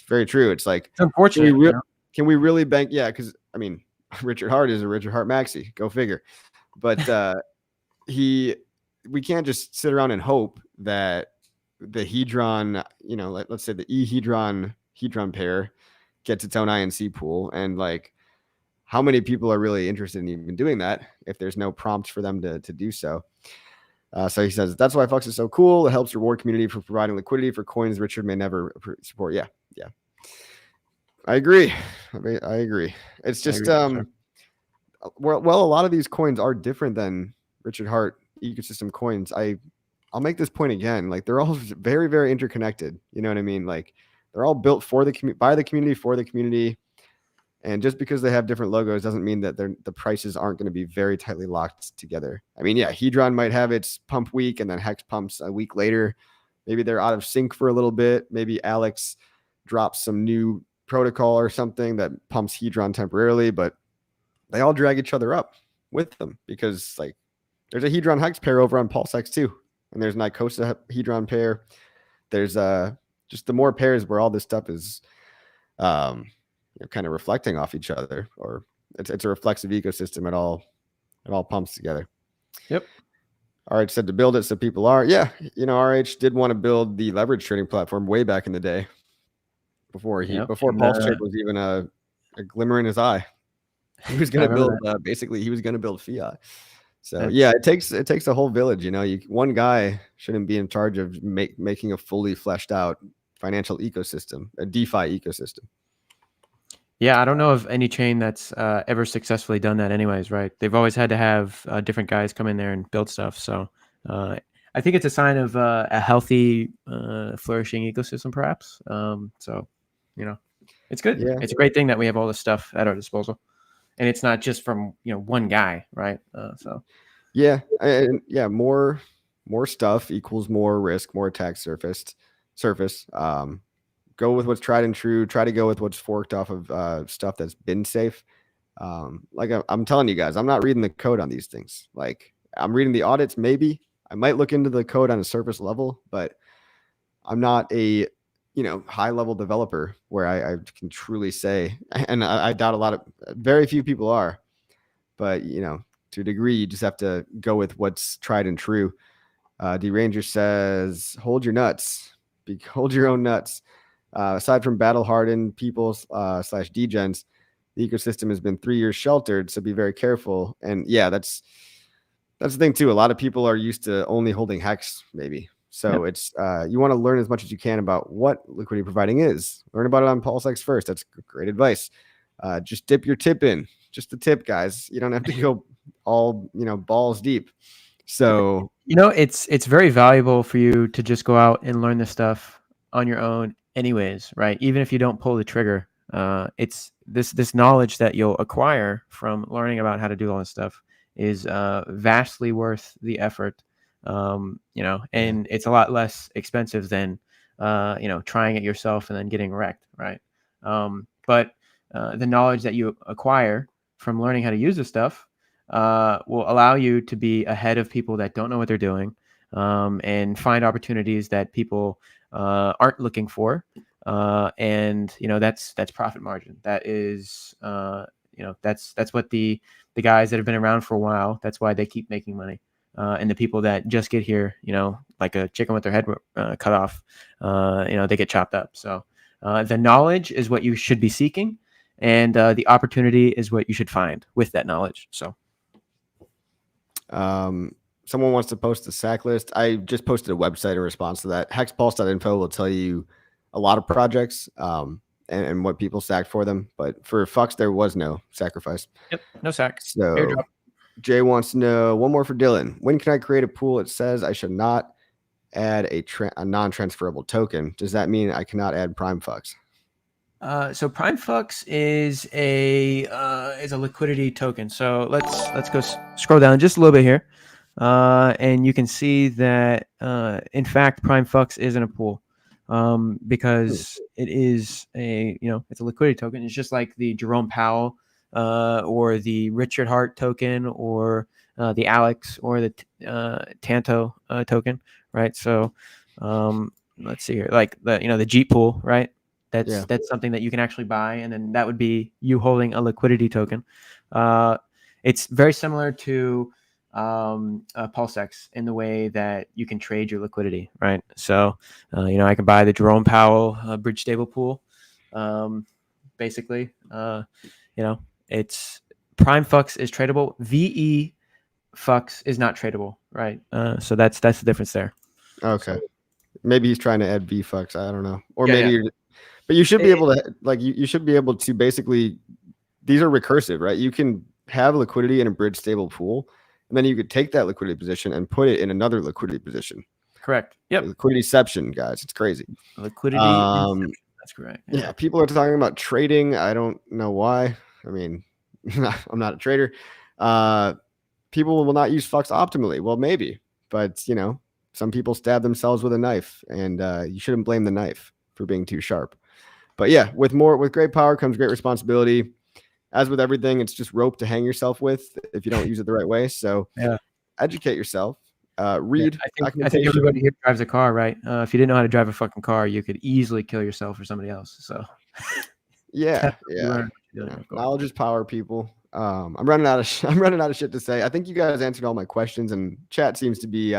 Speaker 1: very true. It's like,
Speaker 3: it's unfortunate.
Speaker 1: Can we really bank? Yeah, because I mean, Richard Hart is a Richard Hart Maxi. Go figure. But we can't just sit around and hope that the Hedron, let's say the Hedron pair gets its own INC pool, and like, how many people are really interested in even doing that if there's no prompt for them to do so? So he says, that's why PHUX is so cool. It helps reward community for providing liquidity for coins Richard may never support. Yeah. I agree. It's just, well, a lot of these coins are different than Richard Hart ecosystem coins. I'll make this point again. Like, they're all very, very interconnected. You know what I mean? Like, they're all built for by the community, for the community. And just because they have different logos doesn't mean that the prices aren't going to be very tightly locked together. I mean, yeah, Hedron might have its pump week and then HEX pumps a week later. Maybe they're out of sync for a little bit. Maybe Alex drops some new protocol or something that pumps Hedron temporarily, but they all drag each other up with them because like there's a Hedron HEX pair over on PulseX too. And there's an Icosa Hedron pair. There's just the more pairs where all this stuff is kind of reflecting off each other, or it's a reflexive ecosystem. It all pumps together.
Speaker 3: Yep.
Speaker 1: RH said to build it so people are. Yeah, RH did want to build the leverage trading platform way back in the day before PulseChain was even a glimmer in his eye. He was going to build basically he was going to build fiat. So yeah, it takes a whole village. One guy shouldn't be in charge of making a fully fleshed out financial ecosystem, a DeFi ecosystem.
Speaker 3: Yeah, I don't know of any chain that's ever successfully done that anyways, right? They've always had to have different guys come in there and build stuff. So I think it's a sign of a healthy, flourishing ecosystem, perhaps. So, it's good. Yeah. It's a great thing that we have all this stuff at our disposal. and it's not just from one guy, right? So
Speaker 1: Yeah, and yeah, more stuff equals more risk, more attack surface. Go with what's tried and true. Try to go with what's forked off of stuff that's been safe. Like I'm telling you guys, I'm not reading the code on these things. Like I'm reading the audits. Maybe I might look into the code on a surface level, but I'm not a high level developer where I can truly say, and I doubt very few people are, but to a degree, you just have to go with what's tried and true. D Ranger says, hold your nuts, hold your own nuts. Aside from battle hardened people / degens, the ecosystem has been 3 years sheltered, so be very careful. And yeah, that's the thing too. A lot of people are used to only holding HEX, maybe. So it's you want to learn as much as you can about what liquidity providing is. Learn about it on PulseX first. That's great advice. Just dip your tip in, just the tip, guys. You don't have to go all balls deep. So
Speaker 3: it's very valuable for you to just go out and learn this stuff on your own anyways, right? Even if you don't pull the trigger, it's this knowledge that you'll acquire from learning about how to do all this stuff is vastly worth the effort. And it's a lot less expensive than trying it yourself and then getting wrecked, right? But the knowledge that you acquire from learning how to use this stuff will allow you to be ahead of people that don't know what they're doing, and find opportunities that people aren't looking for. And that's profit margin. That is that's what the guys that have been around for a while, that's why they keep making money. And the people that just get here, like a chicken with their head cut off, they get chopped up. So the knowledge is what you should be seeking, and the opportunity is what you should find with that knowledge. So
Speaker 1: someone wants to post a sack list. I just posted a website in response to that. hexpulse.info will tell you a lot of projects and what people sacked for them. But for PHUX, there was no sacrifice.
Speaker 3: Yep, no sack.
Speaker 1: So
Speaker 3: Airdrop.
Speaker 1: Jay wants to know one more for Dylan. When can I create a pool? It says I should not add a non-transferable token. Does that mean I cannot add Prime PHUX?
Speaker 3: So Prime PHUX is a liquidity token. So let's go scroll down just a little bit here, and you can see that in fact Prime PHUX isn't a pool, because it is it's a liquidity token. It's just like the Jerome Powell or the Richard Hart token, or the Alex or the Tanto token, right? So let's see here, like the Jeep pool, right? That's something that you can actually buy, and then that would be you holding a liquidity token. It's very similar to PulseX in the way that you can trade your liquidity, right? So I can buy the Jerome Powell bridge stable pool. Basically, it's Prime PHUX is tradable. VE PHUX is not tradable, right? So that's the difference there.
Speaker 1: Okay, maybe he's trying to add VFUX. I don't know, or maybe. But you should be able to, like, you should be able to basically, these are recursive, right? You can have liquidity in a bridge stable pool, and then you could take that liquidity position and put it in another liquidity position.
Speaker 3: Correct. Yep.
Speaker 1: Liquidityception, guys. It's crazy.
Speaker 3: Liquidity. That's correct.
Speaker 1: Yeah. People are talking about trading. I don't know why. I mean, I'm not a trader. People will not use PHUX optimally. Well, maybe, but some people stab themselves with a knife, and you shouldn't blame the knife for being too sharp. But yeah, with great power comes great responsibility. As with everything, it's just rope to hang yourself with if you don't use it the right way. So educate yourself. Read.
Speaker 3: I think everybody here drives a car, right? If you didn't know how to drive a fucking car, you could easily kill yourself or somebody else. So
Speaker 1: yeah. Knowledge is power, people. I'm running out of shit to say. I think you guys answered all my questions, and chat seems to be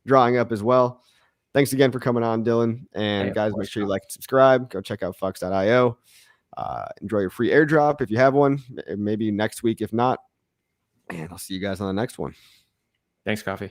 Speaker 1: drawing up as well. Thanks again for coming on, Dylan. And guys, make sure you like and subscribe. Go check out PHUX.io. Enjoy your free airdrop if you have one. Maybe next week, if not. And I'll see you guys on the next one.
Speaker 3: Thanks, Coffee.